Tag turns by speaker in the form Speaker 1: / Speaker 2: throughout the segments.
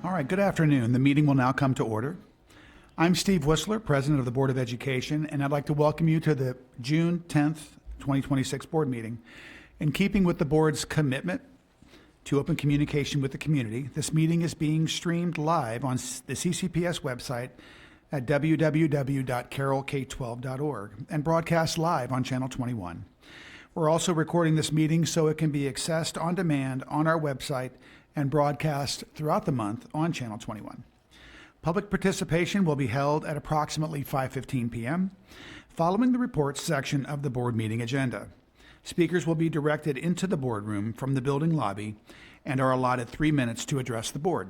Speaker 1: All right, good afternoon. The meeting will now come to order. I'm Steve Whistler, President of the Board of Education, and I'd like to welcome you to the June 10th, 2026 board meeting. In keeping with the board's commitment to open communication with the community, this meeting is being streamed live on the CCPS website at www.carrollk12.org and broadcast live on Channel 21. We're also recording this meeting so it can be accessed on demand on our website and broadcast throughout the month on Channel 21. Public participation will be held at approximately 5:15 p.m. following the reports section of the board meeting agenda. Speakers will be directed into the boardroom from the building lobby and are allotted 3 minutes to address the board.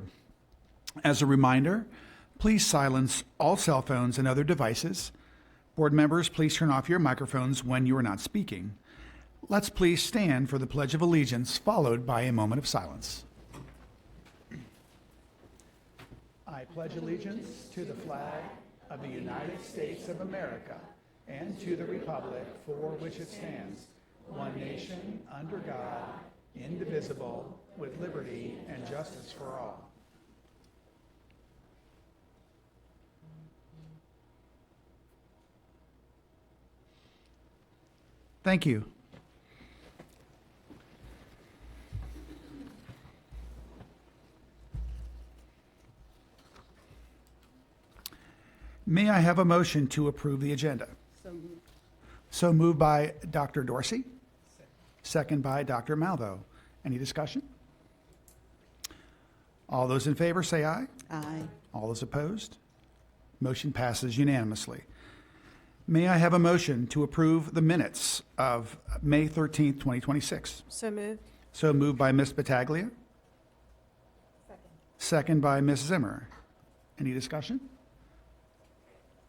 Speaker 1: As a reminder, please silence all cell phones and other devices. Board members, please turn off your microphones when you are not speaking. Let's please stand for the Pledge of Allegiance, followed by a moment of silence. I pledge allegiance to the flag of the United States of America and to the republic for which it stands, one nation, under God, indivisible, with liberty and justice for all. Thank you. May I have a motion to approve the agenda? So moved by Dr. Dorsey. Second by Dr. Malvo. Any discussion? All those in favor say aye.
Speaker 2: Aye.
Speaker 1: All those opposed? Motion passes unanimously. May I have a motion to approve the minutes of May 13th, 2026?
Speaker 2: So moved.
Speaker 1: So moved by Ms. Battaglia. Second by Ms. Zimmer. Any discussion?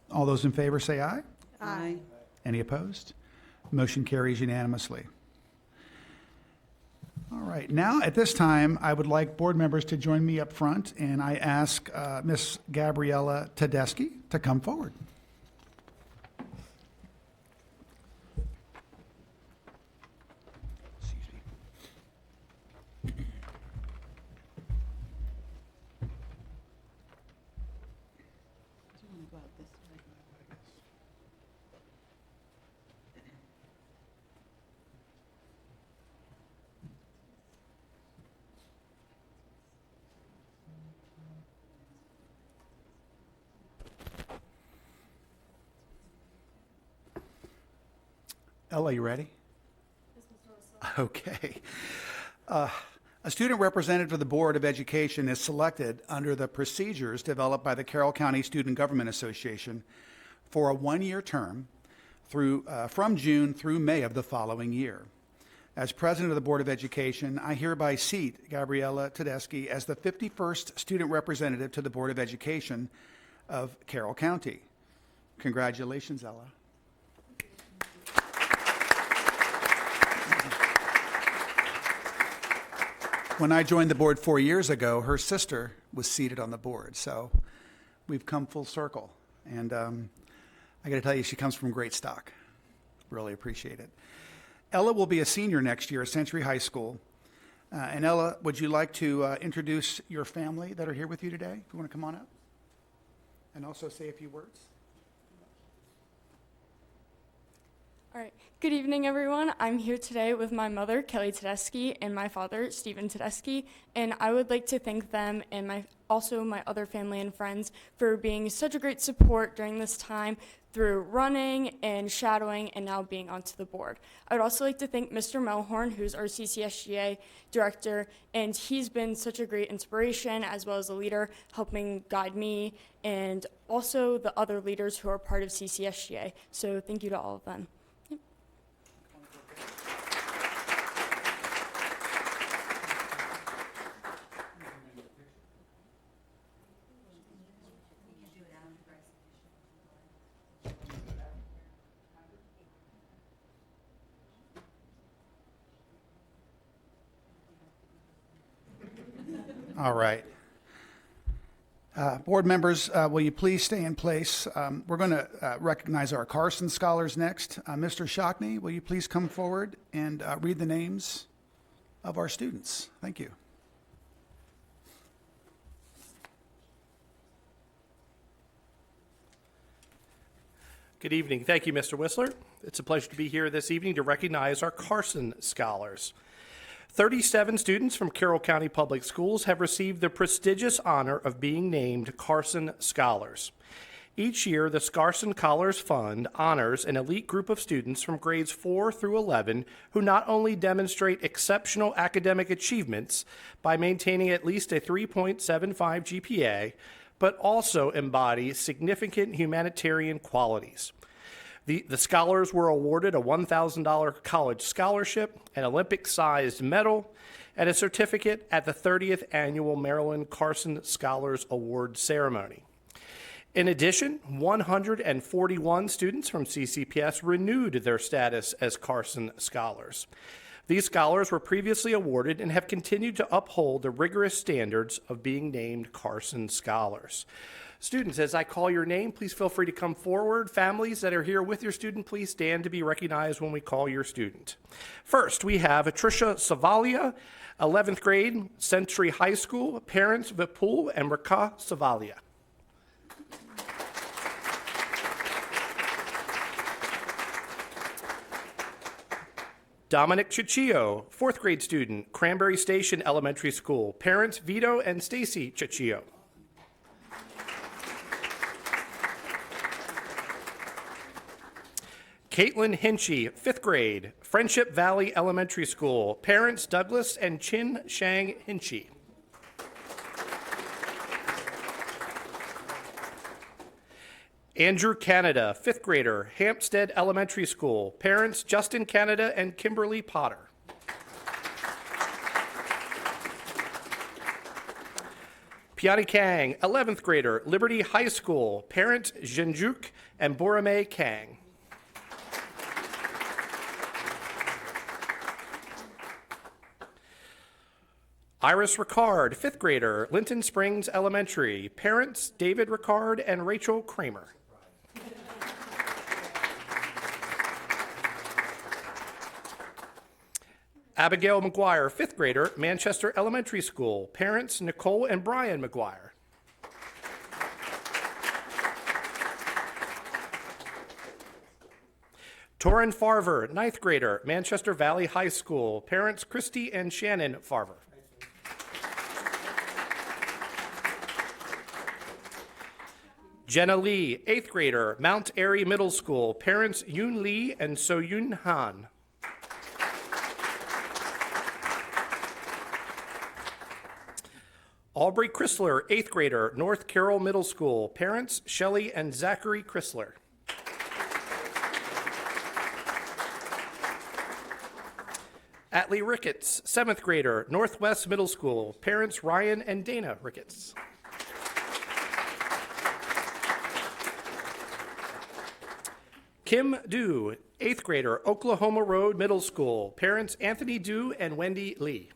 Speaker 1: All those in favor say aye.
Speaker 2: Aye.
Speaker 1: Any opposed? Motion carries unanimously. All right, now at this time, I would like board members to join me up front, and I ask Ms. Gabriella Tedeschi to come forward. Excuse me.
Speaker 2: Do you want to go out this way?
Speaker 1: Ella, you ready? Okay. A student representative of the Board of Education is selected under the procedures developed by the Carroll County Student Government Association for a one-year term from June through May of the following year. As president of the Board of Education, I hereby seat Gabriella Tedeschi as the 51st student representative to the Board of Education of Carroll County. Congratulations, Ella. When I joined the board 4 years ago, her sister was seated on the board, so we've come full circle. And I got to tell you, she comes from great stock. Really appreciate it. Ella will be a senior next year at Century High School. And Ella, would you like to introduce your family that are here with you today? If you want to come on up. And also say a few words.
Speaker 3: All right. Good evening, everyone. I'm here today with my mother, Kelly Tedeschi, and my father, Stephen Tedeschi, and I would like to thank them and also my other family and friends for being such a great support during this time through running and shadowing and now being onto the board. I would also like to thank Mr. Melhorn, who's our CCSGA director, and he's been such a great inspiration as well as a leader, helping guide me and also the other leaders who are part of CCSGA. So thank you to all of them.
Speaker 1: All right. Board members, will you please stay in place? We're going to recognize our Carson Scholars next. Mr. Shockney, will you please come forward and read the names of our students? Thank you.
Speaker 4: Good evening. Thank you, Mr. Whistler. It's a pleasure to be here this evening to recognize our Carson Scholars. 37 students from Carroll County Public Schools have received the prestigious honor of being named Carson Scholars. Each year, the Carson Scholars Fund honors an elite group of students from grades 4 through 11 who not only demonstrate exceptional academic achievements by maintaining at least a 3.75 GPA, but also embody significant humanitarian qualities. The scholars were awarded a $1,000 college scholarship, an Olympic-sized medal, and a certificate at the 30th Annual Maryland Carson Scholars Award Ceremony. In addition, 141 students from CCPS renewed their status as Carson Scholars. These scholars were previously awarded and have continued to uphold the rigorous standards of being named Carson Scholars. Students, as I call your name, please feel free to come forward. Families that are here with your student, please stand to be recognized when we call your student. First, we have Tricia Savalia, 11th grade, Century High School, parents Vipul and Rika Savalia. Dominic Ciccio, 4th grade student, Cranberry Station Elementary School, parents Vito and Stacy Ciccio. Caitlin Hinchy, 5th grade, Friendship Valley Elementary School, parents Douglas and Chin Shang Hinchy. Andrew Canada, 5th grader, Hampstead Elementary School, parents Justin Canada and Kimberly Potter. Piani Kang, 11th grader, Liberty High School, parents Jinjuk and Borame Kang. Iris Ricard, 5th grader, Linton Springs Elementary, parents David Ricard and Rachel Kramer. Abigail McGuire, 5th grader, Manchester Elementary School, parents Nicole and Brian McGuire. Torin Farver, 9th grader, Manchester Valley High School, parents Christy and Shannon Farver. Jenna Lee, 8th grader, Mount Airy Middle School, parents Yoon Lee and So Yoon Han. Aubrey Chrysler, 8th grader, North Carroll Middle School, parents Shelley and Zachary Chrysler. Atlee Ricketts, 7th grader, Northwest Middle School, parents Ryan and Dana Ricketts. Kim Dew, 8th grader, Oklahoma Road Middle School, parents Anthony Dew and Wendy Lee.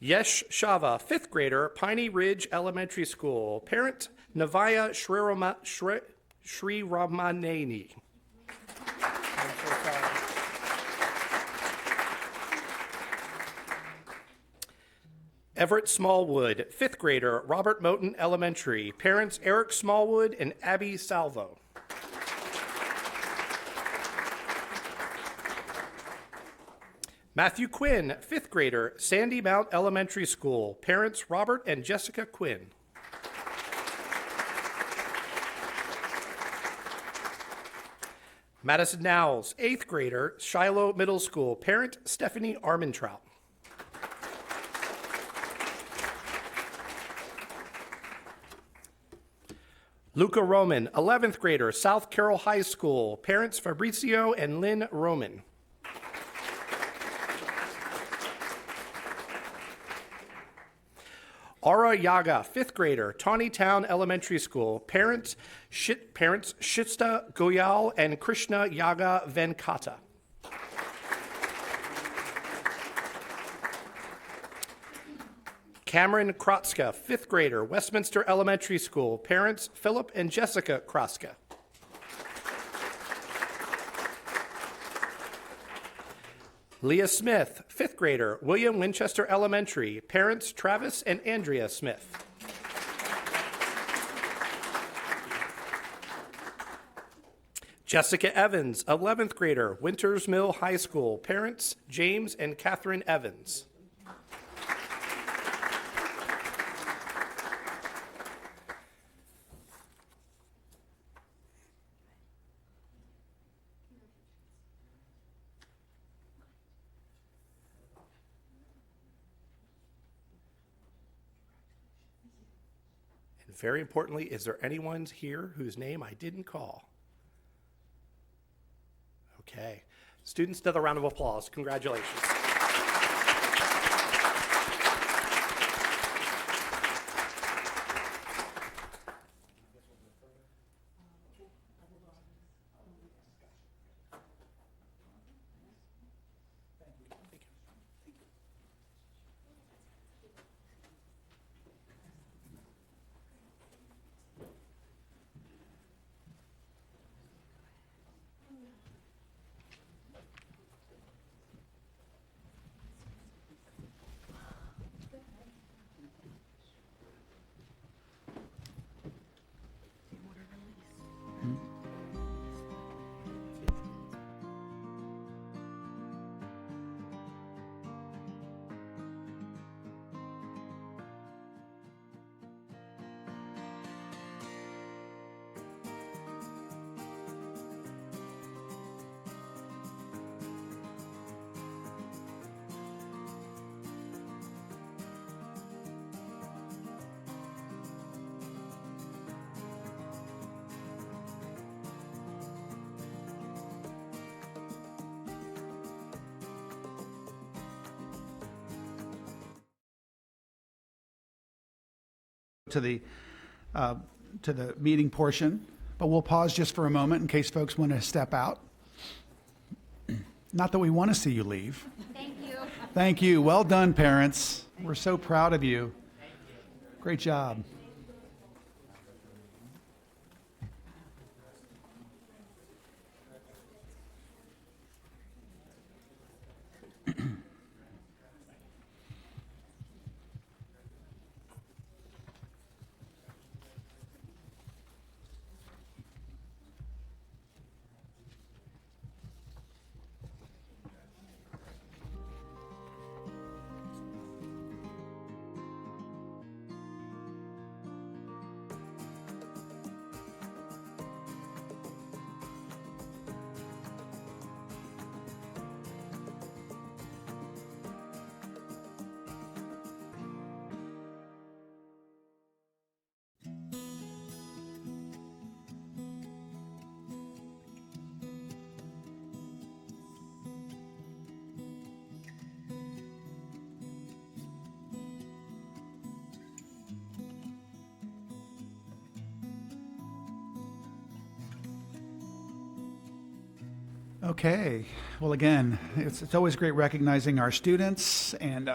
Speaker 4: Yesh Shava, 5th grader, Piney Ridge Elementary School, parent Navaya Shri Ramaneni. Everett Smallwood, 5th grader, Robert Moten Elementary, parents Eric Smallwood and Abby Salvo. Matthew Quinn, 5th grader, Sandy Mount Elementary School, parents Robert and Jessica Quinn. Madison Nowles, 8th grader, Shiloh Middle School, parent Stephanie Armentrout. Luca Roman, 11th grader, South Carroll High School, parents Fabrizio and Lynn Roman. Aura Yaga, 5th grader, Tawny Town Elementary School, parents Shista Goyal and Krishna Yaga Venkata. Cameron Krotska, 5th grader, Westminster Elementary School, parents Philip and Jessica Kroska. Leah Smith, 5th grader, William Winchester Elementary, parents Travis and Andrea Smith. Jessica Evans, 11th grader, Winters Mill High School. Parents, James and Catherine Evans. And very importantly, is there anyone here whose name I didn't call? Okay. Students, another round of applause. Congratulations.
Speaker 1: To the meeting portion, but we'll pause just for a moment in case folks want to step out. Not that we want to see you leave.
Speaker 5: Thank you.
Speaker 1: Thank you. Well done, parents. We're so proud of you. Great job. Okay. Well, again, it's always great recognizing our students and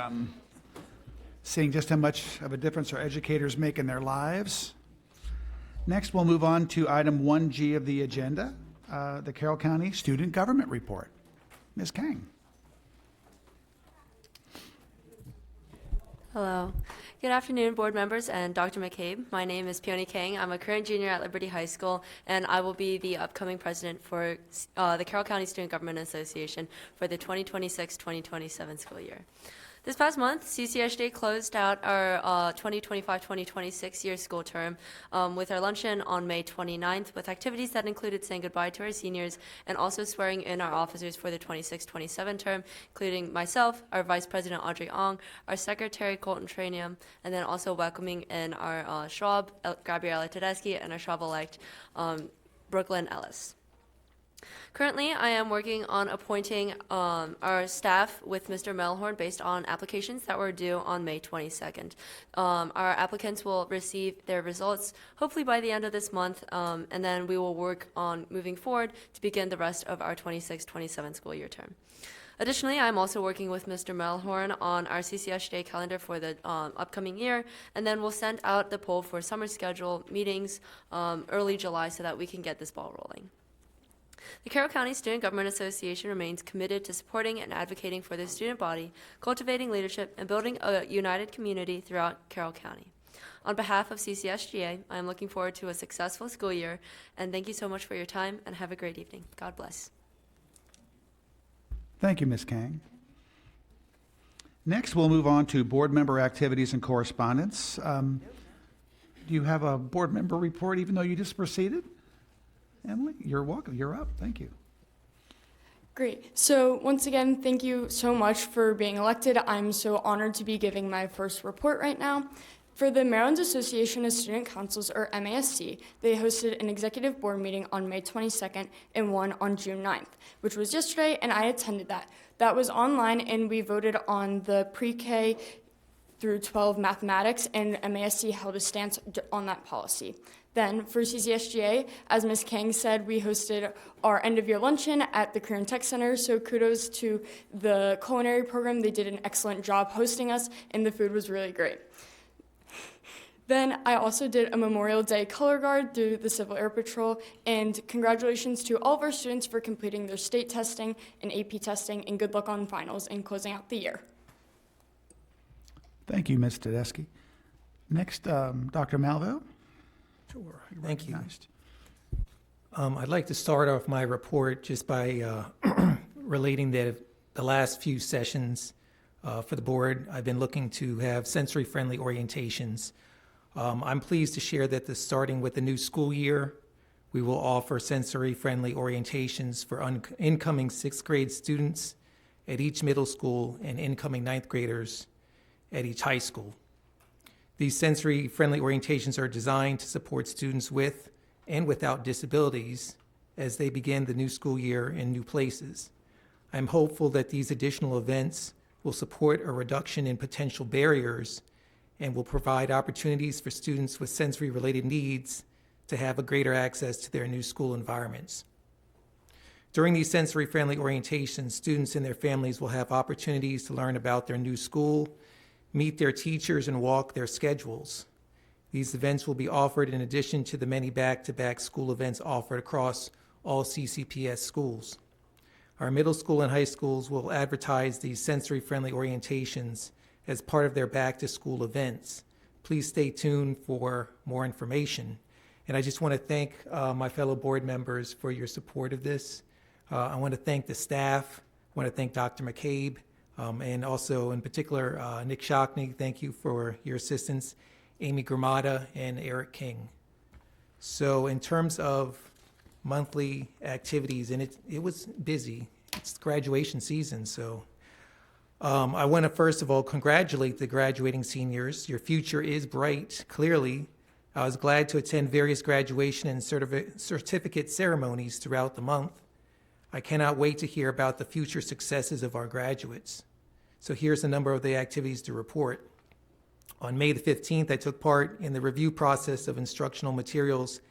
Speaker 1: seeing just how much of a difference our educators make in their lives. Next, we'll move on to item 1G of the agenda, the Carroll County Student Government Report. Ms. Kang.
Speaker 6: Hello. Good afternoon, board members and Dr. McCabe. My name is Peony Kang. I'm a current junior at Liberty High School, and I will be the upcoming president for the Carroll County Student Government Association for the 2026-2027 school year. This past month, CCSD closed out our 2025-2026 year school term with our luncheon on May 29th with activities that included saying goodbye to our seniors and also swearing in our officers for the 26-27 term, including myself, our Vice President Audrey Ong, our Secretary Colton Tranium, and then also welcoming in our Schwab, Gabriella Tedeschi, and our Schwab-elect Brooklyn Ellis. Currently, I am working on appointing our staff with Mr. Melhorn based on applications that were due on May 22nd. Our applicants will receive their results hopefully by the end of this month, and then we will work on moving forward to begin the rest of our 26-27 school year term. Additionally, I'm also working with Mr. Melhorn on our CCSJ calendar for the upcoming year, and then we'll send out the poll for summer schedule meetings early July so that we can get this ball rolling. The Carroll County Student Government Association remains committed to supporting and advocating for the student body, cultivating leadership, and building a united community throughout Carroll County. On behalf of CCSGA, I am looking forward to a successful school year, and thank you so much for your time, and have a great evening. God bless.
Speaker 1: Thank you, Ms. Kang. Next, we'll move on to board member activities and correspondence. Do you have a board member report, even though you just proceeded? Emily, you're welcome. You're up. Thank you.
Speaker 3: Great. So once again, thank you so much for being elected. I'm so honored to be giving my first report right now. For the Maryland Association of Student Councils, or MASC, they hosted an executive board meeting on May 22nd and one on June 9th, which was yesterday, and I attended that. That was online, and we voted on the pre-K through 12 mathematics, and MASC held a stance on that policy. Then for CCSGA, as Ms. Kang said, we hosted our end-of-year luncheon at the Career and Tech Center, so kudos to the culinary program. They did an excellent job hosting us, and the food was really great. Then I also did a Memorial Day color guard through the Civil Air Patrol, and congratulations to all of our students for completing their state testing and AP testing, and good luck on finals and closing out the year.
Speaker 1: Thank you, Ms. Tedeschi. Next, Dr. Malvo.
Speaker 5: Sure. Thank you.
Speaker 1: Recognized.
Speaker 5: I'd like to start off my report just by relating that the last few sessions for the board, I've been looking to have sensory-friendly orientations. I'm pleased to share that starting with the new school year, we will offer sensory-friendly orientations for incoming sixth grade students at each middle school and incoming ninth graders at each high school. These sensory-friendly orientations are designed to support students with and without disabilities as they begin the new school year in new places. I'm hopeful that these additional events will support a reduction in potential barriers and will provide opportunities for students with sensory-related needs to have a greater access to their new school environments. During these sensory-friendly orientations, students and their families will have opportunities to learn about their new school, meet their teachers, and walk their schedules. These events will be offered in addition to the many back-to-back school events offered across all CCPS schools. Our middle school and high schools will advertise these sensory-friendly orientations as part of their back-to-school events. Please stay tuned for more information. And I just want to thank my fellow board members for your support of this. I want to thank the staff. I want to thank Dr. McCabe, and also in particular, Nick Shockney. Thank you for your assistance, Amy Gramada, and Eric King. So in terms of monthly activities, and it was busy. It's graduation season, so I want to first of all congratulate the graduating seniors. Your future is bright, clearly. I was glad to attend various graduation and certificate ceremonies throughout the month. I cannot wait to hear about the future successes of our graduates. So here's a number of the activities to report. On May the 15th, I took part in the review process of instructional materials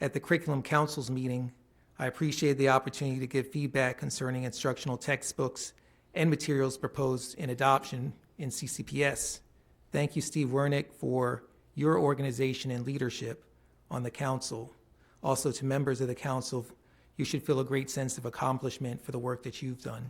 Speaker 5: at the Curriculum Council's meeting. I appreciated the opportunity to give feedback concerning instructional textbooks and materials proposed in adoption in CCPS. Thank you, Steve Wernick, for your organization and leadership on the council. Also to members of the council, you should feel a great sense of accomplishment for the work that you've done.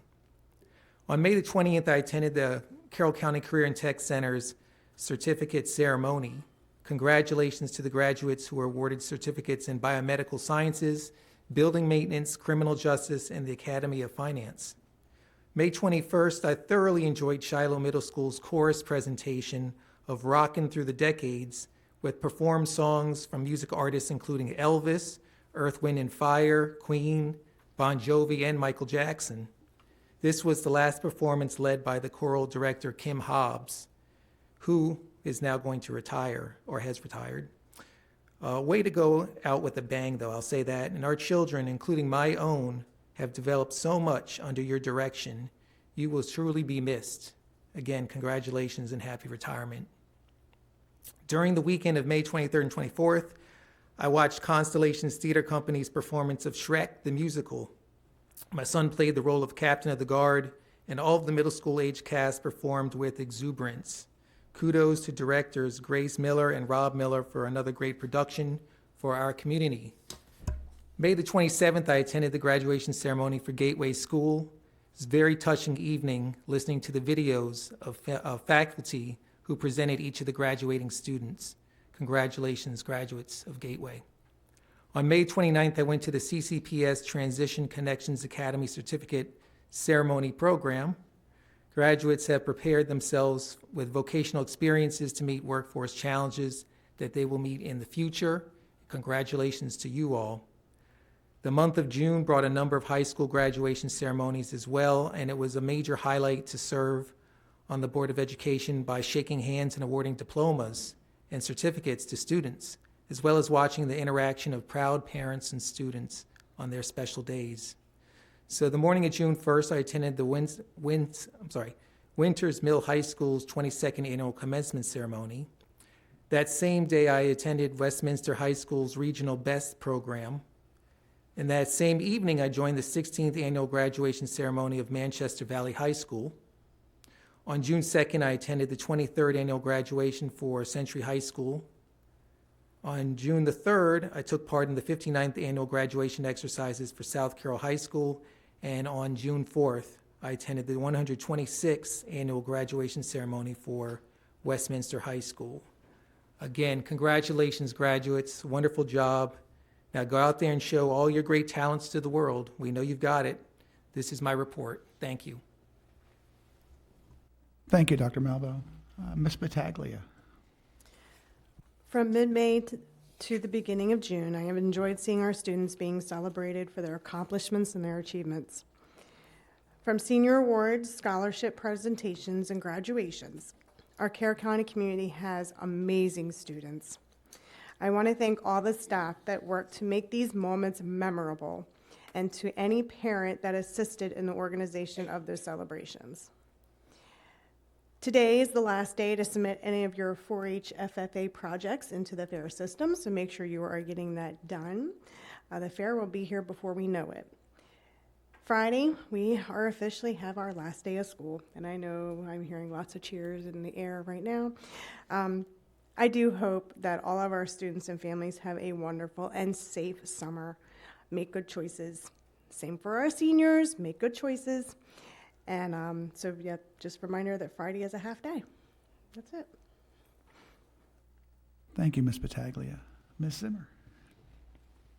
Speaker 5: On May the 20th, I attended the Carroll County Career and Tech Center's certificate ceremony. Congratulations to the graduates who were awarded certificates in biomedical sciences, building maintenance, criminal justice, and the Academy of Finance. May 21st, I thoroughly enjoyed Shiloh Middle School's chorus presentation of Rockin' Through the Decades with performed songs from music artists including Elvis, Earth, Wind and Fire, Queen, Bon Jovi, and Michael Jackson. This was the last performance led by the choral director Kim Hobbs, who is now going to retire or has retired. Way to go out with a bang, though, I'll say that. And our children, including my own, have developed so much under your direction. You will truly be missed. Again, congratulations and happy retirement. During the weekend of May 23rd and 24th, I watched Constellations Theater Company's performance of Shrek the Musical. My son played the role of Captain of the Guard, and all of the middle school age cast performed with exuberance. Kudos to directors Grace Miller and Rob Miller for another great production for our community. May the 27th, I attended the graduation ceremony for Gateway School. It was a very touching evening listening to the videos of faculty who presented each of the graduating students. Congratulations, graduates of Gateway. On May 29th, I went to the CCPS Transition Connections Academy Certificate Ceremony Program. Graduates have prepared themselves with vocational experiences to meet workforce challenges that they will meet in the future. Congratulations to you all. The month of June brought a number of high school graduation ceremonies as well, and it was a major highlight to serve on the Board of Education by shaking hands and awarding diplomas and certificates to students, as well as watching the interaction of proud parents and students on their special days. So the morning of June 1st, I attended the Winters Mill High School's 22nd annual commencement ceremony. That same day, I attended Westminster High School's Regional Best program. And that same evening, I joined the 16th annual graduation ceremony of Manchester Valley High School. On June 2nd, I attended the 23rd annual graduation for Century High School. On June the 3rd, I took part in the 59th annual graduation exercises for South Carroll High School. And on June 4th, I attended the 126th annual graduation ceremony for Westminster High School. Again, congratulations, graduates. Wonderful job. Now go out there and show all your great talents to the world. We know you've got it. This is my report. Thank you.
Speaker 1: Thank you, Dr. Malvo. Ms. Battaglia.
Speaker 7: From mid-May to the beginning of June, I have enjoyed seeing our students being celebrated for their accomplishments and their achievements. From senior awards, scholarship presentations, and graduations, our Carroll County community has amazing students. I want to thank all the staff that worked to make these moments memorable, and to any parent that assisted in the organization of those celebrations. Today is the last day to submit any of your 4-H FFA projects into the fair system, so make sure you are getting that done. The fair will be here before we know it. Friday, we are officially have our last day of school, and I know I'm hearing lots of cheers in the air right now. I do hope that all of our students and families have a wonderful and safe summer. Make good choices. Same for our seniors, make good choices. And so, yeah, just a reminder that Friday is a half day. That's it.
Speaker 1: Thank you, Ms. Battaglia. Ms. Zimmer.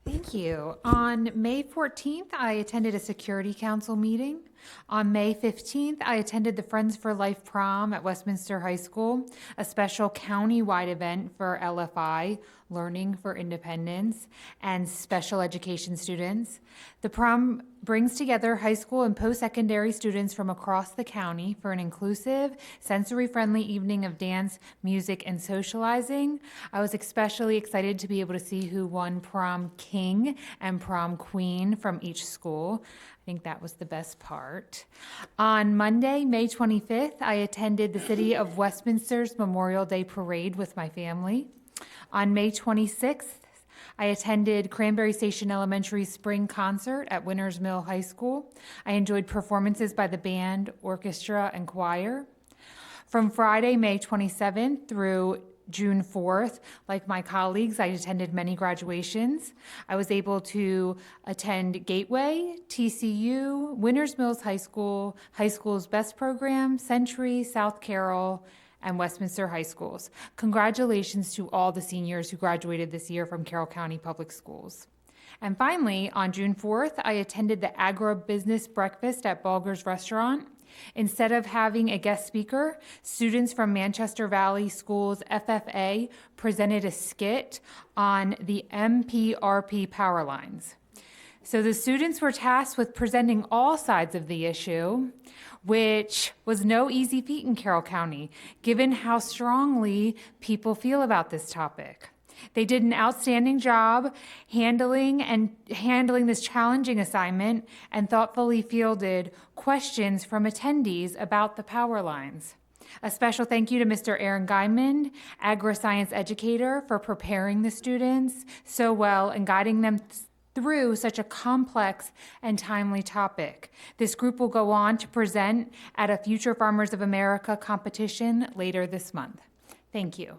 Speaker 8: Thank you. On May 14th, I attended a Security Council meeting. On May 15th, I attended the Friends for Life prom at Westminster High School, a special county-wide event for LFI, Learning for Independence, and special education students. The prom brings together high school and post-secondary students from across the county for an inclusive, sensory-friendly evening of dance, music, and socializing. I was especially excited to be able to see who won prom king and prom queen from each school. I think that was the best part. On Monday, May 25th, I attended the City of Westminster's Memorial Day Parade with my family. On May 26th, I attended Cranberry Station Elementary Spring Concert at Winters Mill High School. I enjoyed performances by the band, orchestra, and choir. From Friday, May 27th through June 4th, like my colleagues, I attended many graduations. I was able to attend Gateway, TCU, Winters Mills High School, high school's best program, Century, South Carroll, and Westminster High Schools. Congratulations to all the seniors who graduated this year from Carroll County Public Schools. And finally, on June 4th, I attended the agribusiness breakfast at Bulger's Restaurant. Instead of having a guest speaker, students from Manchester Valley Schools FFA presented a skit on the MPRP power lines. So the students were tasked with presenting all sides of the issue, which was no easy feat in Carroll County, given how strongly people feel about this topic. They did an outstanding job handling this challenging assignment and thoughtfully fielded questions from attendees about the power lines. A special thank you to Mr. Aaron Guyman, agri-science educator, for preparing the students so well and guiding them through such a complex and timely topic. This group will go on to present at a Future Farmers of America competition later this month. Thank you.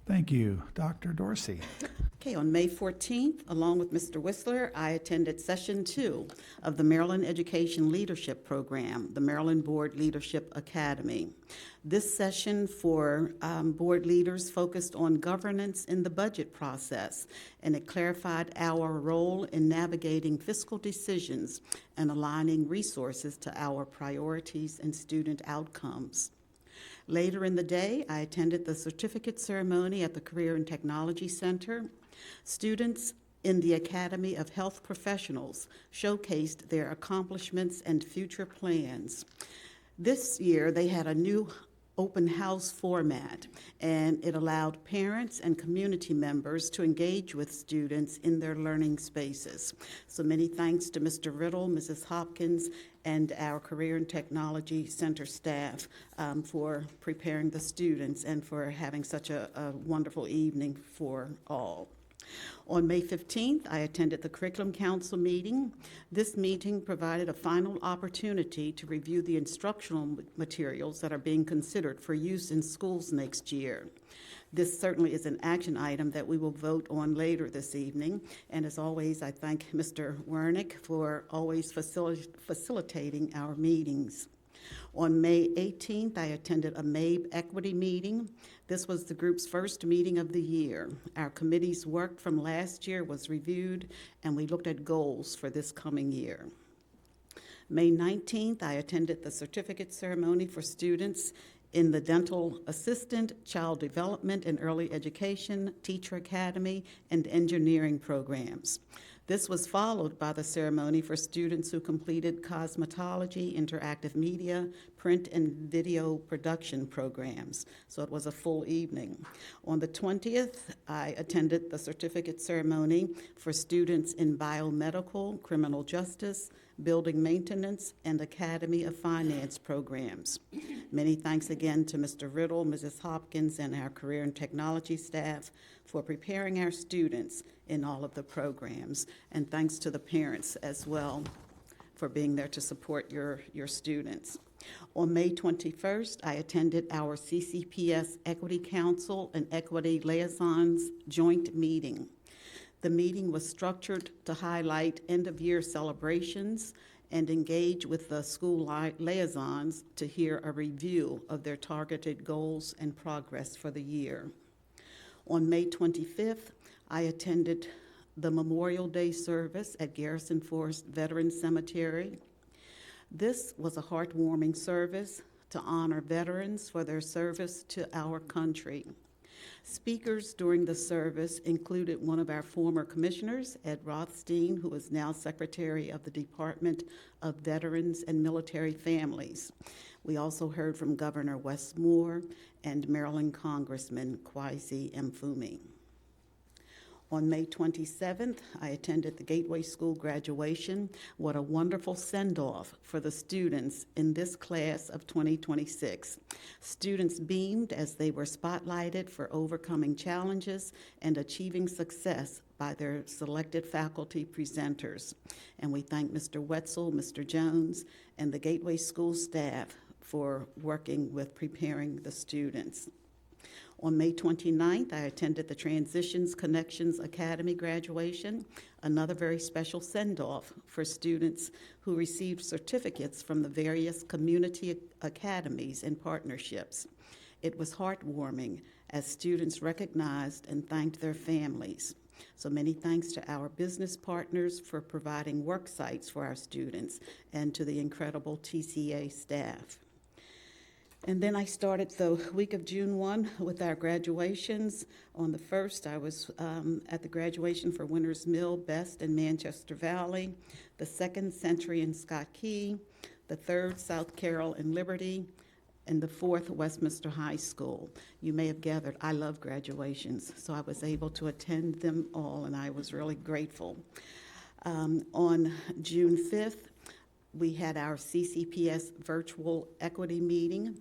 Speaker 1: Thank you, Dr. Dorsey.
Speaker 2: Okay, on May 14th, along with Mr. Whistler, I attended Session 2 of the Maryland Education Leadership Program, the Maryland Board Leadership Academy. This session for board leaders focused on governance in the budget process, and it clarified our role in navigating fiscal decisions and aligning resources to our priorities and student outcomes. Later in the day, I attended the certificate ceremony at the Career and Technology Center. Students in the Academy of Health Professionals showcased their accomplishments and future plans. This year, they had a new open house format, and it allowed parents and community members to engage with students in their learning spaces. So many thanks to Mr. Riddle, Mrs. Hopkins, and our Career and Technology Center staff for preparing the students and for having such a wonderful evening for all. On May 15th, I attended the Curriculum Council meeting. This meeting provided a final opportunity to review the instructional materials that are being considered for use in schools next year. This certainly is an action item that we will vote on later this evening. And as always, I thank Mr. Wernick for always facilitating our meetings. On May 18th, I attended a MABE equity meeting. This was the group's first meeting of the year. Our committee's work from last year was reviewed, and we looked at goals for this coming year. May 19th, I attended the certificate ceremony for students in the Dental Assistant, Child Development and Early Education, Teacher Academy, and Engineering programs. This was followed by the ceremony for students who completed cosmetology, interactive media, print and video production programs. So it was a full evening. On the 20th, I attended the certificate ceremony for students in biomedical, criminal justice, building maintenance, and Academy of Finance programs. Many thanks again to Mr. Riddle, Mrs. Hopkins, and our Career and Technology staff for preparing our students in all of the programs. And thanks to the parents as well for being there to support your students. On May 21st, I attended our CCPS Equity Council and Equity Liaisons joint meeting. The meeting was structured to highlight end-of-year celebrations and engage with the school liaisons to hear a review of their targeted goals and progress for the year. On May 25th, I attended the Memorial Day service at Garrison Forest Veterans Cemetery. This was a heartwarming service to honor veterans for their service to our country. Speakers during the service included one of our former commissioners, Ed Rothstein, who is now Secretary of the Department of Veterans and Military Families. We also heard from Governor Wes Moore and Maryland Congressman Kwesi Mfume. On May 27th, I attended the Gateway School graduation. What a wonderful send-off for the students in this class of 2026. Students beamed as they were spotlighted for overcoming challenges and achieving success by their selected faculty presenters. And we thank Mr. Wetzel, Mr. Jones, and the Gateway School staff for working with preparing the students. On May 29th, I attended the Transitions Connections Academy graduation, another very special send-off for students who received certificates from the various community academies and partnerships. It was heartwarming as students recognized and thanked their families. So many thanks to our business partners for providing work sites for our students and to the incredible TCA staff. And then I started the week of June 1 with our graduations. On the 1st, I was at the graduation for Winters Mill, Best, and Manchester Valley, the 2nd, Century and Scott Key, the 3rd, South Carroll and Liberty, and the 4th, Westminster High School. You may have gathered, I love graduations, so I was able to attend them all, and I was really grateful. On June 5th, we had our CCPS virtual equity meeting.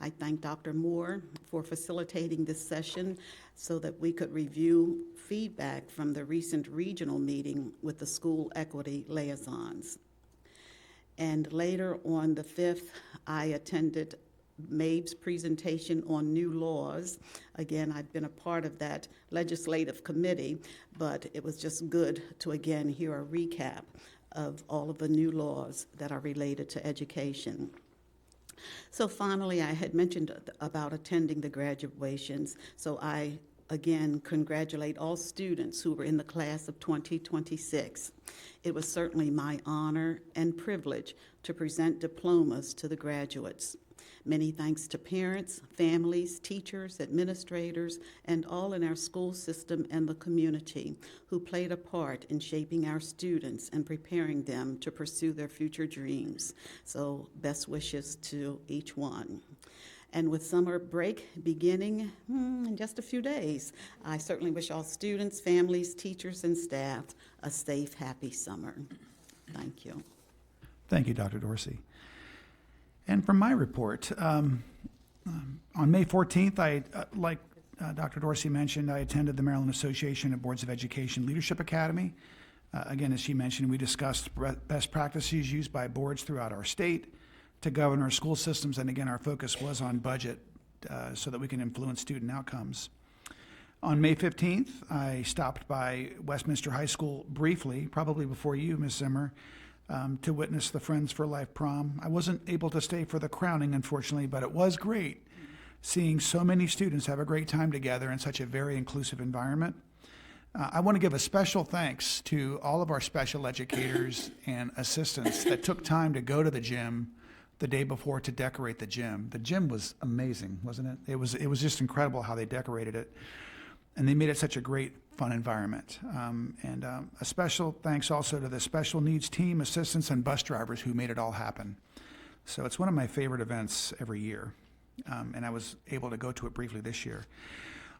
Speaker 2: I thank Dr. Moore for facilitating this session so that we could review feedback from the recent regional meeting with the school equity liaisons. And later on the 5th, I attended Mabe's presentation on new laws. Again, I've been a part of that legislative committee, but it was just good to again hear a recap of all of the new laws that are related to education. So finally, I had mentioned about attending the graduations, so I again congratulate all students who were in the class of 2026. It was certainly my honor and privilege to present diplomas to the graduates. Many thanks to parents, families, teachers, administrators, and all in our school system and the community who played a part in shaping our students and preparing them to pursue their future dreams. So best wishes to each one. And with summer break beginning in just a few days, I certainly wish all students, families, teachers, and staff a safe, happy summer. Thank you.
Speaker 1: Thank you, Dr. Dorsey. And from my report, on May 14th, like Dr. Dorsey mentioned, I attended the Maryland Association of Boards of Education Leadership Academy. Again, as she mentioned, we discussed best practices used by boards throughout our state to govern our school systems, and again, our focus was on budget so that we can influence student outcomes. On May 15th, I stopped by Westminster High School briefly, probably before you, Ms. Zimmer, to witness the Friends for Life prom. I wasn't able to stay for the crowning, unfortunately, but it was great seeing so many students have a great time together in such a very inclusive environment. I want to give a special thanks to all of our special educators and assistants that took time to go to the gym the day before to decorate the gym. The gym was amazing, wasn't it? It was just incredible how they decorated it. And they made it such a great, fun environment. A special thanks also to the special needs team, assistants, and bus drivers who made it all happen. So it's one of my favorite events every year, and I was able to go to it briefly this year.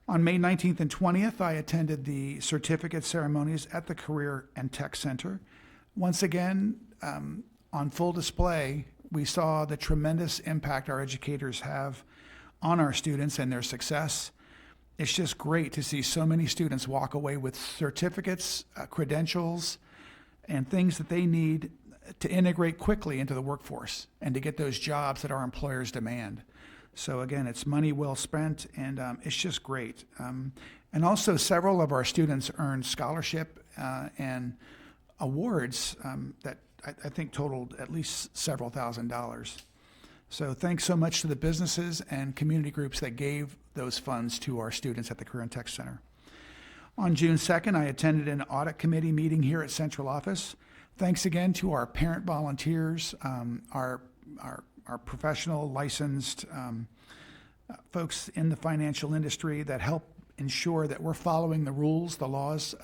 Speaker 1: On May 19th and 20th, I attended the certificate ceremonies at the Career and Tech Center. Once again, on full display, we saw the tremendous impact our educators have on our students and their success. It's just great to see so many students walk away with certificates, credentials, and things that they need to integrate quickly into the workforce and to get those jobs that our employers demand. So again, it's money well spent, and it's just great. And also, several of our students earned scholarship and awards that I think totaled at least several $1,000s. So thanks so much to the businesses and community groups that gave those funds to our students at the Career and Tech Center. On June 2nd, I attended an audit committee meeting here at Central Office. Thanks again to our parent volunteers, our professional licensed folks in the financial industry that help ensure that we're following the rules, the laws,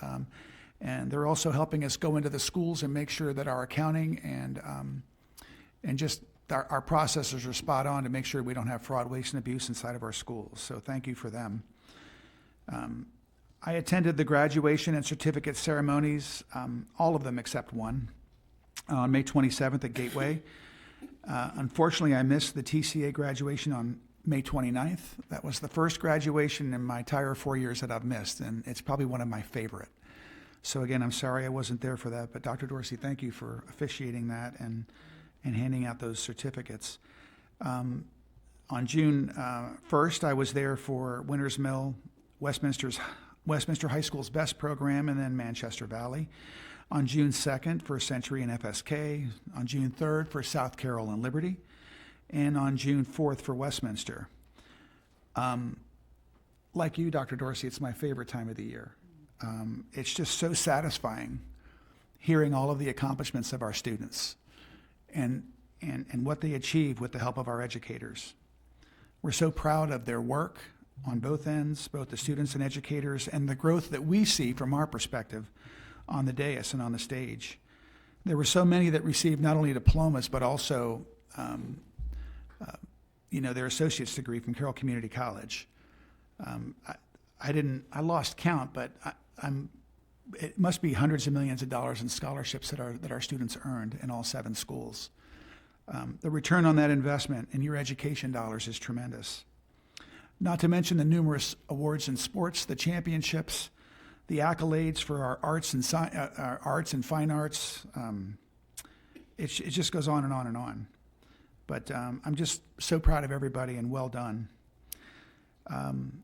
Speaker 1: and they're also helping us go into the schools and make sure that our accounting and just our processes are spot on to make sure we don't have fraud, waste, and abuse inside of our schools. So thank you for them. I attended the graduation and certificate ceremonies, all of them except one, on May 27th at Gateway. Unfortunately, I missed the TCA graduation on May 29th. That was the first graduation in my entire 4 years that I've missed, and it's probably one of my favorite. So again, I'm sorry I wasn't there for that, but Dr. Dorsey, thank you for officiating that and handing out those certificates. On June 1st, I was there for Winters Mill, Westminster High School's BEST program, and then Manchester Valley. On June 2nd for Century and FSK. On June 3rd for South Carroll and Liberty. And on June 4th for Westminster. Like you, Dr. Dorsey, it's my favorite time of the year. It's just so satisfying hearing all of the accomplishments of our students and what they achieve with the help of our educators. We're so proud of their work on both ends, both the students and educators, and the growth that we see from our perspective on the dais and on the stage. There were so many that received not only diplomas, but also their associate's degree from Carroll Community College. I lost count, but it must be hundreds of millions of dollars in scholarships that our students earned in all 7 schools. The return on that investment in your education dollars is tremendous. Not to mention the numerous awards in sports, the championships, the accolades for our arts and fine arts. It just goes on and on and on. But I'm just so proud of everybody and well done. I'm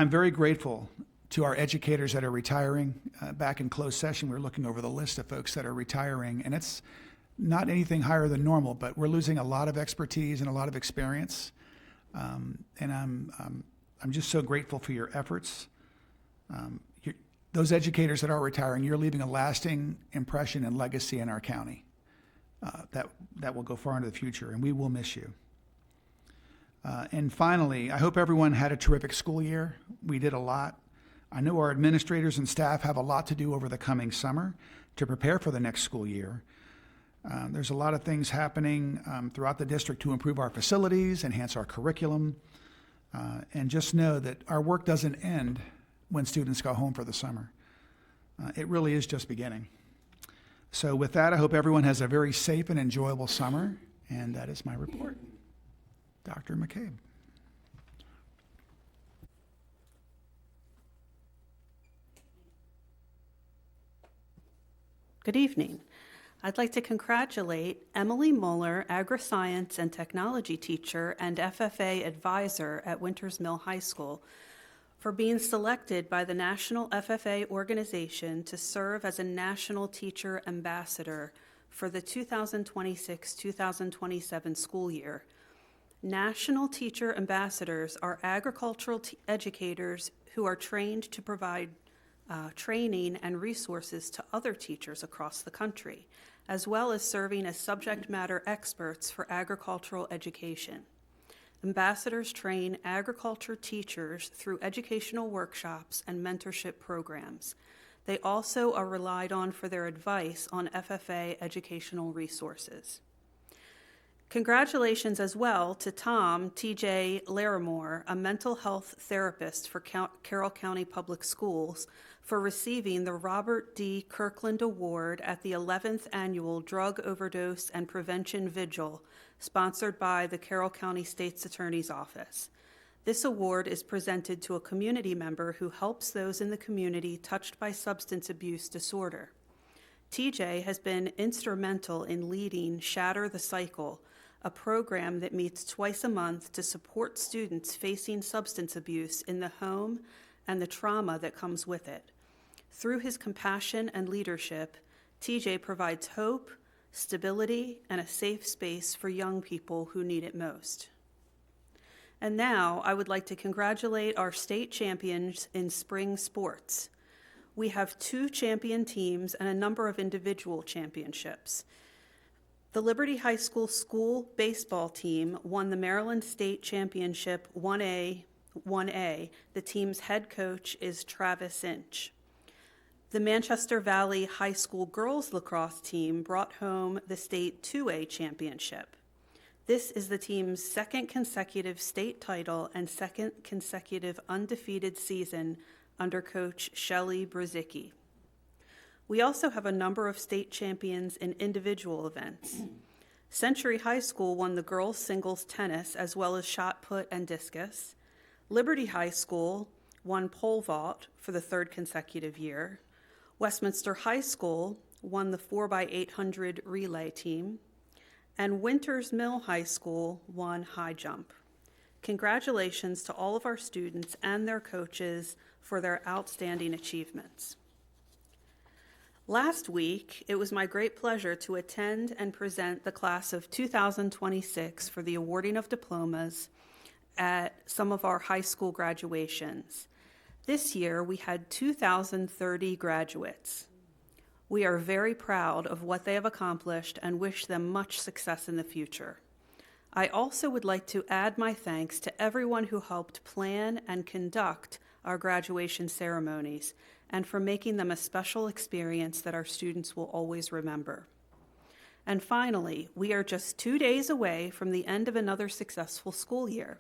Speaker 1: very grateful to our educators that are retiring. Back in closed session, we were looking over the list of folks that are retiring, and it's not anything higher than normal, but we're losing a lot of expertise and a lot of experience. And I'm just so grateful for your efforts. Those educators that are retiring, you're leaving a lasting impression and legacy in our county that will go far into the future, and we will miss you. And finally, I hope everyone had a terrific school year. We did a lot. I know our administrators and staff have a lot to do over the coming summer to prepare for the next school year. There's a lot of things happening throughout the district to improve our facilities, enhance our curriculum, and just know that our work doesn't end when students go home for the summer. It really is just beginning. So with that, I hope everyone has a very safe and enjoyable summer, and that is my report. Dr. McCabe.
Speaker 9: Good evening. I'd like to congratulate Emily Mueller, agri-science and technology teacher and FFA advisor at Winters Mill High School, for being selected by the National FFA organization to serve as a National Teacher Ambassador for the 2026-2027 school year. National Teacher Ambassadors are agricultural educators who are trained to provide training and resources to other teachers across the country, as well as serving as subject matter experts for agricultural education. Ambassadors train agriculture teachers through educational workshops and mentorship programs. They also are relied on for their advice on FFA educational resources. Congratulations as well to Tom T.J. Larimore, a mental health therapist for Carroll County Public Schools, for receiving the Robert D. Kirkland Award at the 11th Annual Drug Overdose and Prevention Vigil, sponsored by the Carroll County State's Attorney's Office. This award is presented to a community member who helps those in the community touched by substance abuse disorder. TJ has been instrumental in leading Shatter the Cycle, a program that meets twice a month to support students facing substance abuse in the home and the trauma that comes with it. Through his compassion and leadership, TJ provides hope, stability, and a safe space for young people who need it most. And now I would like to congratulate our state champions in spring sports. We have 2 champion teams and a number of individual championships. The Liberty High School school baseball team won the Maryland State Championship 1A. The team's head coach is Travis Inch. The Manchester Valley High School girls lacrosse team brought home the state 2A championship. This is the team's second consecutive state title and second consecutive undefeated season under coach Shelley Brzezicki. We also have a number of state champions in individual events. Century High School won the girls singles tennis as well as shot put and discus. Liberty High School won pole vault for the 3rd consecutive year. Westminster High School won the 4x800 relay team. And Winters Mill High School won high jump. Congratulations to all of our students and their coaches for their outstanding achievements. Last week, it was my great pleasure to attend and present the class of 2026 for the awarding of diplomas at some of our high school graduations. This year, we had 2,030 graduates. We are very proud of what they have accomplished and wish them much success in the future. I also would like to add my thanks to everyone who helped plan and conduct our graduation ceremonies and for making them a special experience that our students will always remember. And finally, we are just 2 days away from the end of another successful school year.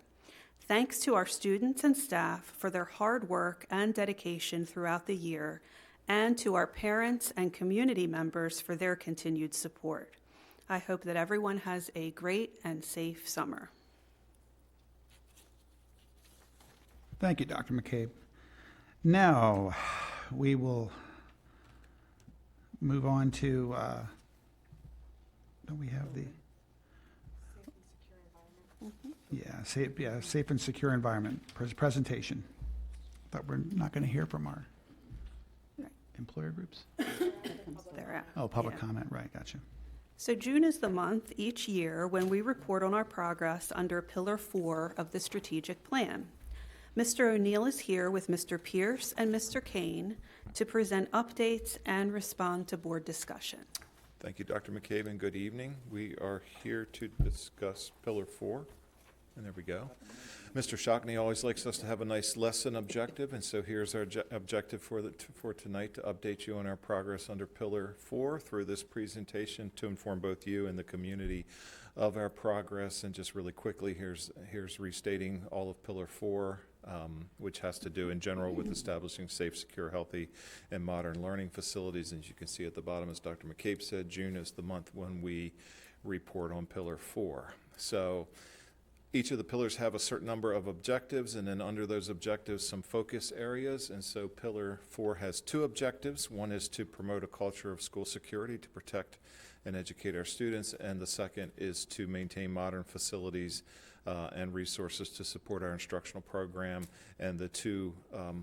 Speaker 9: Thanks to our students and staff for their hard work and dedication throughout the year, and to our parents and community members for their continued support. I hope that everyone has a great and safe summer.
Speaker 1: Thank you, Dr. McCabe. Now, we will move on to Don't we have the? Safe and secure environment presentation. Thought we're not going to hear from our employer groups.
Speaker 9: They're at.
Speaker 1: Oh, public
Speaker 9: Yeah.
Speaker 1: comment, right, gotcha.
Speaker 9: So June is the month each year when we report on our progress under Pillar 4 of the strategic plan. Mr. O'Neill is here with Mr. Pierce and Mr. Kane to present updates and respond to board discussion.
Speaker 10: Thank you, Dr. McCabe, and good evening. We are here to discuss Pillar 4. And there we go. Mr. Shockney always likes us to have a nice lesson objective, and so here's our objective for tonight, to update you on our progress under Pillar 4 through this presentation to inform both you and the community of our progress. And just really quickly, here's restating all of Pillar 4, which has to do in general with establishing safe, secure, healthy, and modern learning facilities. And as you can see at the bottom, as Dr. McCabe said, June is the month when we report on Pillar 4. So each of the pillars have a certain number of objectives, and then under those objectives, some focus areas. And so Pillar 4 has 2 objectives. One is to promote a culture of school security, to protect and educate our students, and the second is to maintain modern facilities and resources to support our instructional program. And the 2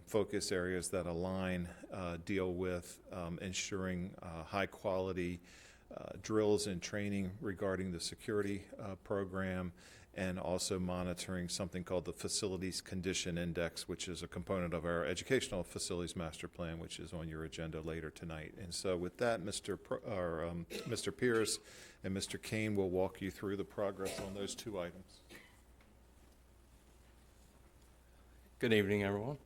Speaker 10: focus areas that align deal with ensuring high quality drills and training regarding the security program, and also monitoring something called the Facilities Condition Index, which is a component of our Educational Facilities Master Plan, which is on your agenda later tonight. And so with that, Mr. Pierce and Mr. Kane will walk you through the progress on those 2 items.
Speaker 11: Good evening, everyone.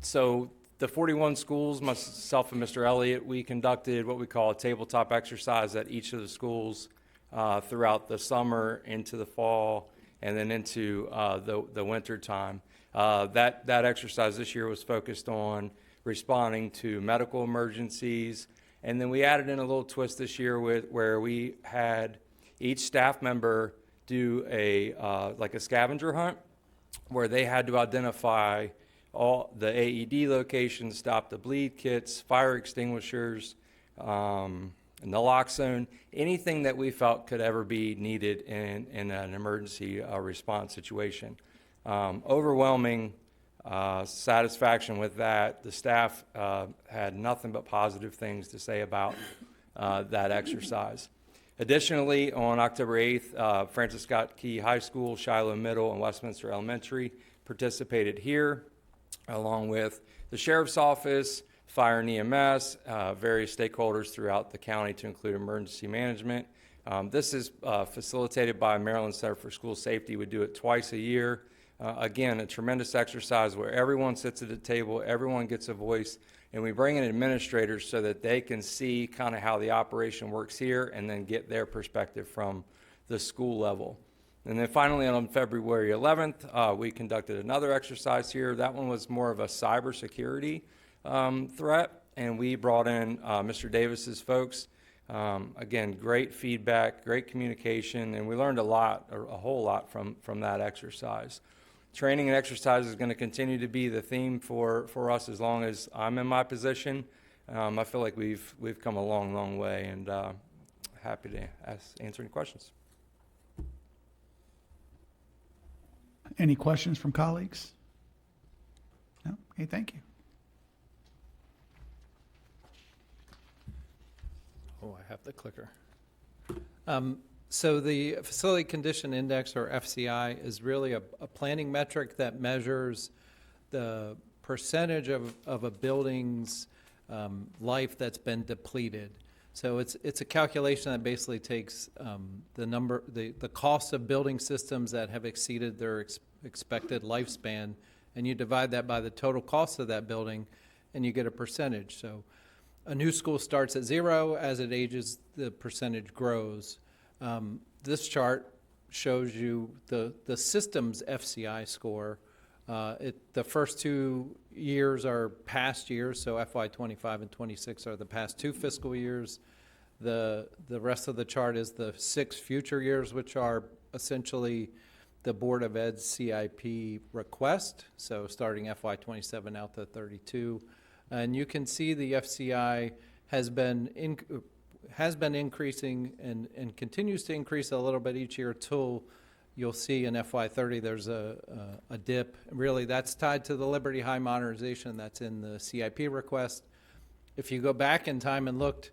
Speaker 11: So the 41 schools, myself and Mr. Elliott, we conducted what we call a tabletop exercise at each of the schools throughout the summer, into the fall, and then into the winter time. That exercise this year was focused on responding to medical emergencies, and then we added in a little twist this year where we had each staff member do like a scavenger hunt, where they had to identify all the AED locations, stop the bleed kits, fire extinguishers, naloxone, anything that we felt could ever be needed in an emergency response situation. Overwhelming satisfaction with that. The staff had nothing but positive things to say about that exercise. Additionally, on October 8th, Francis Scott Key High School, Shiloh Middle, and Westminster Elementary participated here, along with the Sheriff's Office, Fire and EMS, various stakeholders throughout the county, to include emergency management. This is facilitated by Maryland Center for School Safety. We do it twice a year. Again, a tremendous exercise where everyone sits at the table, everyone gets a voice, and we bring in administrators so that they can see kind of how the operation works here and then get their perspective from the school level. And then finally, on February 11th, we conducted another exercise here. That one was more of a cybersecurity threat, and we brought in Mr. Davis's folks. Again, great feedback, great communication, and we learned a whole lot from that exercise. Training and exercise is going to continue to be the theme for us as long as I'm in my position. I feel like we've come a long way, and happy to answer any questions.
Speaker 1: Any questions from colleagues? No? Okay, thank you.
Speaker 12: Oh, I have the clicker. So the Facility Condition Index, or FCI, is really a planning metric that measures the percentage of a building's life that's been depleted. So it's a calculation that basically takes the cost of building systems that have exceeded their expected lifespan, and you divide that by the total cost of that building, and you get a percentage. So a new school starts at 0. As it ages, the percentage grows. This chart shows you the system's FCI score. The first 2 years are past years, so FY25 and 26 are the past 2 fiscal years. The rest of the chart is the 6 future years, which are essentially the Board of Ed's CIP request, so starting FY27 out to 32. And you can see the FCI has been has been increasing and continues to increase a little bit each year till you'll see in FY30 there's a dip. Really, that's tied to the Liberty High modernization that's in the CIP request. If you go back in time and looked,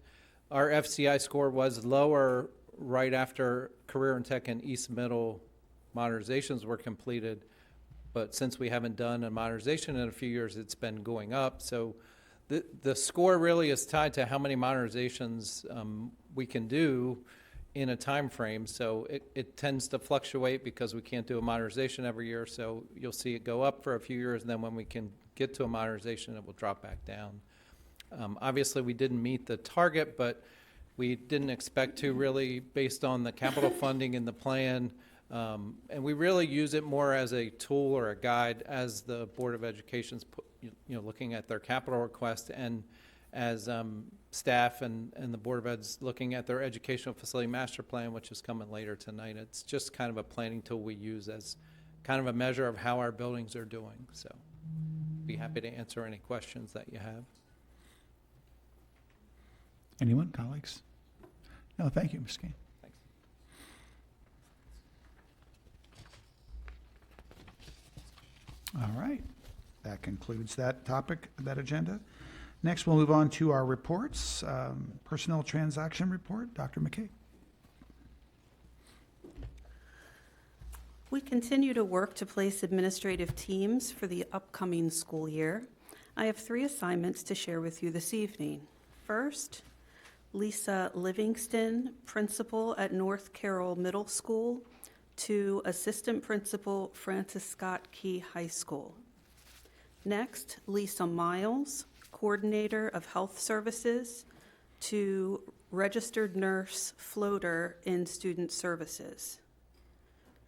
Speaker 12: our FCI score was lower right after Career and Tech and East Middle modernizations were completed. But since we haven't done a modernization in a few years, it's been going up. So the score really is tied to how many modernizations we can do in a time frame. So it tends to fluctuate because we can't do a modernization every year. So you'll see it go up for a few years, and then when we can get to a modernization, it will drop back down. Obviously, we didn't meet the target, but we didn't expect to really based on the capital funding in the plan. And we really use it more as a tool or a guide as the Board of Education's looking at their capital request, and as staff and the Board of Ed's looking at their educational facility master plan, which is coming later tonight. It's just kind of a planning tool we use as kind of a measure of how our buildings are doing. So be happy to answer any questions that you have.
Speaker 1: Anyone, colleagues? No, thank you, Ms. Kane.
Speaker 12: Thanks.
Speaker 1: All right. That concludes that topic, that agenda. Next, we'll move on to our reports. Personnel transaction report, Dr. McKay.
Speaker 9: We continue to work to place administrative teams for the upcoming school year. I have 3 assignments to share with you this evening. First, Lisa Livingston, principal at North Carroll Middle School, to assistant principal Francis Scott Key High School. Next, Lisa Miles, coordinator of health services, to registered nurse floater in student services.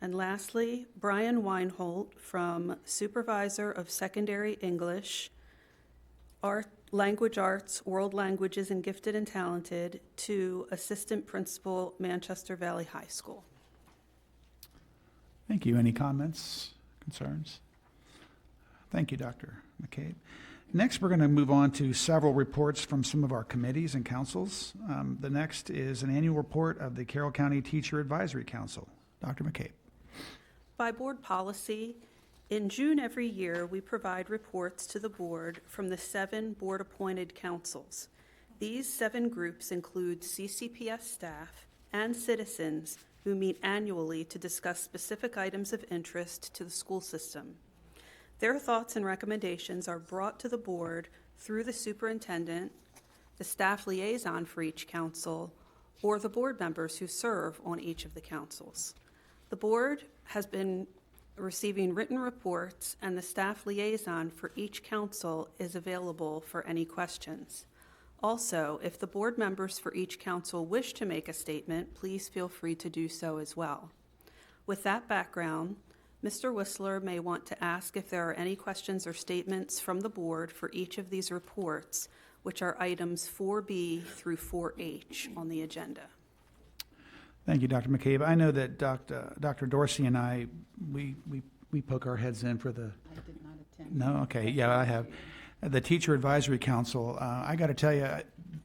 Speaker 9: And lastly, Brian Weinholt, from supervisor of secondary English, language arts, world languages, and gifted and talented, to assistant principal, Manchester Valley High School.
Speaker 1: Thank you. Any comments, concerns? Thank you, Dr. McCabe. Next, we're going to move on to several reports from some of our committees and councils. The next is an annual report of the Carroll County Teacher Advisory Council. Dr. McCabe.
Speaker 9: By board policy, in June every year, we provide reports to the board from the 7 board-appointed councils. These 7 groups include CCPS staff and citizens who meet annually to discuss specific items of interest to the school system. Their thoughts and recommendations are brought to the board through the superintendent, the staff liaison for each council, or the board members who serve on each of the councils. The board has been receiving written reports, and the staff liaison for each council is available for any questions. Also, if the board members for each council wish to make a statement, please feel free to do so as well. With that background, Mr. Whistler may want to ask if there are any questions or statements from the board for each of these reports, which are items 4B through 4H on the agenda.
Speaker 1: Thank you, Dr. McCabe. I know that Dr. Dorsey and I, we poke our heads in for the...
Speaker 2: I did not attend.
Speaker 1: No? Okay, yeah, I have. The Teacher Advisory Council, I got to tell you,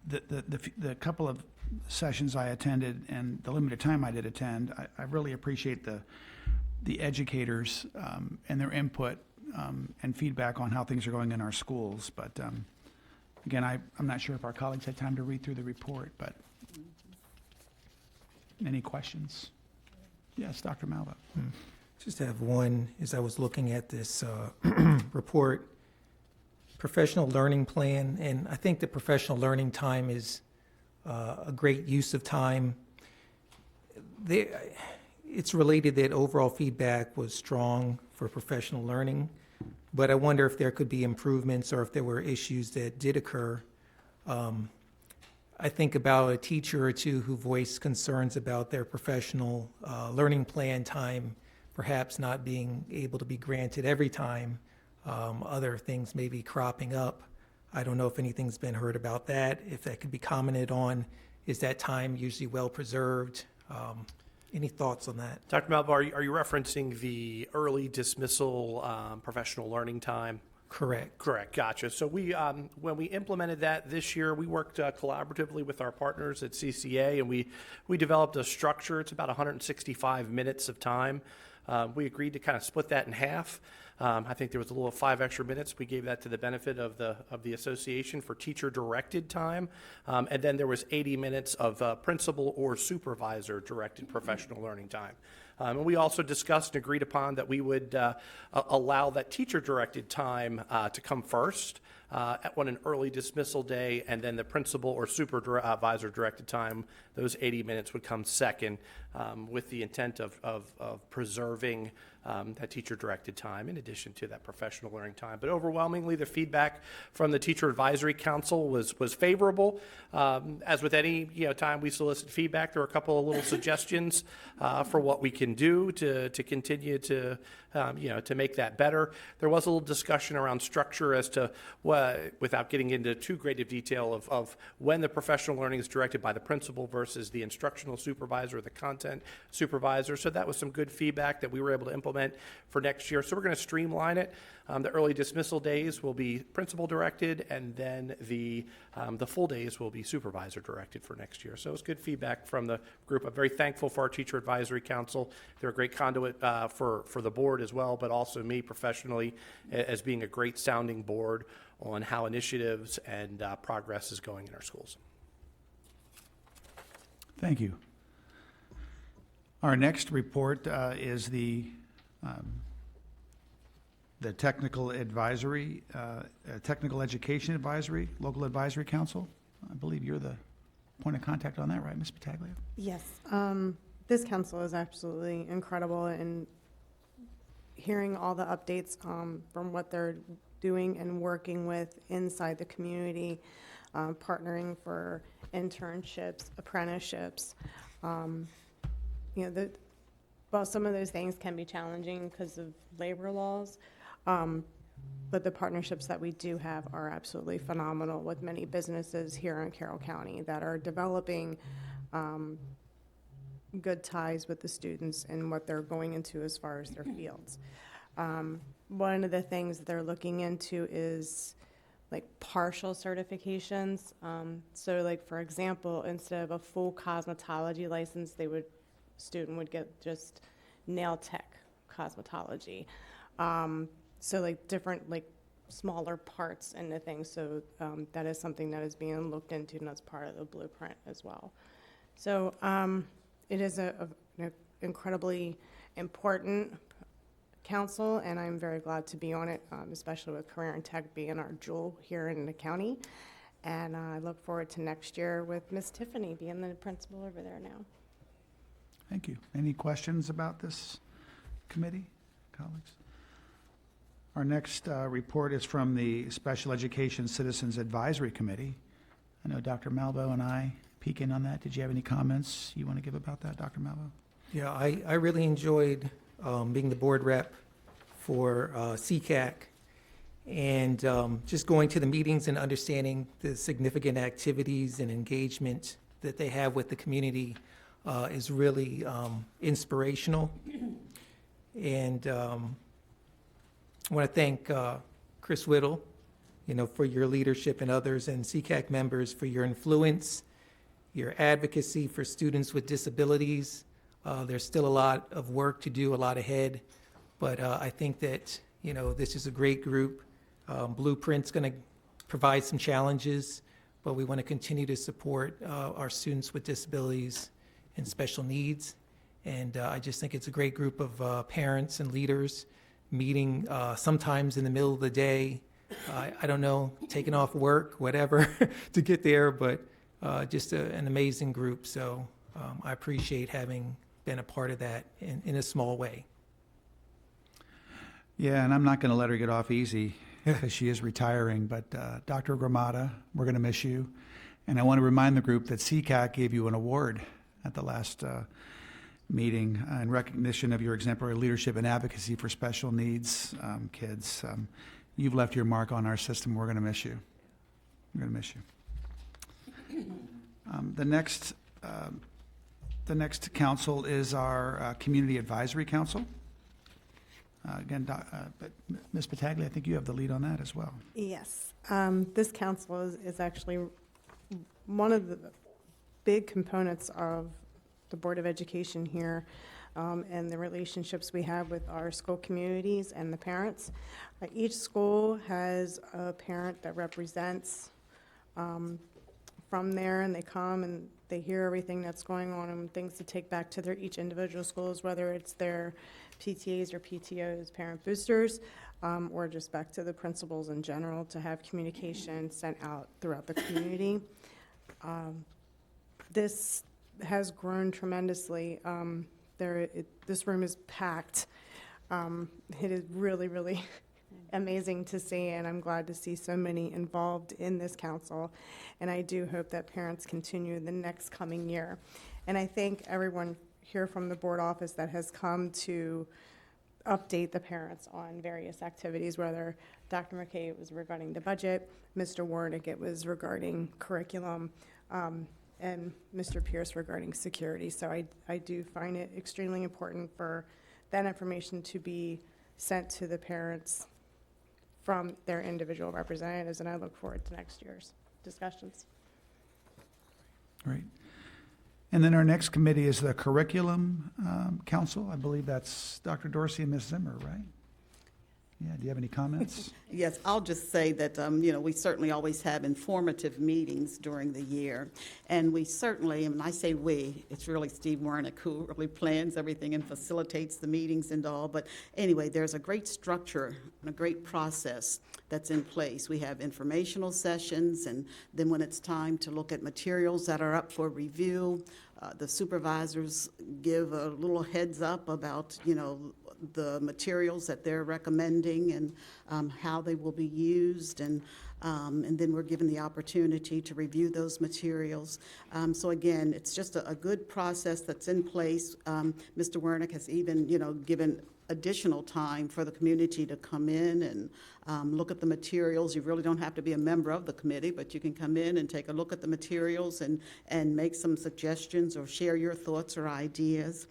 Speaker 1: the couple of sessions I attended and the limited time I did attend, I really appreciate the educators and their input and feedback on how things are going in our schools. But again, I'm not sure if our colleagues had time to read through the report, but any questions? Yes, Dr. Malva.
Speaker 5: Just have one. As I was looking at this report, professional learning plan, and I think the professional learning time is a great use of time. It's related that overall feedback was strong for professional learning, but I wonder if there could be improvements or if there were issues that did occur. I think about a teacher or two who voiced concerns about their professional learning plan time perhaps not being able to be granted every time. Other things may be cropping up. I don't know if anything's been heard about that, if that could be commented on. Is that time usually well preserved? Any thoughts on that?
Speaker 4: Dr. Malva, are you referencing the early dismissal professional learning time?
Speaker 5: Correct.
Speaker 4: Correct, gotcha. So we, when we implemented that this year, we worked collaboratively with our partners at CCA, and we developed a structure. It's about 165 minutes of time. We agreed to kind of split that in half. I think there was a little 5 extra minutes. We gave that to the benefit of the association for teacher-directed time. And then there was 80 minutes of principal or supervisor-directed professional learning time. And we also discussed and agreed upon that we would allow that teacher-directed time to come first on an early dismissal day, and then the principal or supervisor-directed time, those 80 minutes would come second, with the intent of preserving that teacher-directed time in addition to that professional learning time. But overwhelmingly, the feedback from the Teacher Advisory Council was favorable. As with any time we solicit feedback, there were a couple of little suggestions for what we can do to continue to to make that better. There was a little discussion around structure as to without getting into too great of detail of when the professional learning is directed by the principal versus the instructional supervisor or the content supervisor. So that was some good feedback that we were able to implement for next year. So we're going to streamline it. The early dismissal days will be principal directed, and then the full days will be supervisor directed for next year. So it's good feedback from the group. I'm very thankful for our Teacher Advisory Council. They're a great conduit for the board as well, but also me professionally as being a great sounding board on how initiatives and progress is going in our schools.
Speaker 1: Thank you. Our next report is the Technical Advisory, Technical Education Advisory, Local Advisory Council. I believe you're the point of contact on that, right, Ms. Battaglia?
Speaker 7: Yes. This council is absolutely incredible in hearing all the updates from what they're doing and working with inside the community, partnering for internships, apprenticeships. Well, some of those things can be challenging because of labor laws, but the partnerships that we do have are absolutely phenomenal with many businesses here in Carroll County that are developing good ties with the students and what they're going into as far as their fields. One of the things that they're looking into is like partial certifications. So like, for example, instead of a full cosmetology license, student would get just nail tech cosmetology. So like different, like smaller parts and the things. So that is something that is being looked into, and that's part of the blueprint as well. So it is an incredibly important council, and I'm very glad to be on it, especially with Career and Tech being our jewel here in the county. And I look forward to next year with Miss Tiffany being the principal over there now.
Speaker 1: Thank you. Any questions about this committee, colleagues? Our next report is from the Special Education Citizens Advisory Committee. I know Dr. Malvo and I peek in on that. Did you have any comments you want to give about that, Dr. Malvo?
Speaker 5: Yeah, I really enjoyed being the board rep for CCAC, and just going to the meetings and understanding the significant activities and engagement that they have with the community is really inspirational. And I want to thank Chris Whittle, for your leadership, and others, and CCAC members for your influence, your advocacy for students with disabilities. There's still a lot of work to do, a lot ahead, but I think that, this is a great group. Blueprint's going to provide some challenges, but we want to continue to support our students with disabilities and special needs. And I just think it's a great group of parents and leaders meeting sometimes in the middle of the day. I don't know, taking off work, whatever, to get there, but just an amazing group. So I appreciate having been a part of that in a small way.
Speaker 1: Yeah, and I'm not going to let her get off easy because she is retiring, but Dr. Gramada, we're going to miss you. And I want to remind the group that CCAC gave you an award at the last meeting in recognition of your exemplary leadership and advocacy for special needs kids. You've left your mark on our system. We're going to miss you. We're going to miss you. The next council is our Community Advisory Council. But Ms. Pataglia, I think you have the lead on that as well.
Speaker 7: Yes. This council is actually one of the big components of the Board of Education here, and the relationships we have with our school communities and the parents. Each school has a parent that represents from there, and they come and they hear everything that's going on and things to take back to their each individual schools, whether it's their PTAs or PTOs, parent boosters, or just back to the principals in general to have communication sent out throughout the community. This has grown tremendously. This room is packed. It is really, really amazing to see, and I'm glad to see so many involved in this council. And I do hope that parents continue the next coming year. And I thank everyone here from the board office that has come to update the parents on various activities, whether Dr. McKay, it was regarding the budget, Mr. Warnick, it was regarding curriculum, and Mr. Pierce regarding security. So I do find it extremely important for that information to be sent to the parents from their individual representatives, and I look forward to next year's discussions.
Speaker 1: Great. And then our next committee is the Curriculum Council. I believe that's Dr. Dorsey and Ms. Zimmer, right? Yeah, do you have any comments?
Speaker 2: Yes, I'll just say that, we certainly always have informative meetings during the year. And we certainly, and when I say we, it's really Steve Warnick who really plans everything and facilitates the meetings and all. But anyway, there's a great structure and a great process that's in place. We have informational sessions, and then when it's time to look at materials that are up for review, the supervisors give a little heads up about, the materials that they're recommending and how they will be used, and then we're given the opportunity to review those materials. So again, it's just a good process that's in place. Mr. Wernick has even, given additional time for the community to come in and look at the materials. You really don't have to be a member of the committee, but you can come in and take a look at the materials and make some suggestions or share your thoughts or ideas.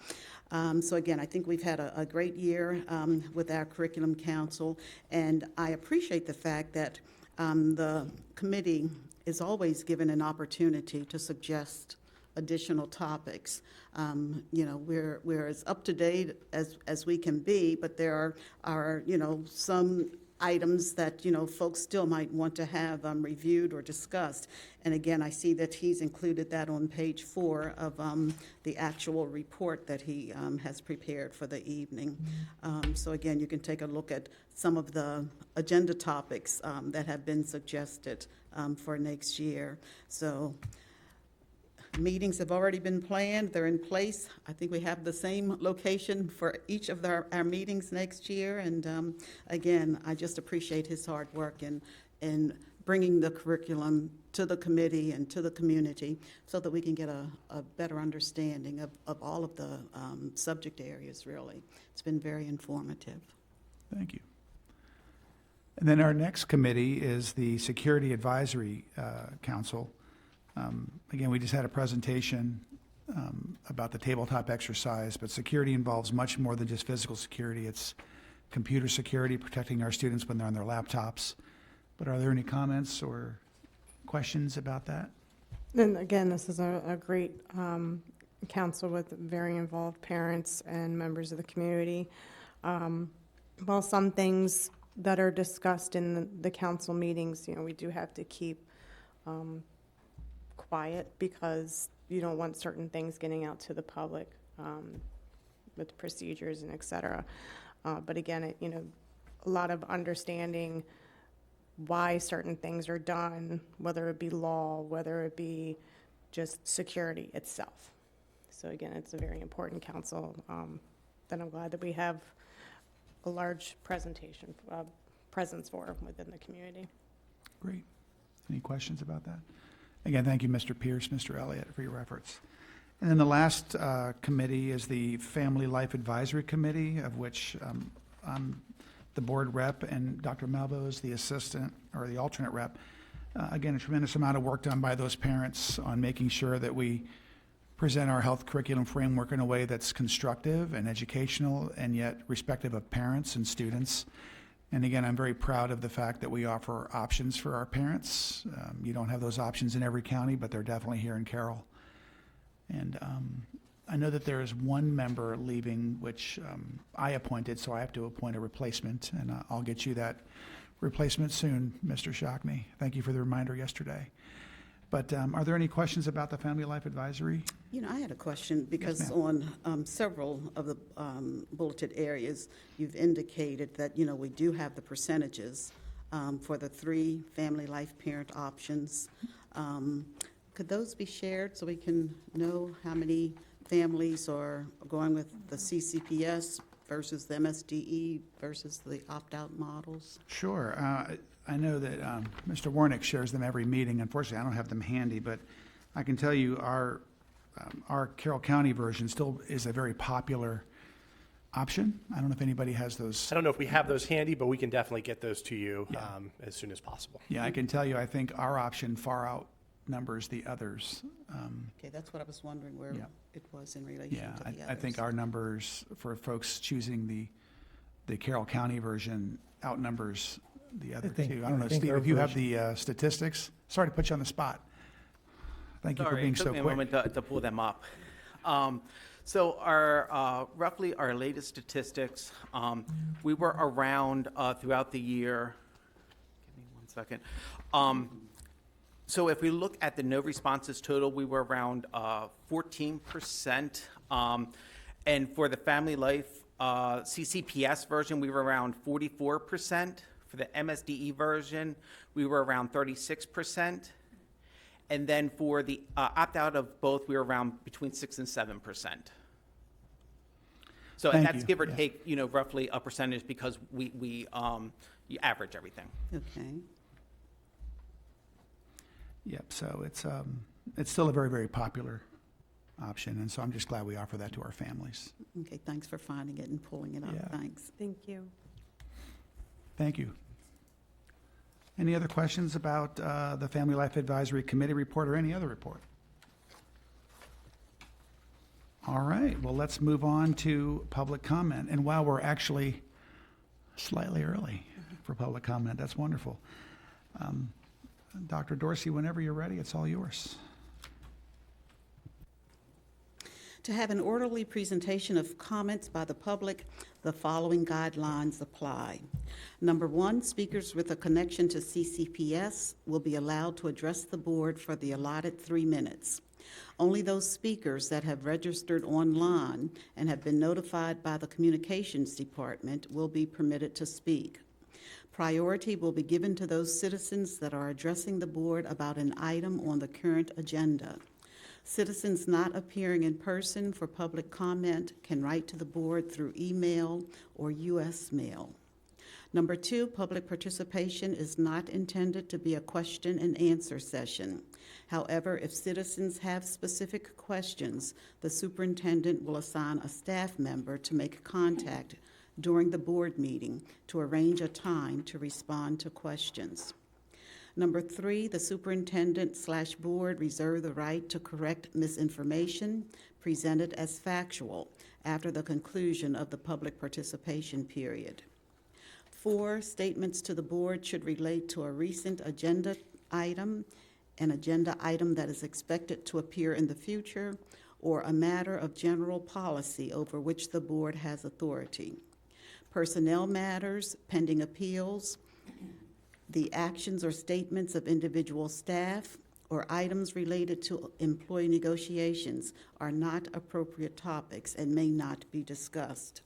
Speaker 2: So again, I think we've had a great year with our Curriculum Council, and I appreciate the fact that the committee is always given an opportunity to suggest additional topics. We're as up to date as we can be, but there are some items that, folks still might want to have reviewed or discussed. And again, I see that he's included that on page 4 of the actual report that he has prepared for the evening. So again, you can take a look at some of the agenda topics that have been suggested for next year. So meetings have already been planned. They're in place. I think we have the same location for each of our meetings next year. And again, I just appreciate his hard work in bringing the curriculum to the committee and to the community so that we can get a better understanding of all of the subject areas, really. It's been very informative.
Speaker 1: Thank you. And then our next committee is the Security Advisory Council. Again, we just had a presentation about the tabletop exercise, but security involves much more than just physical security. It's computer security, protecting our students when they're on their laptops. But are there any comments or questions about that?
Speaker 7: And again, this is a great council with very involved parents and members of the community. While some things that are discussed in the council meetings, we do have to keep quiet because you don't want certain things getting out to the public with procedures and et cetera. But again, a lot of understanding why certain things are done, whether it be law, whether it be just security itself. So again, it's a very important council that I'm glad that we have a large presence for within the community.
Speaker 1: Great. Any questions about that? Again, thank you, Mr. Pierce, Mr. Elliott, for your efforts. And then the last committee is the Family Life Advisory Committee, of which I'm the board rep and Dr. Malvo is the assistant or the alternate rep. Again, a tremendous amount of work done by those parents on making sure that we present our health curriculum framework in a way that's constructive and educational and yet respectful of parents and students. And again, I'm very proud of the fact that we offer options for our parents. You don't have those options in every county, but they're definitely here in Carroll. And I know that there is one member leaving, which I appointed, so I have to appoint a replacement, and I'll get you that replacement soon, Mr. Shockney. Thank you for the reminder yesterday. But are there any questions about the Family Life Advisory?
Speaker 2: You know, I had a question because
Speaker 1: ma'am.
Speaker 2: on several of the bulleted areas, you've indicated that, you know, we do have the percentages for the 3 Family Life Parent options. Could those be shared so we can know how many families are going with the CCPS versus the MSDE versus the opt-out models?
Speaker 1: Sure. I know that Mr. Warnick shares them every meeting. Unfortunately, I don't have them handy, but I can tell you our Carroll County version still is a very popular option. I don't know if anybody has those.
Speaker 4: I don't know if we have those handy, but we can definitely get those to you as soon as possible.
Speaker 1: Yeah, I can tell you, I think our option far outnumbers the others.
Speaker 2: Okay, that's what I was wondering where
Speaker 1: Yeah.
Speaker 2: it was in relation
Speaker 1: Yeah,
Speaker 2: to the others.
Speaker 1: I think our numbers for folks choosing the Carroll County version outnumbers the other two. I don't know,
Speaker 5: think
Speaker 1: Steve,
Speaker 5: our
Speaker 1: if you have
Speaker 5: version-
Speaker 1: the statistics? Sorry to put you on the spot. Thank you for
Speaker 13: Sorry,
Speaker 1: being
Speaker 13: it took
Speaker 1: so
Speaker 13: me a
Speaker 1: quick.
Speaker 13: moment to pull them up. So our roughly our latest statistics, we were around throughout the year. Give me one second. So if we look at the no responses total, we were around 14%. And for the Family Life CCPS version, we were around 44%. For the MSDE version, we were around 36%. And then for the opt-out of both, we were around between 6 and 7%. So
Speaker 1: Thank
Speaker 13: that's
Speaker 1: you.
Speaker 13: give or
Speaker 1: Yeah.
Speaker 13: take, you know, roughly a percentage because we you average everything.
Speaker 2: Okay.
Speaker 1: Yep, so it's still a very, very popular option, and so I'm just glad we offer that to our families.
Speaker 2: Okay, thanks for finding it and pulling it up.
Speaker 1: Yeah.
Speaker 2: Thanks.
Speaker 7: Thank you.
Speaker 1: Thank you. Any other questions about the Family Life Advisory Committee report or any other report? All right, well, let's move on to public comment. And while we're actually slightly early for public comment, that's wonderful. Dr. Dorsey, whenever you're ready, it's all yours.
Speaker 2: To have an orderly presentation of comments by the public, the following guidelines apply. Number 1, speakers with a connection to CCPS will be allowed to address the board for the allotted 3 minutes. Only those speakers that have registered online and have been notified by the communications department will be permitted to speak. Priority will be given to those citizens that are addressing the board about an item on the current agenda. Citizens not appearing in person for public comment can write to the board through email or U.S. mail. Number 2, public participation is not intended to be a question and answer session. However, if citizens have specific questions, the superintendent will assign a staff member to make contact during the board meeting to arrange a time to respond to questions. Number 3, the superintendent/board reserve the right to correct misinformation presented as factual after the conclusion of the public participation period. 4, statements to the board should relate to a recent agenda item, an agenda item that is expected to appear in the future, or a matter of general policy over which the board has authority. Personnel matters, pending appeals, the actions or statements of individual staff, or items related to employee negotiations are not appropriate topics and may not be discussed.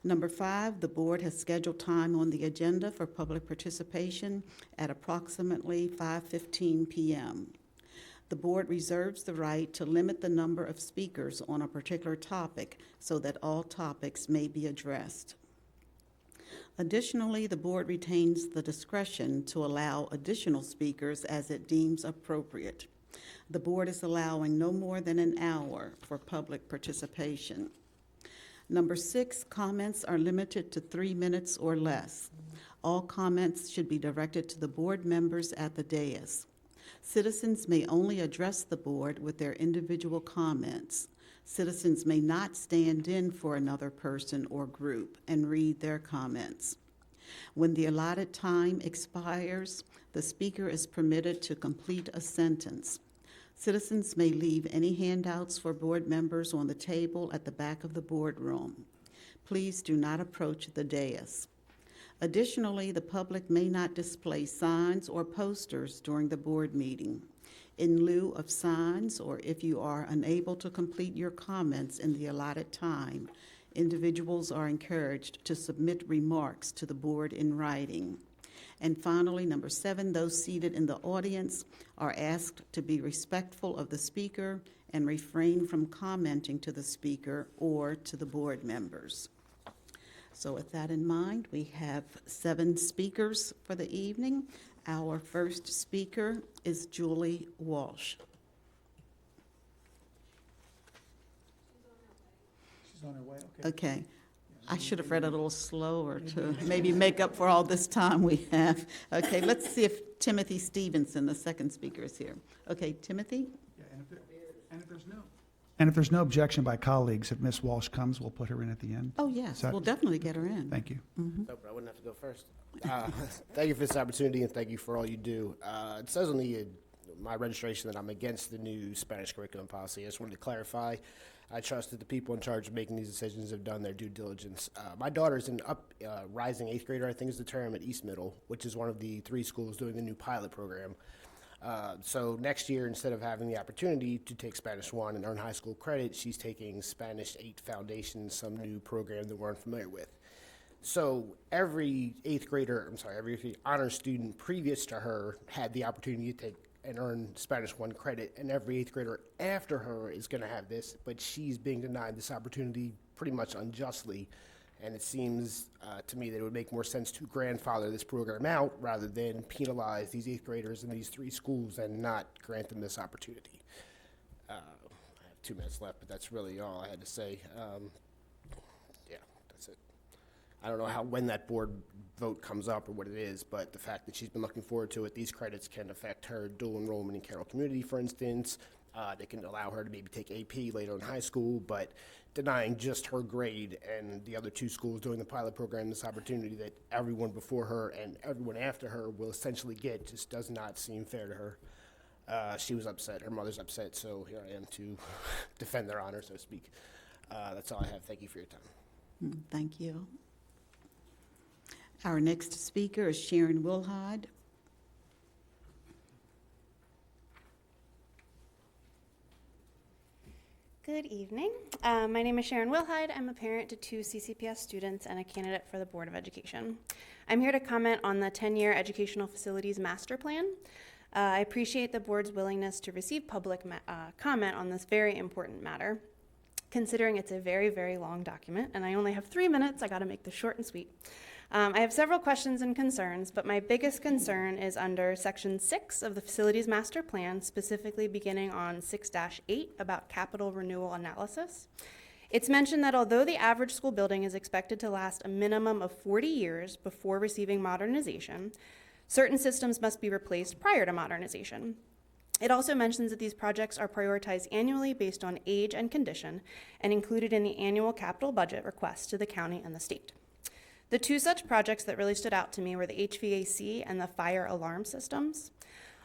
Speaker 2: Number 5, the board has scheduled time on the agenda for public participation at approximately 5:15 p.m. The board reserves the right to limit the number of speakers on a particular topic so that all topics may be addressed. Additionally, the board retains the discretion to allow additional speakers as it deems appropriate. The board is allowing no more than an hour for public participation. Number 6, comments are limited to 3 minutes or less. All comments should be directed to the board members at the dais. Citizens may only address the board with their individual comments. Citizens may not stand in for another person or group and read their comments. When the allotted time expires, the speaker is permitted to complete a sentence. Citizens may leave any handouts for board members on the table at the back of the boardroom. Please do not approach the dais. Additionally, the public may not display signs or posters during the board meeting. In lieu of signs, or if you are unable to complete your comments in the allotted time, individuals are encouraged to submit remarks to the board in writing. And finally, number 7, those seated in the audience are asked to be respectful of the speaker and refrain from commenting to the speaker or to the board members. So with that in mind, we have 7 speakers for the evening. Our first speaker is Julie Walsh.
Speaker 1: She's on her way, okay.
Speaker 2: Okay. I should have read a little slower to maybe make up for all this time we have. Okay, let's see if Timothy Stevenson, the second speaker, is here. Okay, Timothy?
Speaker 1: Yeah, and if there's no objection by colleagues, if Ms. Walsh comes, we'll put her in at the end.
Speaker 2: Oh, yes,
Speaker 1: Is that-
Speaker 2: we'll definitely get her in.
Speaker 1: Thank you.
Speaker 14: No, but I wouldn't have to go first. Thank you for this opportunity, and thank you for all you do. It says on my registration that I'm against the new Spanish curriculum policy. I just wanted to clarify. I trust that the people in charge of making these decisions have done their due diligence. My daughter's an rising 8th grader, I think is the term, at East Middle, which is one of the 3 schools doing the new pilot program. So next year, instead of having the opportunity to take Spanish 1 and earn high school credit, she's taking Spanish 8 Foundation, some new program that we're unfamiliar with. So every honor student previous to her had the opportunity to take and earn Spanish 1 credit, and every 8th grader after her is going to have this, but she's being denied this opportunity pretty much unjustly. And it seems to me that it would make more sense to grandfather this program out rather than penalize these 8th graders in these 3 schools and not grant them this opportunity. I have 2 minutes left, but that's really all I had to say. Yeah, that's it. I don't know when that board vote comes up or what it is, but the fact that she's been looking forward to it, these credits can affect her dual enrollment in Carroll Community, for instance. They can allow her to maybe take AP later in high school, but denying just her grade and the other 2 schools doing the pilot program this opportunity that everyone before her and everyone after her will essentially get just does not seem fair to her. She was upset. Her mother's upset, so here I am to defend their honor, so to speak. That's all I have. Thank you for your time.
Speaker 2: Thank you. Our next speaker is Sharon Wilhide.
Speaker 15: Good evening. My name is Sharon Wilhide. I'm a parent to 2 CCPS students and a candidate for the Board of Education. I'm here to comment on the 10-year Educational Facilities Master Plan. I appreciate the board's willingness to receive public comment on this very important matter, considering it's a very, very long document, and I only have 3 minutes. I got to make this short and sweet. I have several questions and concerns, but my biggest concern is under Section 6 of the Facilities Master Plan, specifically beginning on 6-8 about capital renewal analysis. It's mentioned that although the average school building is expected to last a minimum of 40 years before receiving modernization, certain systems must be replaced prior to modernization. It also mentions that these projects are prioritized annually based on age and condition and included in the annual capital budget request to the county and the state. The 2 such projects that really stood out to me were the HVAC and the fire alarm systems.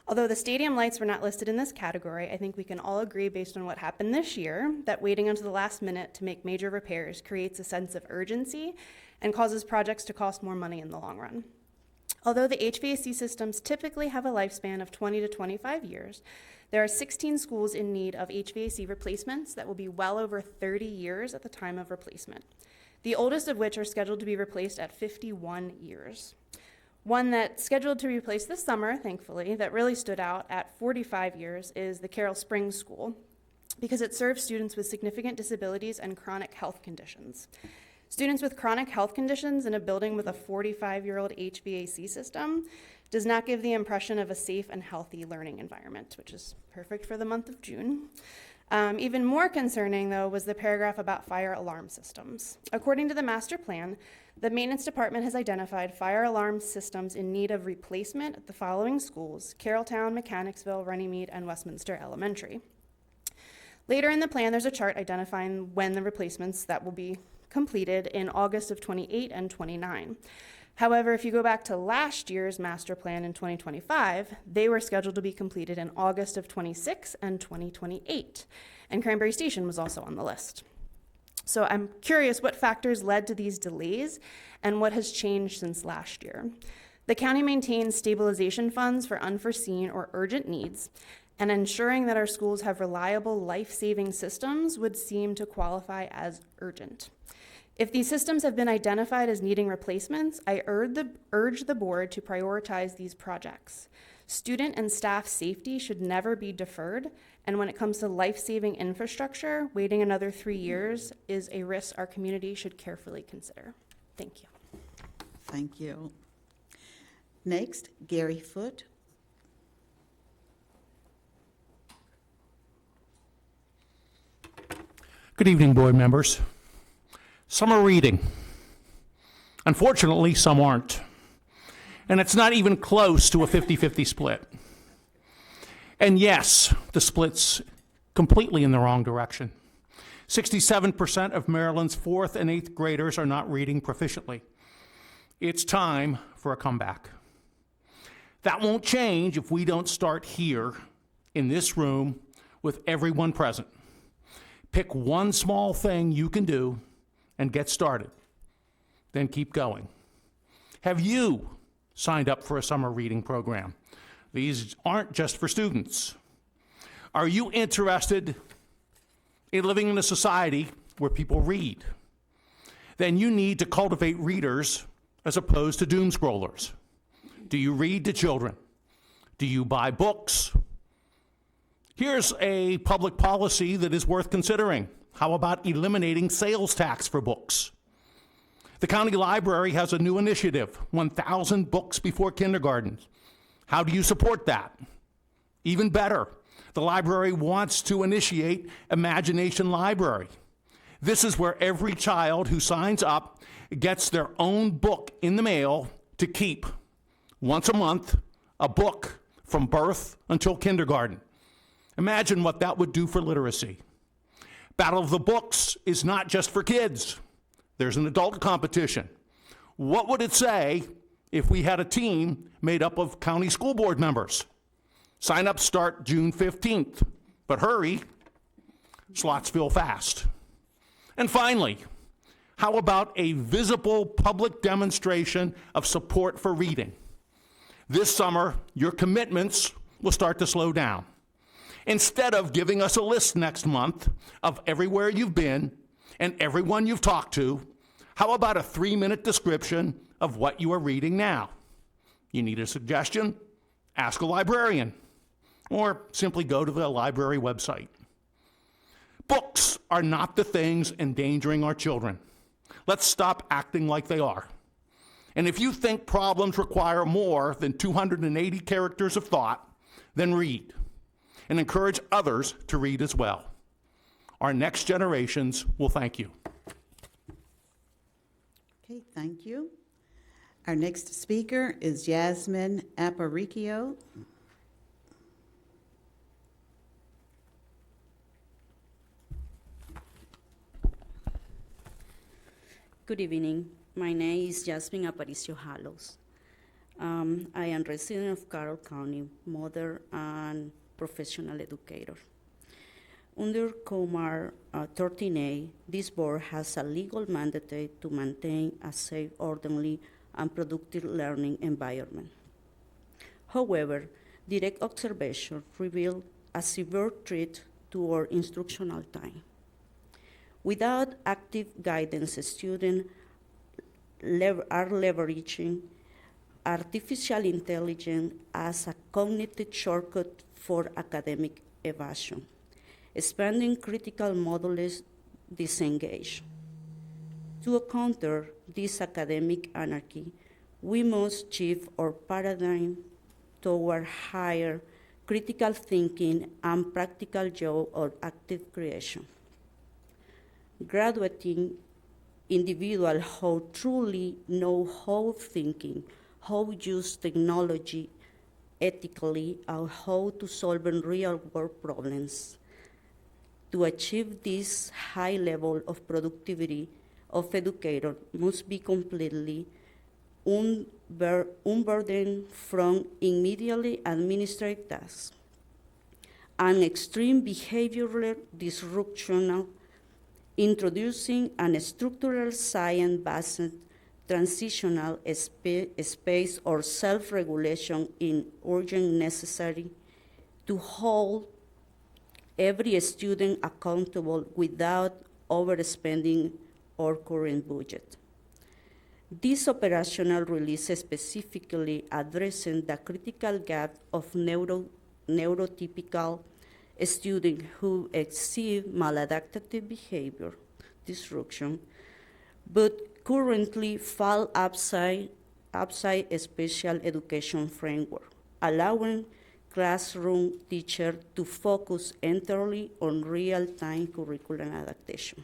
Speaker 15: Although the stadium lights were not listed in this category, I think we can all agree based on what happened this year that waiting until the last minute to make major repairs creates a sense of urgency and causes projects to cost more money in the long run. Although the HVAC systems typically have a lifespan of 20 to 25 years, there are 16 schools in need of HVAC replacements that will be well over 30 years at the time of replacement, the oldest of which are scheduled to be replaced at 51 years. One that's scheduled to be replaced this summer, thankfully, that really stood out at 45 years is the Carroll Springs School, because it serves students with significant disabilities and chronic health conditions. Students with chronic health conditions in a building with a 45-year-old HVAC system does not give the impression of a safe and healthy learning environment, which is perfect for the month of June. Even more concerning, though, was the paragraph about fire alarm systems. According to the master plan, the maintenance department has identified fire alarm systems in need of replacement at the following schools: Carrolltown, Mechanicsville, Runnymede, and Westminster Elementary. Later in the plan, there's a chart identifying when the replacements that will be completed in August of 28 and 29. However, if you go back to last year's master plan in 2025, they were scheduled to be completed in August of 26 and 2028, and Cranberry Station was also on the list. So I'm curious what factors led to these delays and what has changed since last year. The county maintains stabilization funds for unforeseen or urgent needs, and ensuring that our schools have reliable, life-saving systems would seem to qualify as urgent. If these systems have been identified as needing replacements, I urge the board to prioritize these projects. Student and staff safety should never be deferred, and when it comes to life-saving infrastructure, waiting another 3 years is a risk our community should carefully consider. Thank you.
Speaker 2: Thank you. Next, Gary Foote.
Speaker 4: Good evening, board members. Some are reading. Unfortunately, some aren't. And it's not even close to a 50-50 split. And yes, the split's completely in the wrong direction. 67% of Maryland's 4th and 8th graders are not reading proficiently. It's time for a comeback. That won't change if we don't start here in this room with everyone present. Pick one small thing you can do and get started. Then keep going. Have you signed up for a summer reading program? These aren't just for students. Are you interested in living in a society where people read? Then you need to cultivate readers as opposed to doom scrollers. Do you read to children? Do you buy books? Here's a public policy that is worth considering. How about eliminating sales tax for books? The county library has a new initiative, 1,000 books before kindergarten. How do you support that? Even better, the library wants to initiate Imagination Library. This is where every child who signs up gets their own book in the mail to keep. Once a month, a book from birth until kindergarten. Imagine what that would do for literacy. Battle of the Books is not just for kids. There's an adult competition. What would it say if we had a team made up of county school board members? Sign-ups start June 15th, but hurry, slots fill fast. And finally, how about a visible public demonstration of support for reading? This summer, your commitments will start to slow down. Instead of giving us a list next month of everywhere you've been and everyone you've talked to, how about a 3-minute description of what you are reading now? You need a suggestion? Ask a librarian, or simply go to the library website. Books are not the things endangering our children. Let's stop acting like they are. And if you think problems require more than 280 characters of thought, then read. And encourage others to read as well. Our next generations will thank you.
Speaker 2: Okay, thank you. Our next speaker is Yasmin Aparicio.
Speaker 16: Good evening. My name is Yasmin Aparicio Halos. I am resident of Carroll County, mother and professional educator. Under COMAR 13A, this board has a legal mandate to maintain a safe, orderly, and productive learning environment. However, direct observation revealed a severe threat to our instructional time. Without active guidance, students are leveraging artificial intelligence as a cognitive shortcut for academic evasion, expanding critical models disengage. To counter this academic anarchy, we must shift our paradigm toward higher critical thinking, and practical joy or active creation. Graduating individuals who truly know how thinking, how to use technology ethically, and how to solve real-world problems. To achieve this high level of productivity of educator must be completely unburdened from immediately administrative tasks. An extreme behavioral disruption, introducing a structural science-based transitional space or self-regulation in urgent necessary to hold every student accountable without overspending our current budget. This operational release specifically addressing the critical gap of neurotypical students who exhibit maladaptive behavior disruption, but currently fall outside special education framework, allowing classroom teachers to focus entirely on real-time curriculum adaptation.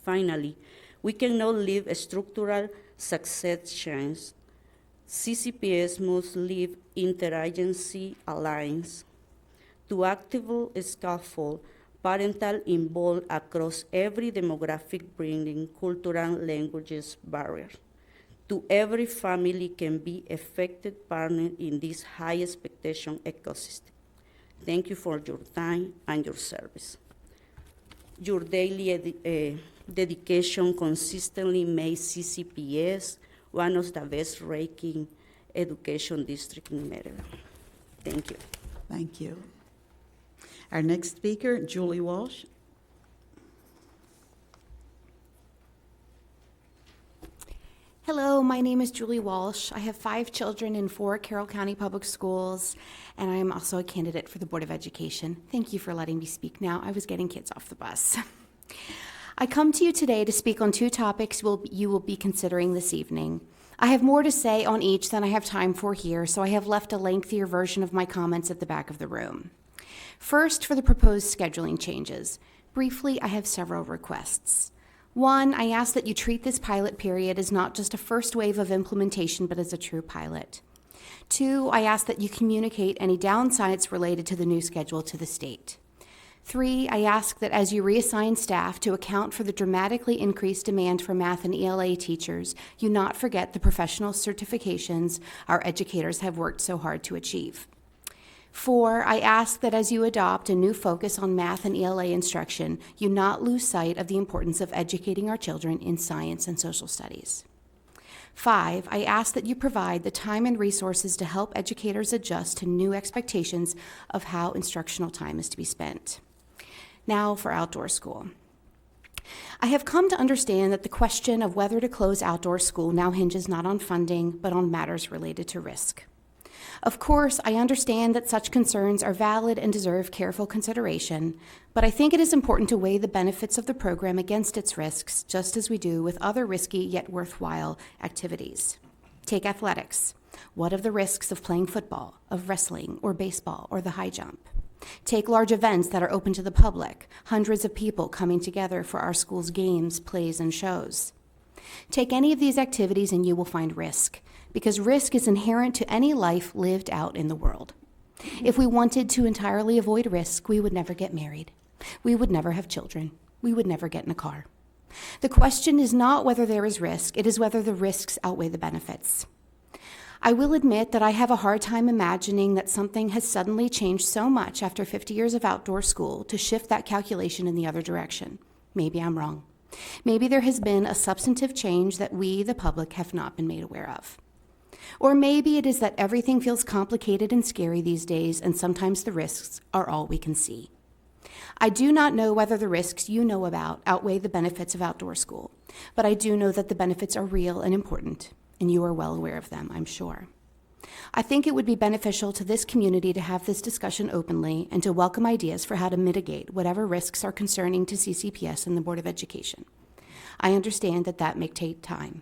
Speaker 16: Finally, we cannot leave structural success chains. CCPS must leave interagency alliance to actively scaffold parental involvement across every demographic, bringing cultural languages barriers to every family can be effective partner in this high expectation ecosystem. Thank you for your time and your service. Your daily dedication consistently makes CCPS one of the best ranking education districts in Maryland. Thank you.
Speaker 2: Thank you. Our next speaker, Julie Walsh.
Speaker 17: Hello, my name is Julie Walsh. I have 5 children in 4 Carroll County Public Schools, and I am also a candidate for the Board of Education. Thank you for letting me speak now. I was getting kids off the bus. I come to you today to speak on 2 topics you will be considering this evening. I have more to say on each than I have time for here, so I have left a lengthier version of my comments at the back of the room. First, for the proposed scheduling changes. Briefly, I have several requests. 1, I ask that you treat this pilot period as not just a first wave of implementation, but as a true pilot. 2, I ask that you communicate any downsides related to the new schedule to the state. 3, I ask that as you reassign staff to account for the dramatically increased demand for math and ELA teachers, you not forget the professional certifications our educators have worked so hard to achieve. 4, I ask that as you adopt a new focus on math and ELA instruction, you not lose sight of the importance of educating our children in science and social studies. 5, I ask that you provide the time and resources to help educators adjust to new expectations of how instructional time is to be spent. Now for outdoor school. I have come to understand that the question of whether to close outdoor school now hinges not on funding, but on matters related to risk. Of course, I understand that such concerns are valid and deserve careful consideration, but I think it is important to weigh the benefits of the program against its risks, just as we do with other risky yet worthwhile activities. Take athletics. What of the risks of playing football, of wrestling, or baseball, or the high jump? Take large events that are open to the public, hundreds of people coming together for our school's games, plays, and shows. Take any of these activities and you will find risk, because risk is inherent to any life lived out in the world. If we wanted to entirely avoid risk, we would never get married. We would never have children. We would never get in a car. The question is not whether there is risk, it is whether the risks outweigh the benefits. I will admit that I have a hard time imagining that something has suddenly changed so much after 50 years of outdoor school to shift that calculation in the other direction. Maybe I'm wrong. Maybe there has been a substantive change that we, the public, have not been made aware of. Or maybe it is that everything feels complicated and scary these days, and sometimes the risks are all we can see. I do not know whether the risks you know about outweigh the benefits of outdoor school, but I do know that the benefits are real and important, and you are well aware of them, I'm sure. I think it would be beneficial to this community to have this discussion openly and to welcome ideas for how to mitigate whatever risks are concerning to CCPS and the Board of Education. I understand that that may take time.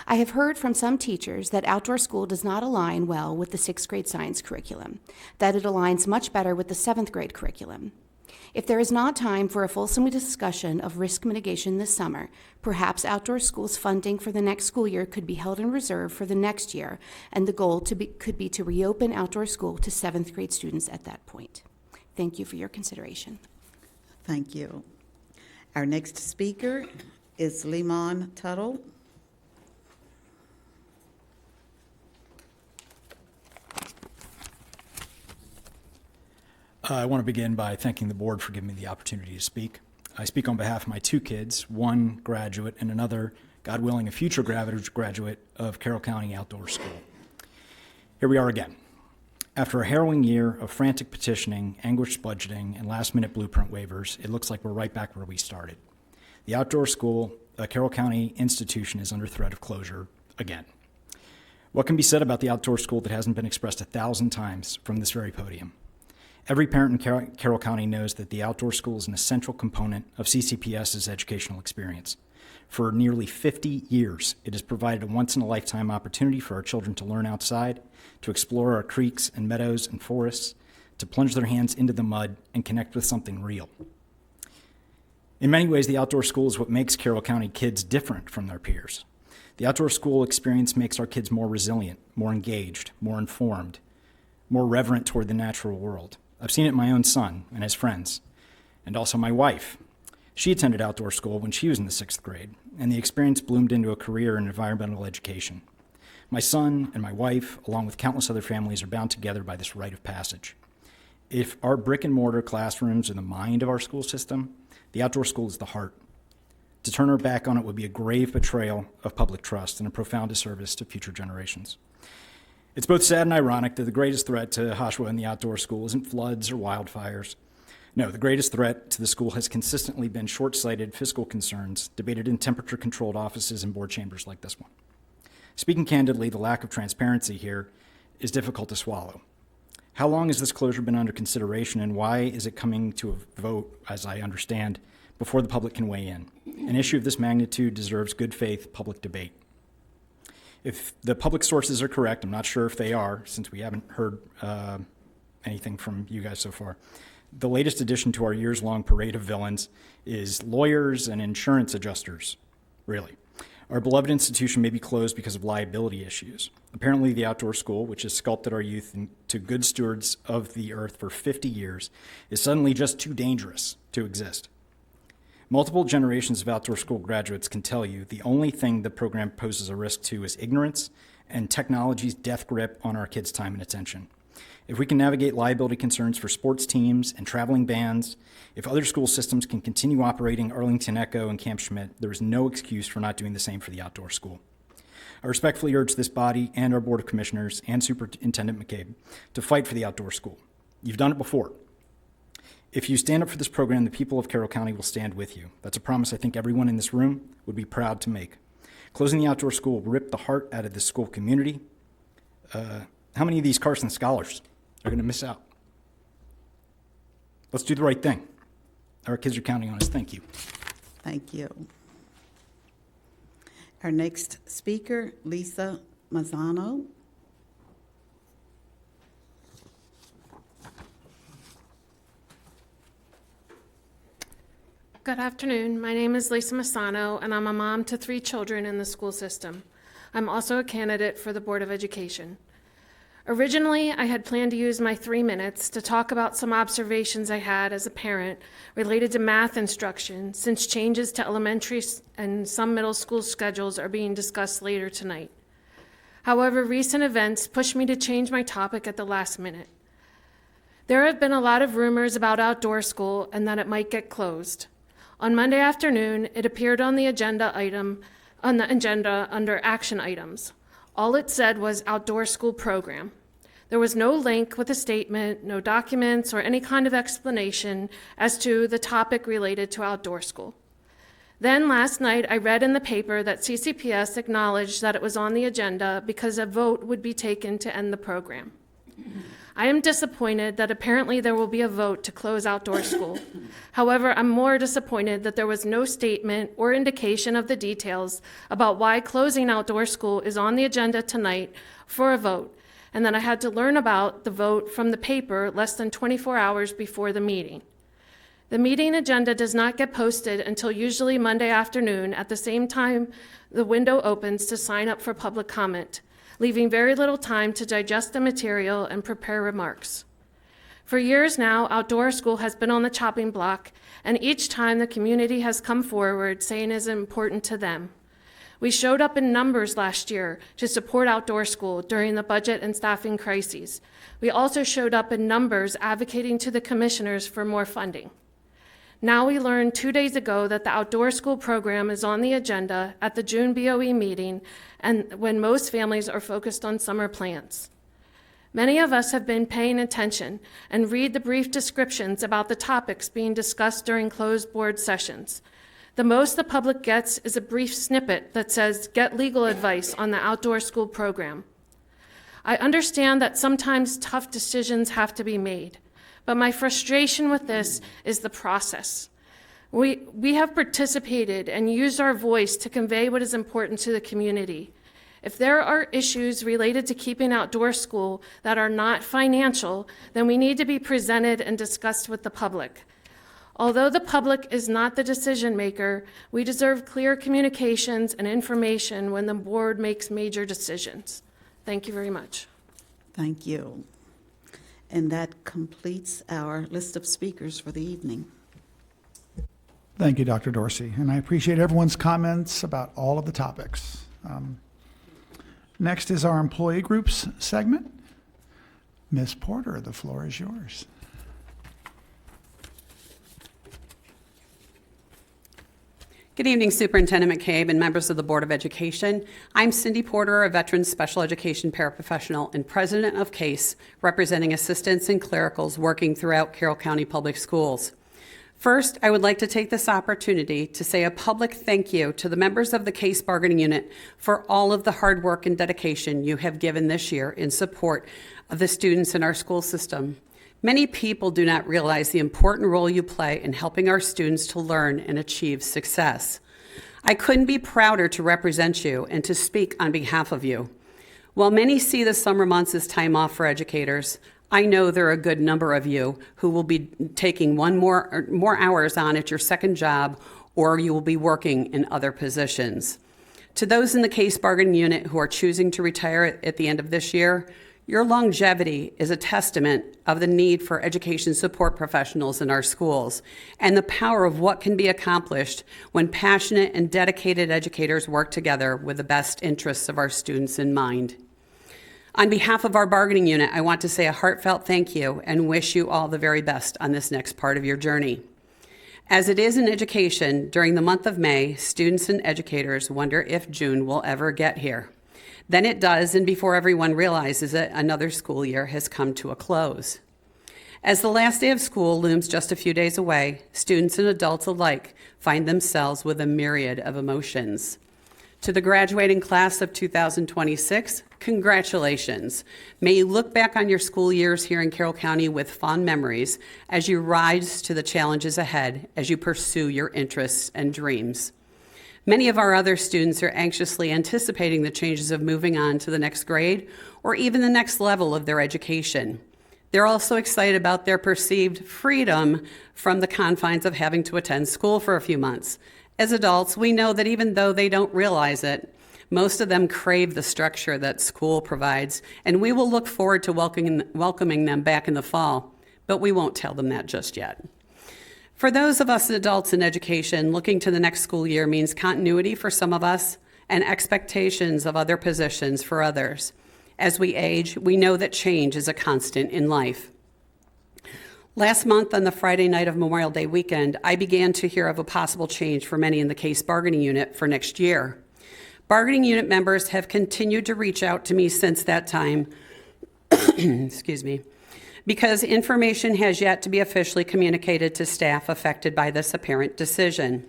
Speaker 17: I have heard from some teachers that outdoor school does not align well with the 6th grade science curriculum, that it aligns much better with the 7th grade curriculum. If there is not time for a fulsome discussion of risk mitigation this summer, perhaps outdoor schools funding for the next school year could be held in reserve for the next year, and the goal could be to reopen outdoor school to 7th grade students at that point. Thank you for your consideration.
Speaker 2: Thank you. Our next speaker is Limon Tuttle.
Speaker 18: I want to begin by thanking the board for giving me the opportunity to speak. I speak on behalf of my 2 kids, one graduate and another, God willing, a future graduate of Carroll County Outdoor School. Here we are again. After a harrowing year of frantic petitioning, anguished budgeting, and last-minute blueprint waivers, it looks like we're right back where we started. The outdoor school, a Carroll County institution, is under threat of closure again. What can be said about the outdoor school that hasn't been expressed 1,000 times from this very podium? Every parent in Carroll County knows that the outdoor school is an essential component of CCPS's educational experience. For nearly 50 years, it has provided a once-in-a-lifetime opportunity for our children to learn outside, to explore our creeks and meadows and forests, to plunge their hands into the mud and connect with something real. In many ways, the outdoor school is what makes Carroll County kids different from their peers. The outdoor school experience makes our kids more resilient, more engaged, more informed, more reverent toward the natural world. I've seen it in my own son and his friends, and also my wife. She attended outdoor school when she was in the 6th grade, and the experience bloomed into a career in environmental education. My son and my wife, along with countless other families, are bound together by this rite of passage. If our brick and mortar classrooms are the mind of our school system, the outdoor school is the heart. To turn our back on it would be a grave betrayal of public trust and a profound disservice to future generations. It's both sad and ironic that the greatest threat to Hashua and the outdoor school isn't floods or wildfires. No, the greatest threat to the school has consistently been short-sighted fiscal concerns debated in temperature-controlled offices and board chambers like this one. Speaking candidly, the lack of transparency here is difficult to swallow. How long has this closure been under consideration, and why is it coming to a vote, as I understand, before the public can weigh in? An issue of this magnitude deserves good faith public debate. If the public sources are correct, I'm not sure if they are, since we haven't heard anything from you guys so far, the latest addition to our years-long parade of villains is lawyers and insurance adjusters, really. Our beloved institution may be closed because of liability issues. Apparently, the outdoor school, which has sculpted our youth into good stewards of the earth for 50 years, is suddenly just too dangerous to exist. Multiple generations of outdoor school graduates can tell you the only thing the program poses a risk to is ignorance and technology's death grip on our kids' time and attention. If we can navigate liability concerns for sports teams and traveling bands, if other school systems can continue operating Arlington Echo and Camp Schmidt, there is no excuse for not doing the same for the outdoor school. I respectfully urge this body and our Board of Commissioners and Superintendent McCabe to fight for the outdoor school. You've done it before. If you stand up for this program, the people of Carroll County will stand with you. That's a promise I think everyone in this room would be proud to make. Closing the outdoor school will rip the heart out of this school community. How many of these Carson scholars are going to miss out? Let's do the right thing. Our kids are counting on us. Thank you.
Speaker 2: Thank you. Our next speaker, Lisa Mazzano.
Speaker 19: Good afternoon. My name is Lisa Massano, and I'm a mom to 3 children in the school system. I'm also a candidate for the Board of Education. Originally, I had planned to use my 3 minutes to talk about some observations I had as a parent related to math instruction, since changes to elementary and some middle school schedules are being discussed later tonight. However, recent events pushed me to change my topic at the last minute. There have been a lot of rumors about outdoor school and that it might get closed. On Monday afternoon, it appeared on the agenda under action items. All it said was outdoor school program. There was no link with a statement, no documents, or any kind of explanation as to the topic related to outdoor school. Then last night, I read in the paper that CCPS acknowledged that it was on the agenda because a vote would be taken to end the program. I am disappointed that apparently there will be a vote to close outdoor school. However, I'm more disappointed that there was no statement or indication of the details about why closing outdoor school is on the agenda tonight for a vote, and that I had to learn about the vote from the paper less than 24 hours before the meeting. The meeting agenda does not get posted until usually Monday afternoon at the same time the window opens to sign up for public comment, leaving very little time to digest the material and prepare remarks. For years now, outdoor school has been on the chopping block, and each time the community has come forward saying it is important to them. We showed up in numbers last year to support outdoor school during the budget and staffing crises. We also showed up in numbers advocating to the commissioners for more funding. Now we learned 2 days ago that the outdoor school program is on the agenda at the June BOE meeting, and when most families are focused on summer plans. Many of us have been paying attention and read the brief descriptions about the topics being discussed during closed board sessions. The most the public gets is a brief snippet that says, "Get legal advice on the outdoor school program." I understand that sometimes tough decisions have to be made, but my frustration with this is the process. We have participated and used our voice to convey what is important to the community. If there are issues related to keeping outdoor school that are not financial, then we need to be presented and discussed with the public. Although the public is not the decision maker, we deserve clear communications and information when the board makes major decisions. Thank you very much.
Speaker 2: Thank you. And that completes our list of speakers for the evening.
Speaker 1: Thank you, Dr. Dorsey, and I appreciate everyone's comments about all of the topics. Next is our employee groups segment. Ms. Porter, the floor is yours.
Speaker 20: Good evening, Superintendent McCabe and members of the Board of Education. I'm Cindy Porter, a veteran special education paraprofessional and president of CASE, representing assistants and clericals working throughout Carroll County Public Schools. First, I would like to take this opportunity to say a public thank you to the members of the CASE bargaining unit for all of the hard work and dedication you have given this year in support of the students in our school system. Many people do not realize the important role you play in helping our students to learn and achieve success. I couldn't be prouder to represent you and to speak on behalf of you. While many see the summer months as time off for educators, I know there are a good number of you who will be taking more hours on at your second job, or you will be working in other positions. To those in the CASE bargaining unit who are choosing to retire at the end of this year, your longevity is a testament of the need for education support professionals in our schools and the power of what can be accomplished when passionate and dedicated educators work together with the best interests of our students in mind. On behalf of our bargaining unit, I want to say a heartfelt thank you and wish you all the very best on this next part of your journey. As it is in education, during the month of May, students and educators wonder if June will ever get here. Then it does, and before everyone realizes it, another school year has come to a close. As the last day of school looms just a few days away, students and adults alike find themselves with a myriad of emotions. To the graduating class of 2026, congratulations. May you look back on your school years here in Carroll County with fond memories as you rise to the challenges ahead as you pursue your interests and dreams. Many of our other students are anxiously anticipating the changes of moving on to the next grade or even the next level of their education. They're also excited about their perceived freedom from the confines of having to attend school for a few months. As adults, we know that even though they don't realize it, most of them crave the structure that school provides, and we will look forward to welcoming them back in the fall, but we won't tell them that just yet. For those of us adults in education, looking to the next school year means continuity for some of us and expectations of other positions for others. As we age, we know that change is a constant in life. Last month, on the Friday night of Memorial Day weekend, I began to hear of a possible change for many in the CASE bargaining unit for next year. Bargaining unit members have continued to reach out to me since that time, excuse me, because information has yet to be officially communicated to staff affected by this apparent decision.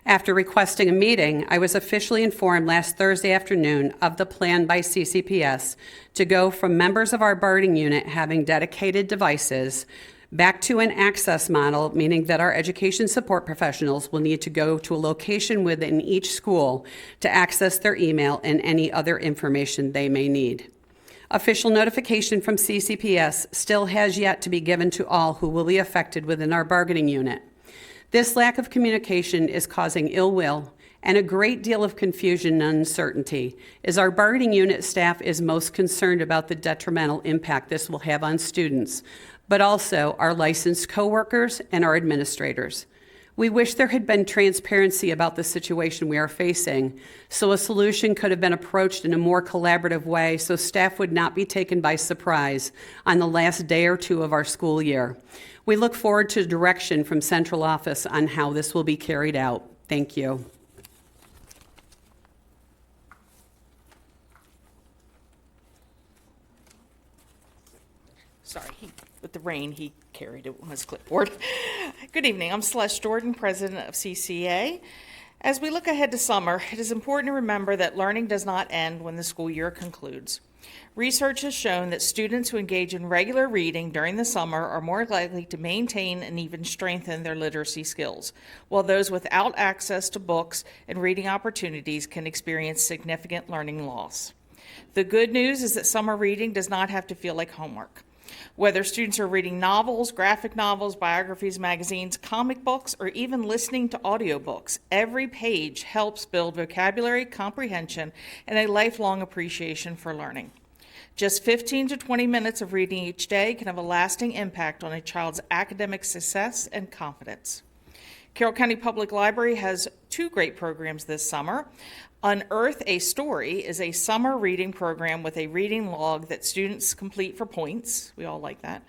Speaker 20: After requesting a meeting, I was officially informed last Thursday afternoon of the plan by CCPS to go from members of our bargaining unit having dedicated devices back to an access model, meaning that our education support professionals will need to go to a location within each school to access their email and any other information they may need. Official notification from CCPS still has yet to be given to all who will be affected within our bargaining unit. This lack of communication is causing ill will and a great deal of confusion and uncertainty, as our bargaining unit staff is most concerned about the detrimental impact this will have on students, but also our licensed coworkers and our administrators. We wish there had been transparency about the situation we are facing, so a solution could have been approached in a more collaborative way so staff would not be taken by surprise on the last day or two of our school year. We look forward to direction from central office on how this will be carried out. Thank you.
Speaker 21: Sorry, with the rain, he carried it on his clipboard. Good evening. I'm Celeste Jordan, president of CCA. As we look ahead to summer, it is important to remember that learning does not end when the school year concludes. Research has shown that students who engage in regular reading during the summer are more likely to maintain and even strengthen their literacy skills, while those without access to books and reading opportunities can experience significant learning loss. The good news is that summer reading does not have to feel like homework. Whether students are reading novels, graphic novels, biographies, magazines, comic books, or even listening to audiobooks, every page helps build vocabulary, comprehension, and a lifelong appreciation for learning. Just 15 to 20 minutes of reading each day can have a lasting impact on a child's academic success and confidence. Carroll County Public Library has two great programs this summer. Unearth a Story is a summer reading program with a reading log that students complete for points. We all like that.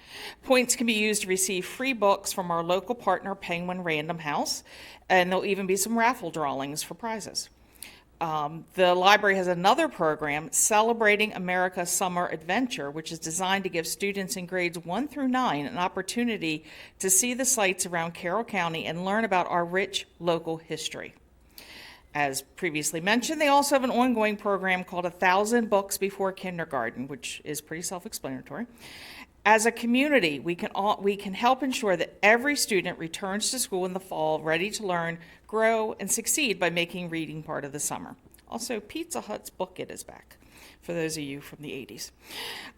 Speaker 21: Points can be used to receive free books from our local partner, Penguin Random House, and there'll even be some raffle drawings for prizes. The library has another program, Celebrating America's Summer Adventure, which is designed to give students in grades 1 through 9 an opportunity to see the sights around Carroll County and learn about our rich local history. As previously mentioned, they also have an ongoing program called 1,000 Books Before Kindergarten, which is pretty self-explanatory. As a community, we can help ensure that every student returns to school in the fall ready to learn, grow, and succeed by making reading part of the summer. Also, Pizza Hut's Book It is back, for those of you from the 80s.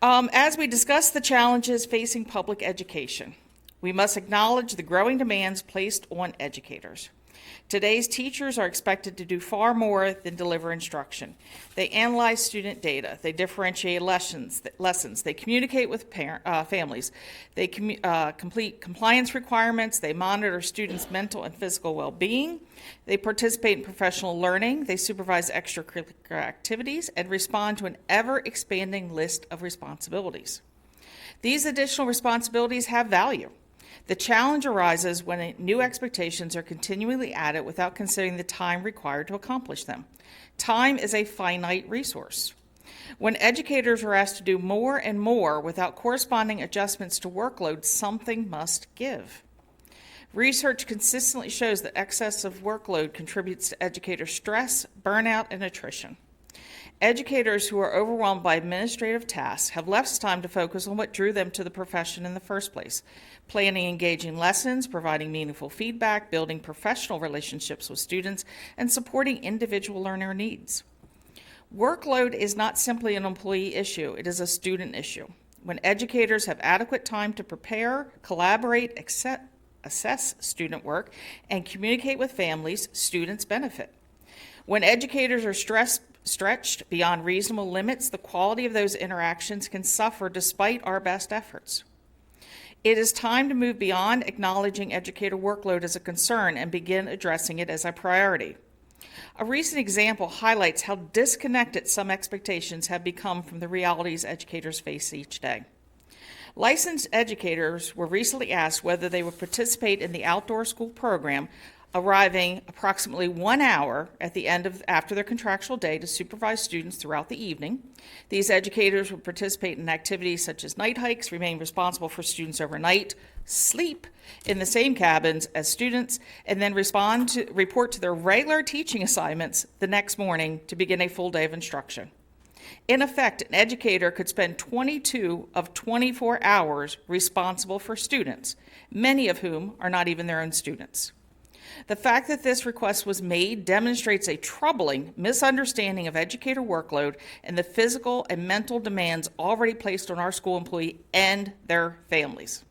Speaker 21: As we discuss the challenges facing public education, we must acknowledge the growing demands placed on educators. Today's teachers are expected to do far more than deliver instruction. They analyze student data, they differentiate lessons, they communicate with families, they complete compliance requirements, they monitor students' mental and physical well-being, they participate in professional learning, they supervise extracurricular activities, and respond to an ever-expanding list of responsibilities. These additional responsibilities have value. The challenge arises when new expectations are continually added without considering the time required to accomplish them. Time is a finite resource. When educators are asked to do more and more without corresponding adjustments to workload, something must give. Research consistently shows that excess of workload contributes to educator stress, burnout, and attrition. Educators who are overwhelmed by administrative tasks have less time to focus on what drew them to the profession in the first place: planning engaging lessons, providing meaningful feedback, building professional relationships with students, and supporting individual learner needs. Workload is not simply an employee issue, it is a student issue. When educators have adequate time to prepare, collaborate, assess student work, and communicate with families, students benefit. When educators are stretched beyond reasonable limits, the quality of those interactions can suffer despite our best efforts. It is time to move beyond acknowledging educator workload as a concern and begin addressing it as a priority. A recent example highlights how disconnected some expectations have become from the realities educators face each day. Licensed educators were recently asked whether they would participate in the outdoor school program arriving approximately 1 hour at the end of after their contractual day to supervise students throughout the evening. These educators will participate in activities such as night hikes, remain responsible for students overnight, sleep in the same cabins as students, and then report to their regular teaching assignments the next morning to begin a full day of instruction. In effect, an educator could spend 22 of 24 hours responsible for students, many of whom are not even their own students. The fact that this request was made demonstrates a troubling misunderstanding of educator workload and the physical and mental demands already placed on our school employee and their families.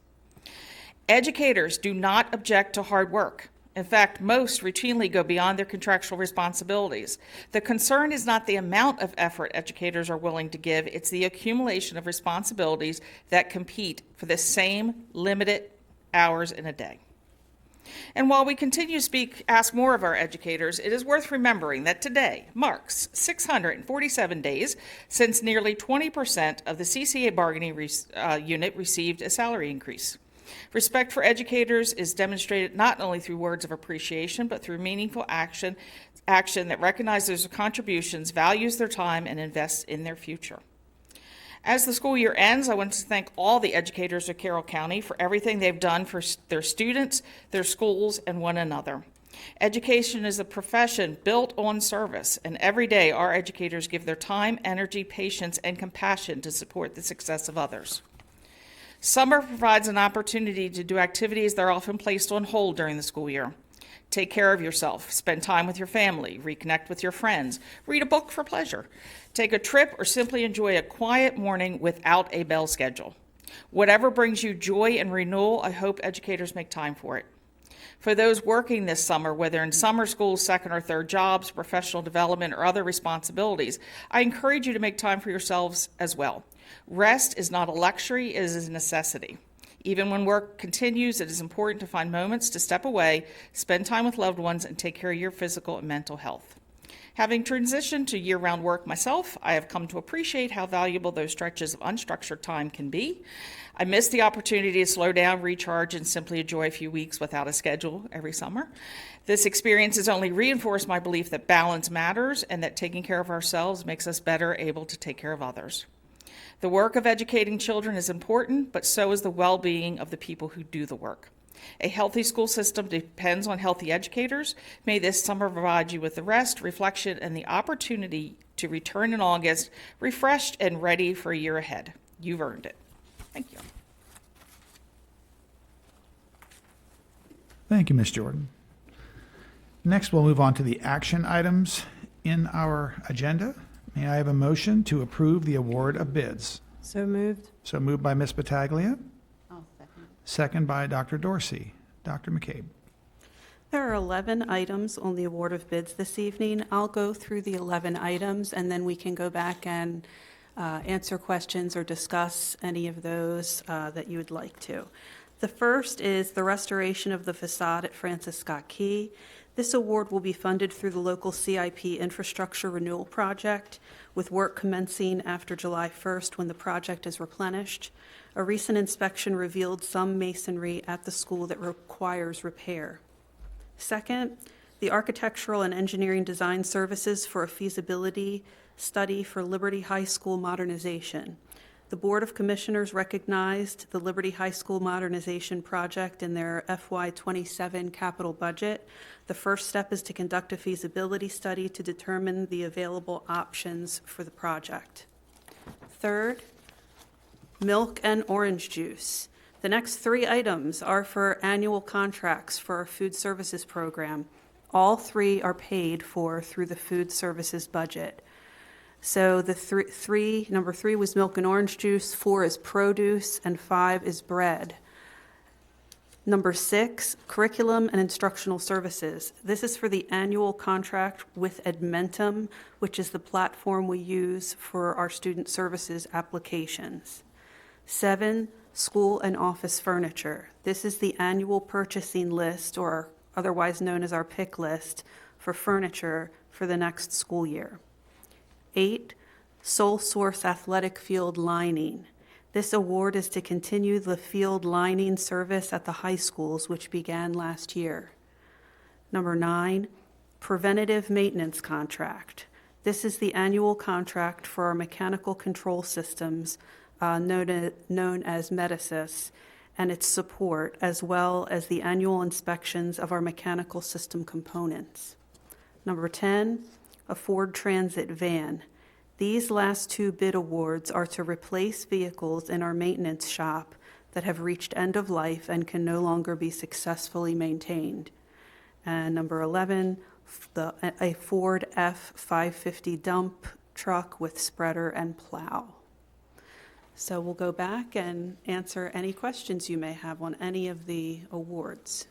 Speaker 21: Educators do not object to hard work. In fact, most routinely go beyond their contractual responsibilities. The concern is not the amount of effort educators are willing to give, it's the accumulation of responsibilities that compete for the same limited hours in a day. And while we continue to ask more of our educators, it is worth remembering that today marks 647 days since nearly 20% of the CCA bargaining unit received a salary increase. Respect for educators is demonstrated not only through words of appreciation, but through meaningful action that recognizes their contributions, values their time, and invests in their future. As the school year ends, I want to thank all the educators of Carroll County for everything they've done for their students, their schools, and one another. Education is a profession built on service, and every day our educators give their time, energy, patience, and compassion to support the success of others. Summer provides an opportunity to do activities that are often placed on hold during the school year. Take care of yourself, spend time with your family, reconnect with your friends, read a book for pleasure, take a trip, or simply enjoy a quiet morning without a bell schedule. Whatever brings you joy and renewal, I hope educators make time for it. For those working this summer, whether in summer school, second or third jobs, professional development, or other responsibilities, I encourage you to make time for yourselves as well. Rest is not a luxury, it is a necessity. Even when work continues, it is important to find moments to step away, spend time with loved ones, and take care of your physical and mental health. Having transitioned to year-round work myself, I have come to appreciate how valuable those stretches of unstructured time can be. I miss the opportunity to slow down, recharge, and simply enjoy a few weeks without a schedule every summer. This experience has only reinforced my belief that balance matters and that taking care of ourselves makes us better able to take care of others. The work of educating children is important, but so is the well-being of the people who do the work. A healthy school system depends on healthy educators. May this summer provide you with the rest, reflection, and the opportunity to return in August, refreshed and ready for a year ahead. You've earned it. Thank you.
Speaker 1: Thank you, Ms. Jordan. Next, we'll move on to the action items in our agenda. May I have a motion to approve the award of bids?
Speaker 7: So moved.
Speaker 1: So moved by Ms. Battaglia,
Speaker 2: I'll second.
Speaker 1: second by Dr. Dorsey. Dr. McCabe.
Speaker 9: There are 11 items on the award of bids this evening. I'll go through the 11 items, and then we can go back and answer questions or discuss any of those that you would like to. The first is the restoration of the facade at Francis Scott Key. This award will be funded through the local CIP infrastructure renewal project, with work commencing after July 1st when the project is replenished. A recent inspection revealed some masonry at the school that requires repair. Second, the architectural and engineering design services for a feasibility study for Liberty High School modernization. The Board of Commissioners recognized the Liberty High School modernization project in their FY27 capital budget. The first step is to conduct a feasibility study to determine the available options for the project. Third, milk and orange juice. The next 3 items are for annual contracts for our food services program. All 3 are paid for through the food services budget. So the number 3 was milk and orange juice, 4 is produce, and 5 is bread. Number 6, curriculum and instructional services. This is for the annual contract with Edmentum, which is the platform we use for our student services applications. 7, school and office furniture. This is the annual purchasing list, or otherwise known as our pick list, for furniture for the next school year. 8, sole source athletic field lining. This award is to continue the field lining service at the high schools, which began last year. Number 9, preventative maintenance contract. This is the annual contract for our mechanical control systems, known as Medisys, and its support, as well as the annual inspections of our mechanical system components. Number 10, a Ford Transit van. These last 2 bid awards are to replace vehicles in our maintenance shop that have reached end of life and can no longer be successfully maintained. And number 11, a Ford F-550 dump truck with spreader and plow. So we'll go back and answer any questions you may have on any of the awards.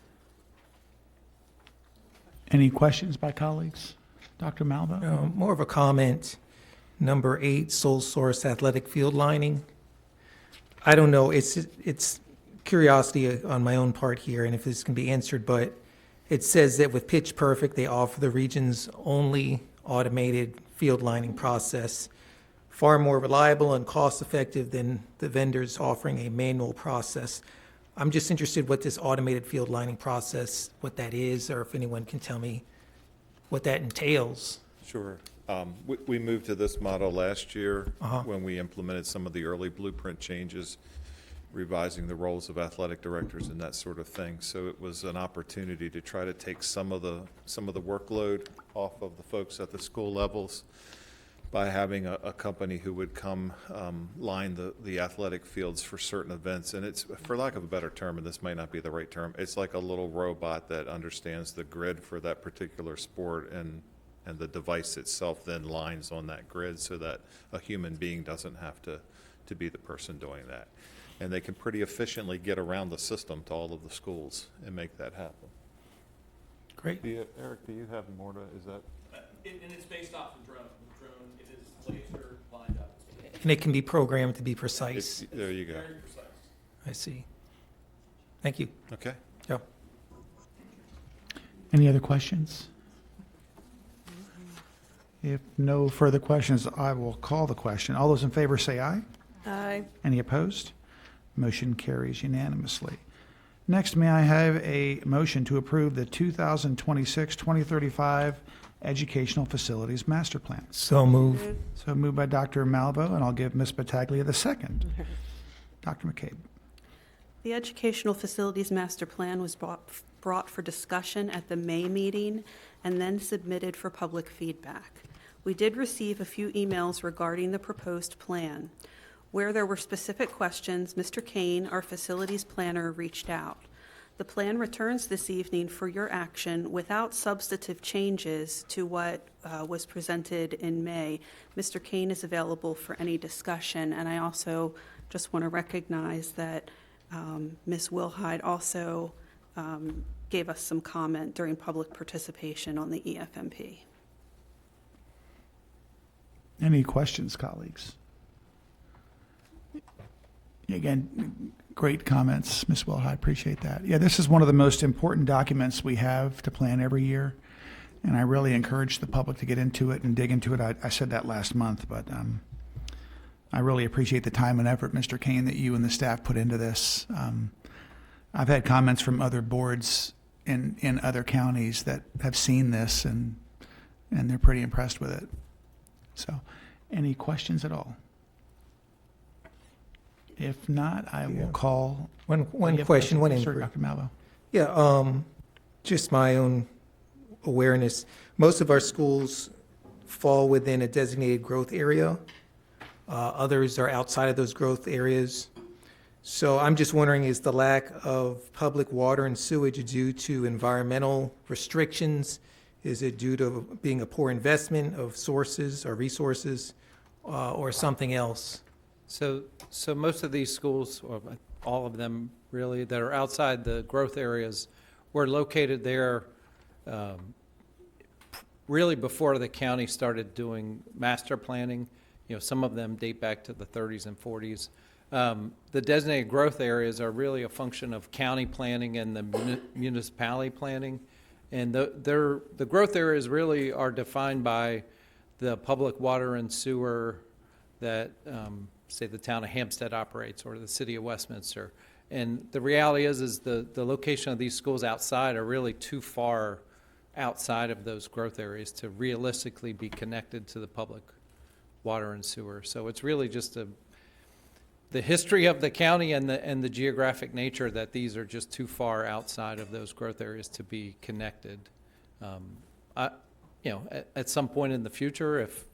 Speaker 1: Any questions by colleagues? Dr. Malvo?
Speaker 5: More of a comment. Number 8, sole source athletic field lining. I don't know, it's curiosity on my own part here, and if this can be answered, but it says that with Pitch Perfect, they offer the region's only automated field lining process, far more reliable and cost-effective than the vendors offering a manual process. I'm just interested what this automated field lining process, what that is, or if anyone can tell me what that entails.
Speaker 10: Sure. We moved to this model last year when we implemented some of the early blueprint changes, revising the roles of athletic directors and that sort of thing. So it was an opportunity to try to take some of the workload off of the folks at the school levels by having a company who would come line the athletic fields for certain events. And it's, for lack of a better term, and this might not be the right term, it's like a little robot that understands the grid for that particular sport, and the device itself then lines on that grid so that a human being doesn't have to be the person doing that. And they can pretty efficiently get around the system to all of the schools and make that happen.
Speaker 5: Great.
Speaker 10: Eric, do you have more to, is that?
Speaker 12: And it's based off the drone. The drone, it is laser lined up.
Speaker 5: And it can be programmed to be precise.
Speaker 10: There you go.
Speaker 12: Very precise.
Speaker 5: I see. Thank you.
Speaker 10: Okay.
Speaker 5: Yeah.
Speaker 1: Any other questions? If no further questions, I will call the question. All those in favor say aye.
Speaker 7: Aye.
Speaker 1: Any opposed? Motion carries unanimously. Next, may I have a motion to approve the 2026-2035 Educational Facilities Master Plan?
Speaker 5: So move.
Speaker 1: So moved by Dr. Malvo, and I'll give Ms. Battaglia the second. Dr. McCabe.
Speaker 9: The Educational Facilities Master Plan was brought for discussion at the May meeting and then submitted for public feedback. We did receive a few emails regarding the proposed plan. Where there were specific questions, Mr. Kane, our facilities planner, reached out. The plan returns this evening for your action without substantive changes to what was presented in May. Mr. Kane is available for any discussion, and I also just want to recognize that Ms. Wilhide also gave us some comment during public participation on the EFMP.
Speaker 1: Any questions, colleagues? Again, great comments, Ms. Wilhide. Appreciate that. Yeah, this is one of the most important documents we have to plan every year, and I really encourage the public to get into it and dig into it. I said that last month, but I really appreciate the time and effort, Mr. Kane, that you and the staff put into this. I've had comments from other boards in other counties that have seen this, and they're pretty impressed with it. So, any questions at all? If not, I will call.
Speaker 5: One question, one
Speaker 1: Sir,
Speaker 5: inquiry.
Speaker 1: Dr. Malvo.
Speaker 5: Yeah, just my own awareness. Most of our schools fall within a designated growth area. Others are outside of those growth areas. So I'm just wondering, is the lack of public water and sewage due to environmental restrictions? Is it due to being a poor investment of sources or resources, or something else?
Speaker 12: So most of these schools, or all of them really, that are outside the growth areas, were located there really before the county started doing master planning. You know, some of them date back to the 30s and 40s. The designated growth areas are really a function of county planning and the municipality planning. And the growth areas really are defined by the public water and sewer that, say, the town of Hampstead operates, or the city of Westminster. And the reality is the location of these schools outside are really too far outside of those growth areas to realistically be connected to the public water and sewer. So it's really just the history of the county and the geographic nature that these are just too far outside of those growth areas to be connected. At some point in the future, if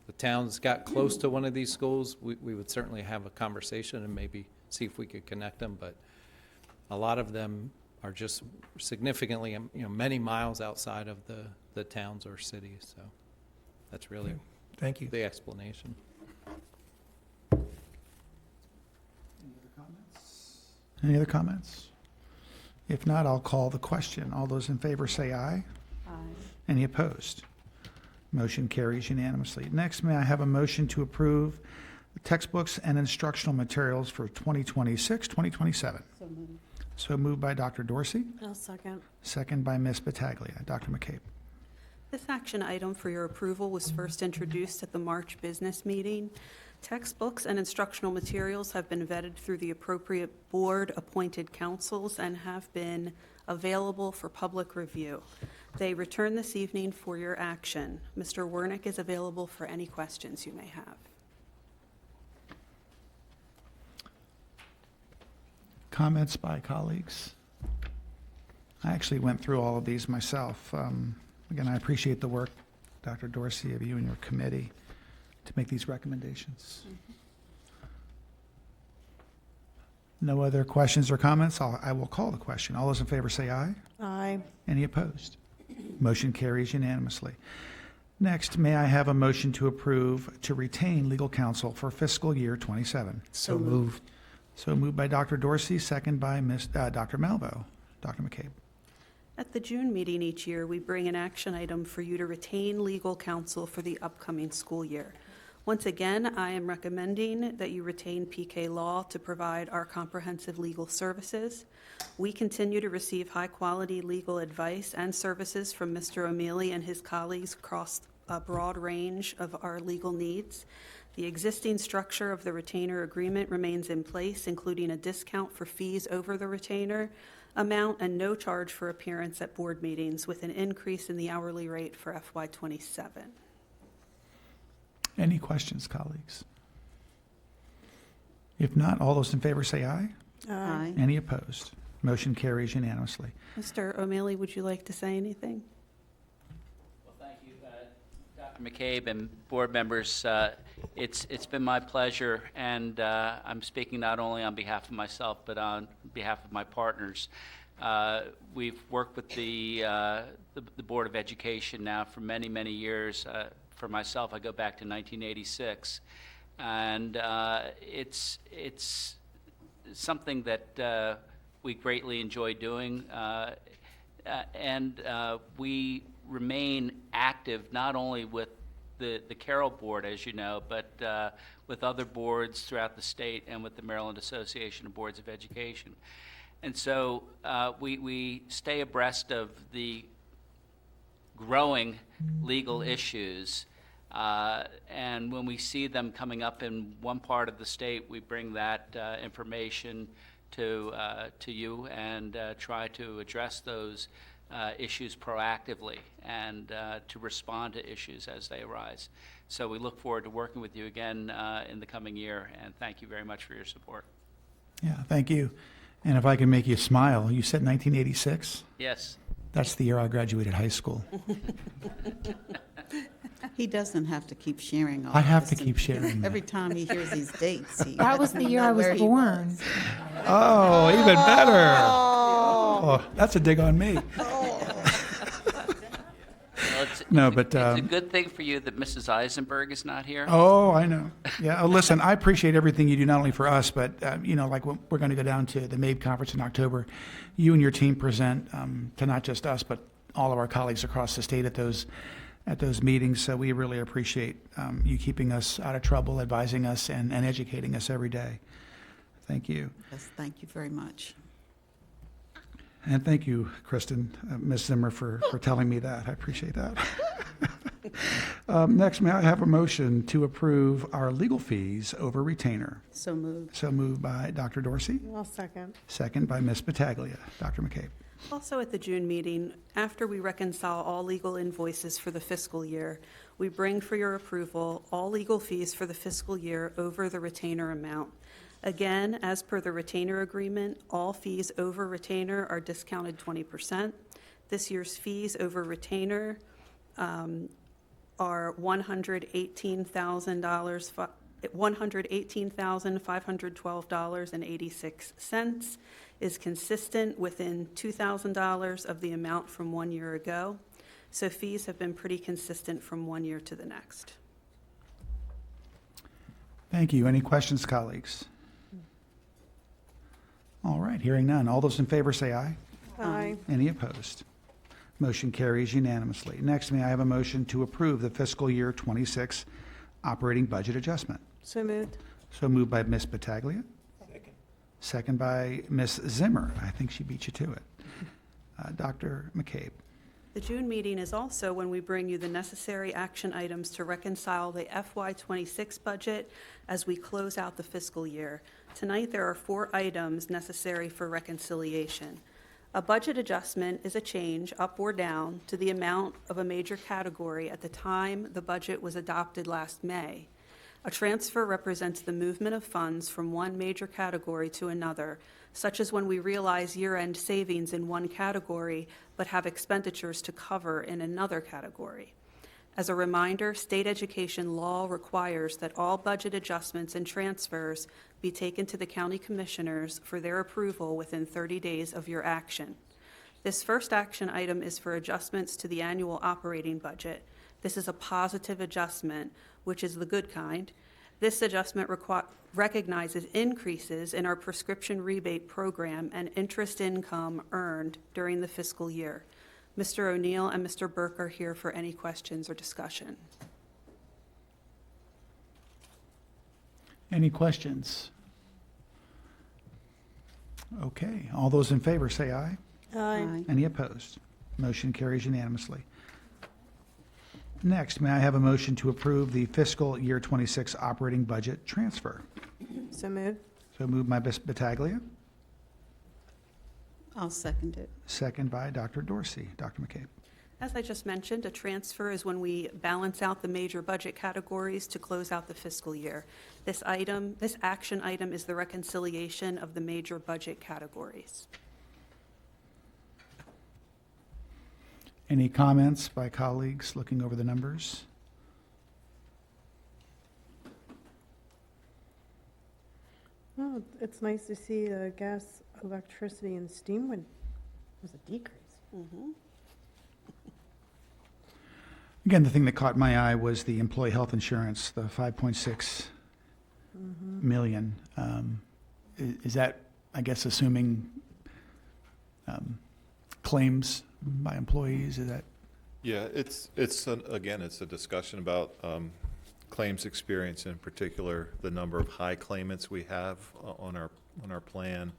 Speaker 12: the town's got close to one of these schools, we would certainly have a conversation and maybe see if we could connect them. But a lot of them are just significantly, many miles outside of the towns or cities. So that's really
Speaker 1: Thank you.
Speaker 12: the explanation.
Speaker 1: Any other comments? If not, I'll call the question. All those in favor say aye.
Speaker 2: Aye.
Speaker 1: Any opposed? Motion carries unanimously. Next, may I have a motion to approve the textbooks and instructional materials for 2026, 2027?
Speaker 2: So moved.
Speaker 1: So moved by Dr. Dorsey,
Speaker 7: I'll second.
Speaker 1: second by Ms. Battaglia. Dr. McCabe.
Speaker 9: This action item for your approval was first introduced at the March business meeting. Textbooks and instructional materials have been vetted through the appropriate board-appointed councils and have been available for public review. They return this evening for your action. Mr. Wernick is available for any questions you may have.
Speaker 1: Comments by colleagues? I actually went through all of these myself. Again, I appreciate the work, Dr. Dorsey, of you and your committee to make these recommendations. No other questions or comments? I will call the question. All those in favor say aye.
Speaker 7: Aye.
Speaker 1: Any opposed? Motion carries unanimously. Next, may I have a motion to approve to retain legal counsel for fiscal year 27?
Speaker 2: So moved.
Speaker 1: So moved by Dr. Dorsey, second by Dr. Malvo. Dr. McCabe.
Speaker 9: At the June meeting each year, we bring an action item for you to retain legal counsel for the upcoming school year. Once again, I am recommending that you retain PK Law to provide our comprehensive legal services. We continue to receive high-quality legal advice and services from Mr. O'Mealy and his colleagues across a broad range of our legal needs. The existing structure of the retainer agreement remains in place, including a discount for fees over the retainer amount and no charge for appearance at board meetings, with an increase in the hourly rate for FY27.
Speaker 1: Any questions, colleagues? If not, all those in favor say aye.
Speaker 2: Aye.
Speaker 1: Any opposed? Motion carries unanimously.
Speaker 9: Mr. O'Mealy, would you like to say anything?
Speaker 6: Well, thank you, Dr. McCabe and board members. It's been my pleasure, and I'm speaking not only on behalf of myself, but on behalf of my partners. We've worked with the Board of Education now for many, many years. For myself, I go back to 1986, and it's something that we greatly enjoy doing, and we remain active not only with the Carroll Board, as you know, but with other boards throughout the state and with the Maryland Association of Boards of Education. And so we stay abreast of the growing legal issues, and when we see them coming up in one part of the state, we bring that information to you and try to address those issues proactively and to respond to issues as they arise. So we look forward to working with you again in the coming year, and thank you very much for your support.
Speaker 1: Yeah, thank you. And if I can make you smile, you said 1986?
Speaker 6: Yes.
Speaker 1: That's the year I graduated high school.
Speaker 2: He doesn't have to keep sharing all
Speaker 1: I have
Speaker 2: this.
Speaker 1: to keep sharing that.
Speaker 2: Every time he hears these dates,
Speaker 8: That was the year I was born.
Speaker 1: Oh, even better. Oh, that's a dig on me.
Speaker 6: Well, it's a good thing for you that Mrs. Eisenberg is not here.
Speaker 1: Oh, I know. Yeah, listen, I appreciate everything you do, not only for us, but, like we're going to go down to the MABE conference in October. You and your team present to not just us, but all of our colleagues across the state at those meetings. So we really appreciate you keeping us out of trouble, advising us, and educating us every day. Thank you.
Speaker 2: Yes, thank you very much.
Speaker 1: And thank you, Kristen, Ms. Zimmer, for telling me that. I appreciate that. Next, may I have a motion to approve our legal fees over retainer?
Speaker 2: So moved.
Speaker 1: So moved by Dr. Dorsey,
Speaker 7: I'll second.
Speaker 1: second by Ms. Battaglia. Dr. McCabe.
Speaker 9: Also at the June meeting, after we reconcile all legal invoices for the fiscal year, we bring for your approval all legal fees for the fiscal year over the retainer amount. Again, as per the retainer agreement, all fees over retainer are discounted 20%. This year's fees over retainer are $118,512.86, is consistent within $2,000 of the amount from 1 year ago. So fees have been pretty consistent from 1 year to the next.
Speaker 1: Thank you. Any questions, colleagues? All right, hearing none. All those in favor say aye.
Speaker 7: Aye.
Speaker 1: Any opposed? Motion carries unanimously. Next, may I have a motion to approve the fiscal year 26 operating budget adjustment?
Speaker 7: So moved.
Speaker 1: So moved by Ms. Battaglia. Second by Ms. Zimmer. I think she beat you to it. Dr. McCabe.
Speaker 9: The June meeting is also when we bring you the necessary action items to reconcile the FY26 budget as we close out the fiscal year. Tonight, there are 4 items necessary for reconciliation. A budget adjustment is a change up or down to the amount of a major category at the time the budget was adopted last May. A transfer represents the movement of funds from one major category to another, such as when we realize year-end savings in one category but have expenditures to cover in another category. As a reminder, state education law requires that all budget adjustments and transfers be taken to the county commissioners for their approval within 30 days of your action. This first action item is for adjustments to the annual operating budget. This is a positive adjustment, which is the good kind. This adjustment recognizes increases in our prescription rebate program and interest income earned during the fiscal year. Mr. O'Neill and Mr. Burke are here for any questions or discussion.
Speaker 1: Any questions? Okay, all those in favor say aye.
Speaker 7: Aye.
Speaker 1: Any opposed? Motion carries unanimously. Next, may I have a motion to approve the fiscal year 26 operating budget transfer?
Speaker 7: So moved.
Speaker 1: So moved by Ms. Battaglia,
Speaker 2: I'll second it.
Speaker 1: second by Dr. Dorsey. Dr. McCabe.
Speaker 9: As I just mentioned, a transfer is when we balance out the major budget categories to close out the fiscal year. This action item is the reconciliation of the major budget categories.
Speaker 1: Any comments by colleagues looking over the numbers?
Speaker 7: Well, it's nice to see gas, electricity, and steam was a decrease.
Speaker 1: Again, the thing that caught my eye was the employee health insurance, the 5.6 million. Is that, I guess, assuming claims by employees? Is that?
Speaker 10: Yeah, again, it's a discussion about claims experience, in particular, the number of high claimants we have on our plan.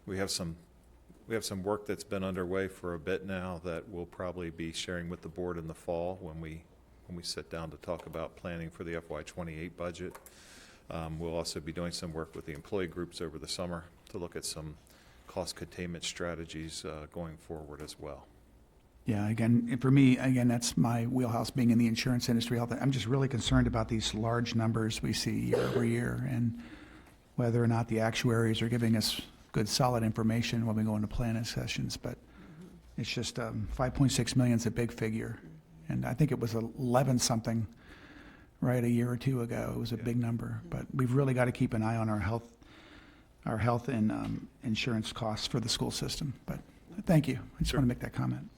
Speaker 10: We have some work that's been underway for a bit now that we'll probably be sharing with the board in the fall when we sit down to talk about planning for the FY28 budget. We'll also be doing some work with the employee groups over the summer to look at some cost containment strategies going forward as well.
Speaker 1: Yeah, again, for me, that's my wheelhouse, being in the insurance industry. I'm just really concerned about these large numbers we see year over year, and whether or not the actuaries are giving us good, solid information when we go into planning sessions. But it's just 5.6 million is a big figure, and I think it was 11 something right a year or two ago. It was a big number, but we've really got to keep an eye on our health and insurance costs for the school system. But thank you. I just want to make that comment.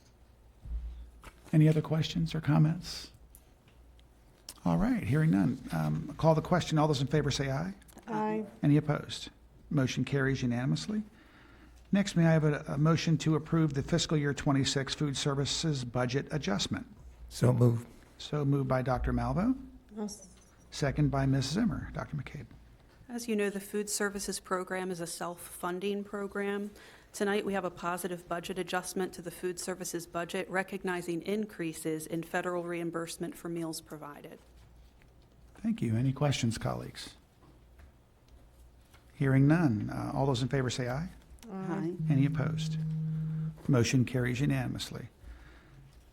Speaker 1: Any other questions or comments? All right, hearing none. Call the question. All those in favor say aye.
Speaker 7: Aye.
Speaker 1: Any opposed? Motion carries unanimously. Next, may I have a motion to approve the fiscal year 26 food services budget adjustment?
Speaker 5: So moved.
Speaker 1: So moved by Dr. Malvo, second by Ms. Zimmer. Dr. McCabe.
Speaker 9: As you know, the food services program is a self-funding program. Tonight, we have a positive budget adjustment to the food services budget, recognizing increases in federal reimbursement for meals provided.
Speaker 1: Thank you. Any questions, colleagues? Hearing none. All those in favor say aye.
Speaker 2: Aye.
Speaker 1: Any opposed? Motion carries unanimously.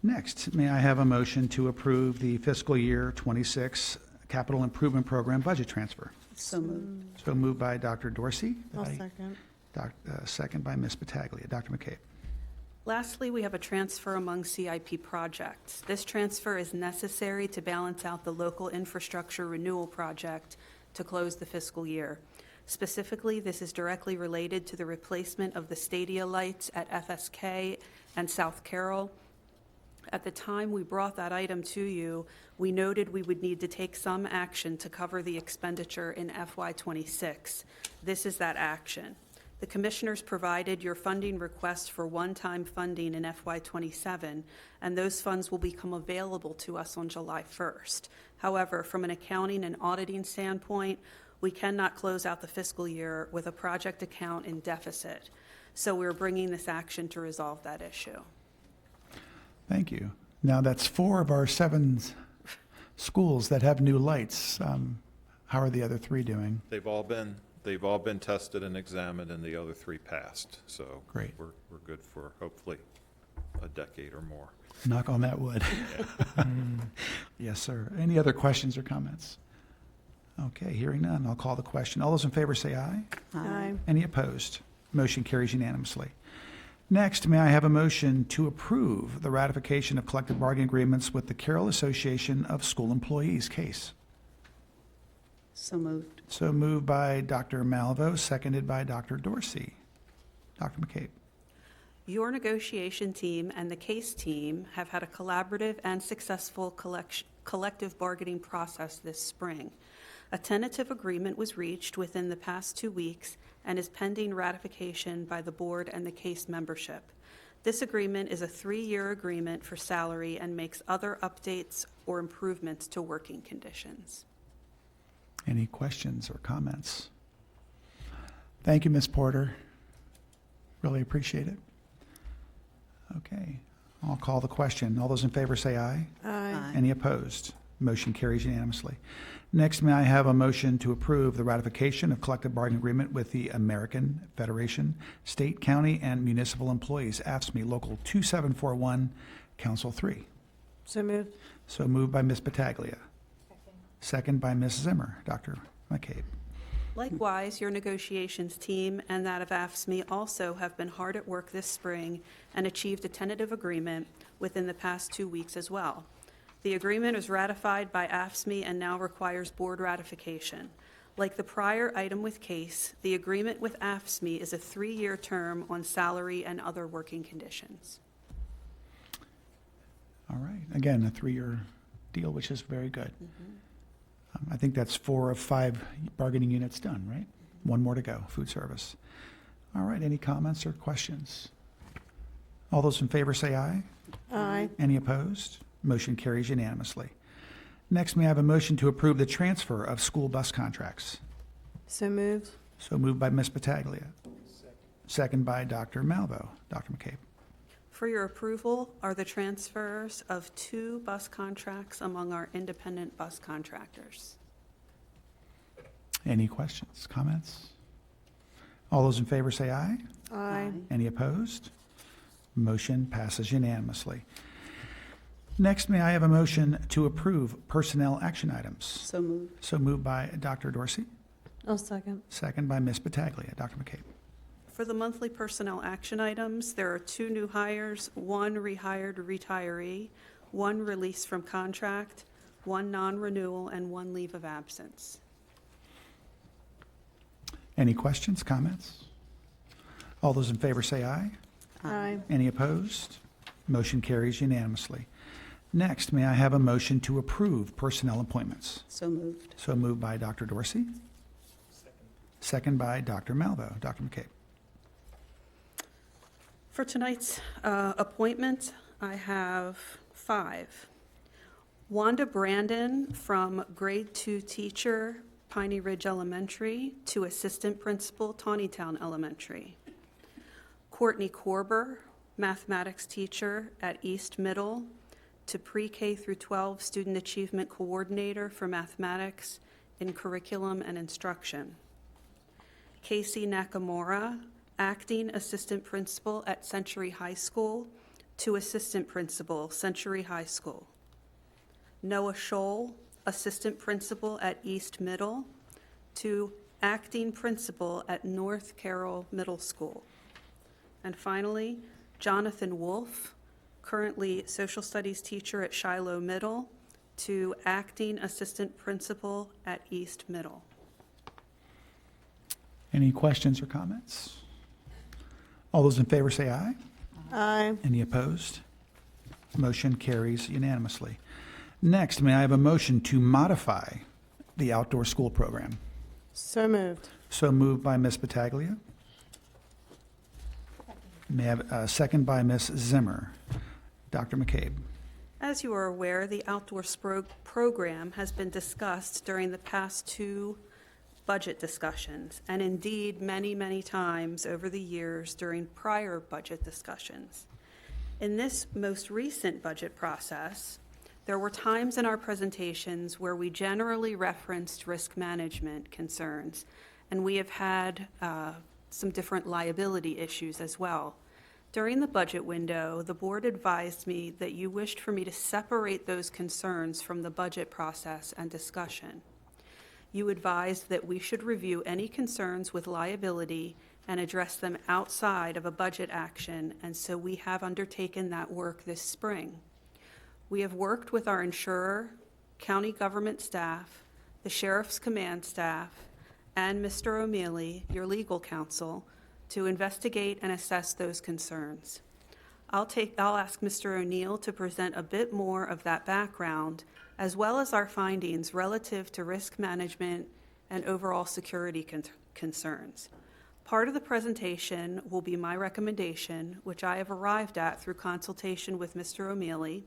Speaker 1: Next, may I have a motion to approve the fiscal year 26 capital improvement program budget transfer?
Speaker 2: So moved.
Speaker 1: So moved by Dr. Dorsey.
Speaker 7: I'll second.
Speaker 1: Second by Ms. Battaglia. Dr. McCabe.
Speaker 9: Lastly, we have a transfer among CIP projects. This transfer is necessary to balance out the local infrastructure renewal project to close the fiscal year. Specifically, this is directly related to the replacement of the stadia lights at FSK and South Carroll. At the time we brought that item to you, we noted we would need to take some action to cover the expenditure in FY26. This is that action. The commissioners provided your funding request for one-time funding in FY27, and those funds will become available to us on July 1st. However, from an accounting and auditing standpoint, we cannot close out the fiscal year with a project account in deficit. So we're bringing this action to resolve that issue.
Speaker 1: Thank you. Now, that's 4 of our 7 schools that have new lights. How are the other 3 doing?
Speaker 10: They've all been tested and examined, and the other 3 passed. So
Speaker 1: Great.
Speaker 10: We're good for hopefully a decade or more.
Speaker 1: Knock on that wood. Yes, sir. Any other questions or comments? Okay, hearing none, I'll call the question. All those in favor say aye.
Speaker 7: Aye.
Speaker 1: Any opposed? Motion carries unanimously. Next, may I have a motion to approve the ratification of collective bargaining agreements with the Carroll Association of School Employees case?
Speaker 2: So moved.
Speaker 1: So moved by Dr. Malvo, seconded by Dr. Dorsey. Dr. McCabe.
Speaker 9: Your negotiation team and the case team have had a collaborative and successful collective bargaining process this spring. A tentative agreement was reached within the past 2 weeks and is pending ratification by the board and the case membership. This agreement is a 3-year agreement for salary and makes other updates or improvements to working conditions.
Speaker 1: Any questions or comments? Thank you, Ms. Porter. Really appreciate it. Okay, I'll call the question. All those in favor say aye.
Speaker 7: Aye.
Speaker 1: Any opposed? Motion carries unanimously. Next, may I have a motion to approve the ratification of collective bargaining agreement with the American Federation, State, County, and Municipal Employees, AFSCME Local 2741, Council 3.
Speaker 7: So moved.
Speaker 1: So moved by Ms. Battaglia. Second by Ms. Zimmer. Dr. McCabe.
Speaker 9: Likewise, your negotiations team and that of AFSCME also have been hard at work this spring and achieved a tentative agreement within the past 2 weeks as well. The agreement is ratified by AFSCME and now requires board ratification. Like the prior item with CASE, the agreement with AFSCME is a 3-year term on salary and other working conditions.
Speaker 1: All right. Again, a 3-year deal, which is very good. I think that's 4 of 5 bargaining units done, right? 1 more to go, food service. All right, any comments or questions? All those in favor say aye.
Speaker 7: Aye.
Speaker 1: Any opposed? Motion carries unanimously. Next, may I have a motion to approve the transfer of school bus contracts?
Speaker 7: So moved.
Speaker 1: So moved by Ms. Battaglia. Second by Dr. Malvo. Dr. McCabe.
Speaker 9: For your approval are the transfers of 2 bus contracts among our independent bus contractors.
Speaker 1: Any questions, comments? All those in favor say aye.
Speaker 7: Aye.
Speaker 1: Any opposed? Motion passes unanimously. Next, may I have a motion to approve personnel action items?
Speaker 2: So moved.
Speaker 1: So moved by Dr. Dorsey,
Speaker 7: I'll second.
Speaker 1: second by Ms. Battaglia. Dr. McCabe.
Speaker 9: For the monthly personnel action items, there are 2 new hires, 1 rehired retiree, 1 release from contract, 1 non-renewal, and 1 leave of absence.
Speaker 1: Any questions, comments? All those in favor say aye.
Speaker 7: Aye.
Speaker 1: Any opposed? Motion carries unanimously. Next, may I have a motion to approve personnel appointments?
Speaker 2: So moved.
Speaker 1: So moved by Dr. Dorsey. Second by Dr. Malvo. Dr. McCabe.
Speaker 9: For tonight's appointment, I have 5. Wanda Brandon from grade 2 teacher, Piney Ridge Elementary, to assistant principal, Tawnytown Elementary. Courtney Korber, mathematics teacher at East Middle, to pre-K through 12 student achievement coordinator for mathematics in curriculum and instruction. Casey Nakamura, acting assistant principal at Century High School to assistant principal, Century High School. Noah Scholl, assistant principal at East Middle, to acting principal at North Carroll Middle School. And finally, Jonathan Wolf, currently social studies teacher at Shiloh Middle, to acting assistant principal at East Middle.
Speaker 1: Any questions or comments? All those in favor say aye.
Speaker 7: Aye.
Speaker 1: Any opposed? Motion carries unanimously. Next, may I have a motion to modify the outdoor school program?
Speaker 7: So moved.
Speaker 1: So moved by Ms. Battaglia. May I have a second by Ms. Zimmer? Dr. McCabe.
Speaker 9: As you are aware, the outdoor program has been discussed during the past two budget discussions, and indeed many, many times over the years during prior budget discussions. In this most recent budget process, there were times in our presentations where we generally referenced risk management concerns, and we have had some different liability issues as well. During the budget window, the board advised me that you wished for me to separate those concerns from the budget process and discussion. You advised that we should review any concerns with liability and address them outside of a budget action, and so we have undertaken that work this spring. We have worked with our insurer, county government staff, the sheriff's command staff, and Mr. O'Mealy, your legal counsel, to investigate and assess those concerns. I'll ask Mr. O'Neill to present a bit more of that background, as well as our findings relative to risk management and overall security concerns. Part of the presentation will be my recommendation, which I have arrived at through consultation with Mr. O'Mealy.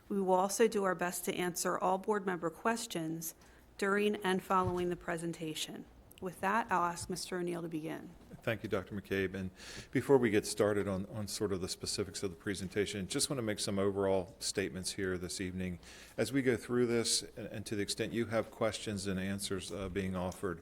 Speaker 9: We will also do our best to answer all board member questions during and following the presentation. With that, I'll ask Mr. O'Neill to begin.
Speaker 10: Thank you, Dr. McCabe. And before we get started on sort of the specifics of the presentation, just want to make some overall statements here this evening. As we go through this, and to the extent you have questions and answers being offered,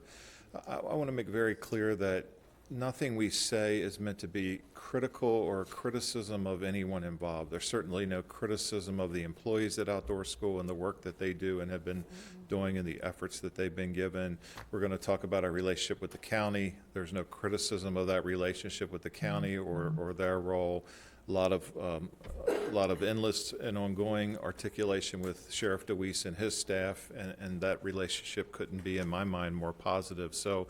Speaker 10: I want to make very clear that nothing we say is meant to be critical or criticism of anyone involved. There's certainly no criticism of the employees at Outdoor School and the work that they do and have been doing and the efforts that they've been given. We're going to talk about our relationship with the county. There's no criticism of that relationship with the county or their role. A lot of endless and ongoing articulation with Sheriff DeWeese and his staff, and that relationship couldn't be, in my mind, more positive. So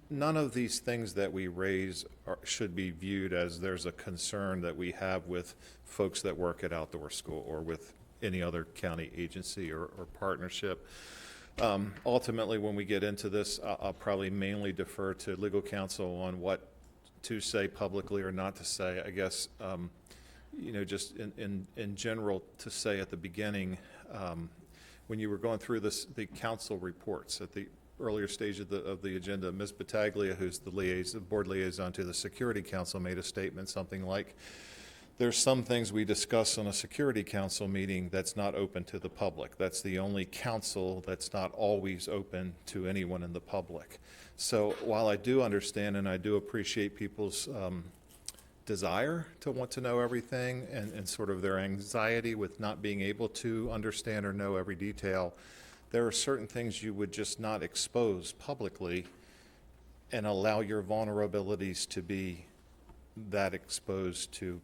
Speaker 10: none of these things that we raise should be viewed as there's a concern that we have with folks that work at Outdoor School or with any other county agency or partnership. Ultimately, when we get into this, I'll probably mainly defer to legal counsel on what to say publicly or not to say. I guess, just in general, to say at the beginning, when you were going through the council reports at the earlier stage of the agenda, Ms. Battaglia, who's the board liaison to the Security Council, made a statement something like, there's some things we discuss on a Security Council meeting that's not open to the public. That's the only council that's not always open to anyone in the public. So while I do understand and I do appreciate people's desire to want to know everything and sort of their anxiety with not being able to understand or know every detail, there are certain things you would just not expose publicly and allow your vulnerabilities to be that exposed to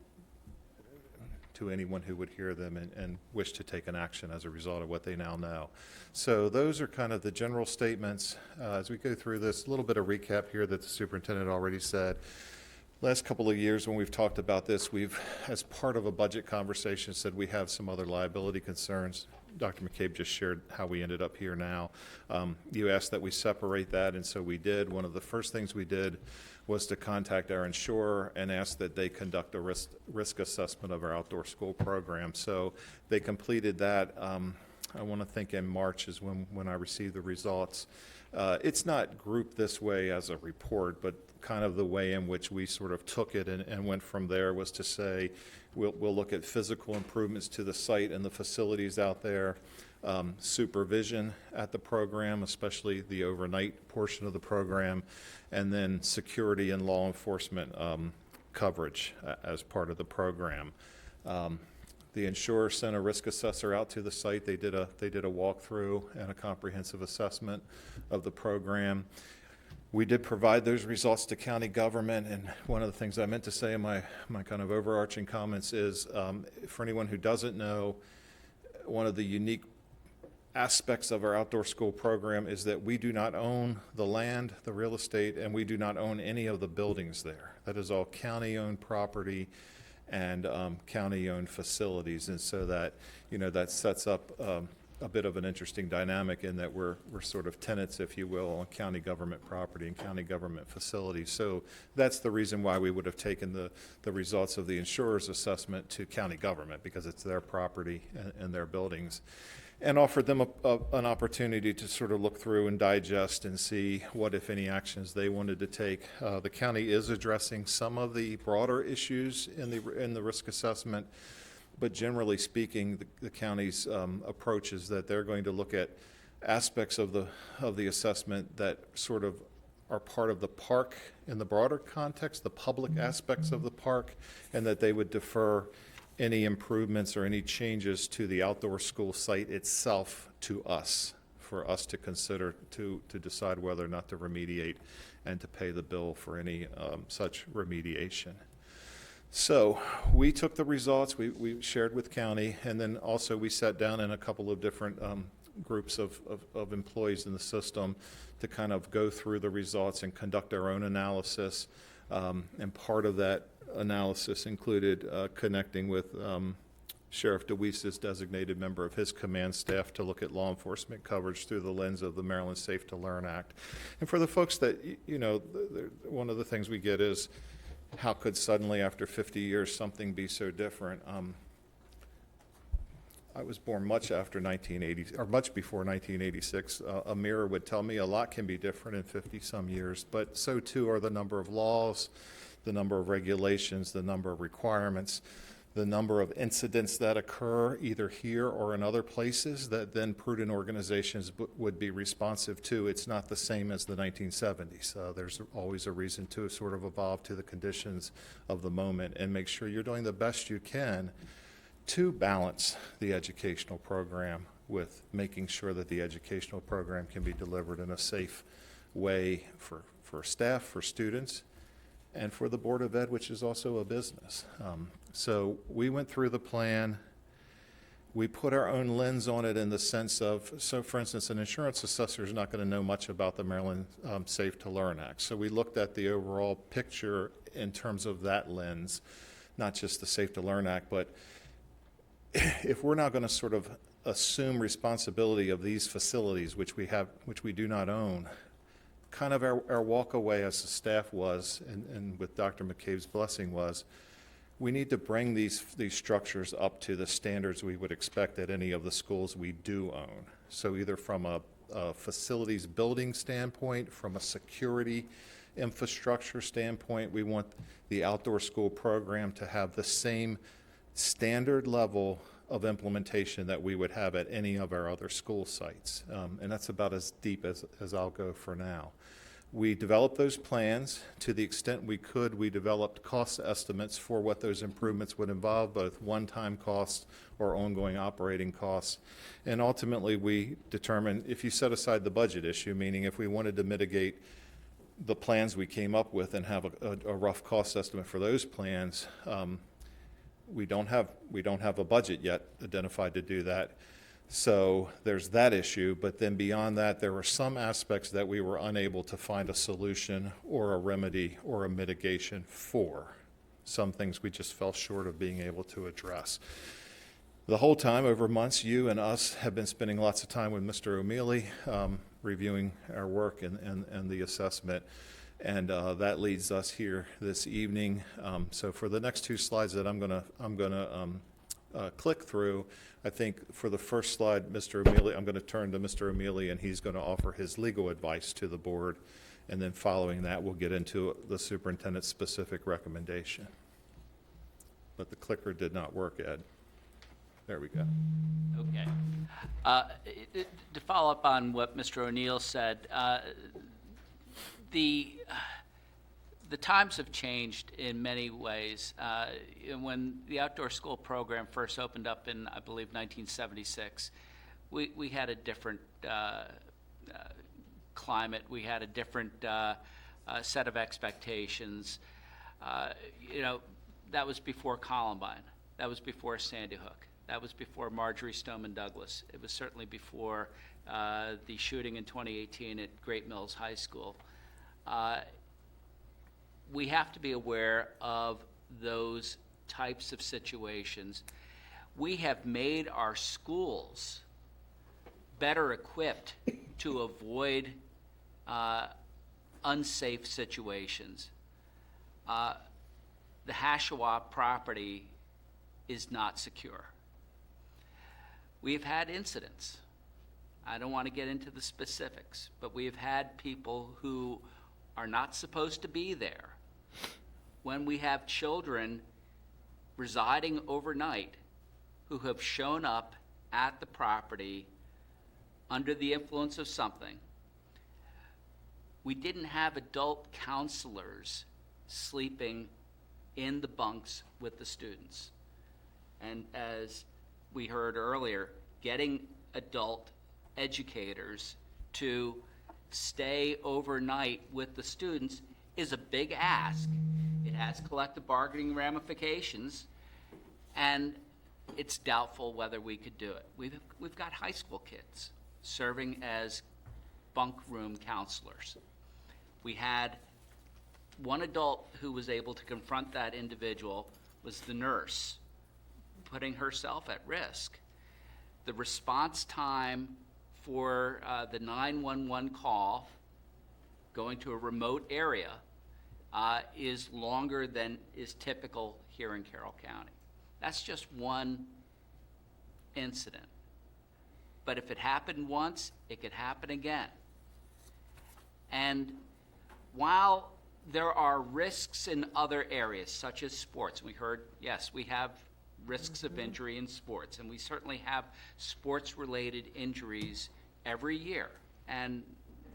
Speaker 10: anyone who would hear them and wish to take an action as a result of what they now know. So those are kind of the general statements. As we go through this, a little bit of recap here that the superintendent already said. Last couple of years when we've talked about this, we've, as part of a budget conversation, said we have some other liability concerns. Dr. McCabe just shared how we ended up here now. You asked that we separate that, and so we did. One of the first things we did was to contact our insurer and ask that they conduct a risk assessment of our outdoor school program. So they completed that I want to think in March is when I received the results. It's not grouped this way as a report, but kind of the way in which we sort of took it and went from there was to say, we'll look at physical improvements to the site and the facilities out there, supervision at the program, especially the overnight portion of the program, and then security and law enforcement coverage as part of the program. The insurer sent a risk assessor out to the site. They did a walkthrough and a comprehensive assessment of the program. We did provide those results to county government, and one of the things I meant to say in my kind of overarching comments is, for anyone who doesn't know, one of the unique aspects of our outdoor school program is that we do not own the land, the real estate, and we do not own any of the buildings there. That is all county-owned property and county-owned facilities, and so that, that sets up a bit of an interesting dynamic in that we're sort of tenants, if you will, on county government property and county government facilities. So that's the reason why we would have taken the results of the insurer's assessment to county government, because it's their property and their buildings, and offered them an opportunity to sort of look through and digest and see what, if any, actions they wanted to take. The county is addressing some of the broader issues in the risk assessment, but generally speaking, the county's approach is that they're going to look at aspects of the assessment that sort of are part of the park in the broader context, the public aspects of the park, and that they would defer any improvements or any changes to the outdoor school site itself to us, for us to consider to decide whether or not to remediate and to pay the bill for any such remediation. So we took the results, we shared with county, and then also we sat down in a couple of different groups of employees in the system to kind of go through the results and conduct our own analysis. And part of that analysis included connecting with Sheriff DeWeese's designated member of his command staff to look at law enforcement coverage through the lens of the Maryland Safe to Learn Act. And for the folks that, one of the things we get is, how could suddenly after 50 years something be so different? I was born much after 1980, or much before 1986. A mirror would tell me a lot can be different in 50-some years, but so too are the number of laws, the number of regulations, the number of requirements, the number of incidents that occur either here or in other places that then prudent organizations would be responsive to. It's not the same as the 1970s. There's always a reason to sort of evolve to the conditions of the moment and make sure you're doing the best you can to balance the educational program with making sure that the educational program can be delivered in a safe way for staff, for students, and for the Board of Ed, which is also a business. So we went through the plan. We put our own lens on it in the sense of, so for instance, an insurance assessor is not going to know much about the Maryland Safe to Learn Act. So we looked at the overall picture in terms of that lens, not just the Safe to Learn Act, but if we're not going to sort of assume responsibility of these facilities, which we do not own, kind of our walk away as the staff was, and with Dr. McCabe's blessing was, we need to bring these structures up to the standards we would expect at any of the schools we do own. So either from a facilities building standpoint, from a security infrastructure standpoint, we want the outdoor school program to have the same standard level of implementation that we would have at any of our other school sites. And that's about as deep as I'll go for now. We developed those plans. To the extent we could, we developed cost estimates for what those improvements would involve, both one-time costs or ongoing operating costs. And ultimately, we determined, if you set aside the budget issue, meaning if we wanted to mitigate the plans we came up with and have a rough cost estimate for those plans, we don't have a budget yet identified to do that. So there's that issue, but then beyond that, there were some aspects that we were unable to find a solution or a remedy or a mitigation for. Some things we just fell short of being able to address. The whole time, over months, you and us have been spending lots of time with Mr. O'Mealy, reviewing our work and the assessment. And that leads us here this evening. So for the next two slides that I'm gonna click through. I think for the first slide, Mr. Amelia, I'm going to turn to Mr. Amelia, and he's going to offer his legal advice to the board. And then following that, we'll get into the superintendent's specific recommendation. But the clicker did not work, Ed. There we go.
Speaker 6: Okay. To follow up on what Mr. O'Neill said, the times have changed in many ways. When the outdoor school program first opened up in, I believe, 1976, we had a different climate. We had a different set of expectations. That was before Columbine. That was before Sandy Hook. That was before Marjorie Stoneman Douglas. It was certainly before the shooting in 2018 at Great Mills High School. We have to be aware of those types of situations. We have made our schools better equipped to avoid unsafe situations. The Hashawa property is not secure. We've had incidents. I don't want to get into the specifics, but we have had people who are not supposed to be there. When we have children residing overnight who have shown up at the property under the influence of something, we didn't have adult counselors sleeping in the bunks with the students. And as we heard earlier, getting adult educators to stay overnight with the students is a big ask. It has collective bargaining ramifications, and it's doubtful whether we could do it. We've got high school kids serving as bunk room counselors. We had one adult who was able to confront that individual was the nurse, putting herself at risk. The response time for the 911 call going to a remote area is longer than is typical here in Carroll County. That's just one incident. But if it happened once, it could happen again. And while there are risks in other areas, such as sports, we heard, yes, we have risks of injury in sports, and we certainly have sports-related injuries every year. And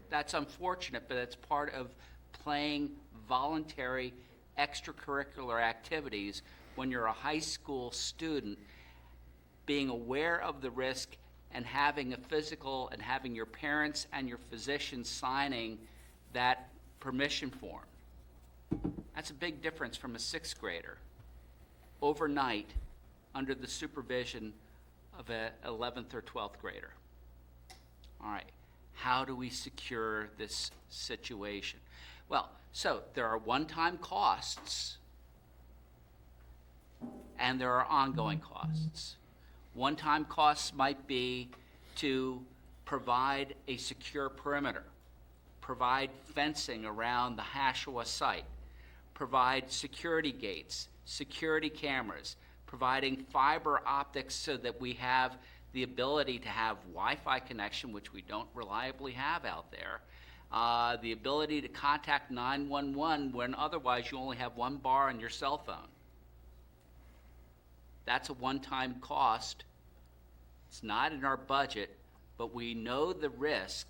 Speaker 6: that's unfortunate, but it's part of playing voluntary extracurricular activities when you're a high school student, being aware of the risk and having a physical and having your parents and your physician signing that permission form. That's a big difference from a sixth grader overnight under the supervision of an 11th or 12th grader. All right, how do we secure this situation? Well, so there are one-time costs and there are ongoing costs. One-time costs might be to provide a secure perimeter, provide fencing around the Hashawa site, provide security gates, security cameras, providing fiber optics so that we have the ability to have Wi-Fi connection, which we don't reliably have out there, the ability to contact 911 when otherwise you only have one bar on your cell phone. That's a one-time cost. It's not in our budget, but we know the risk.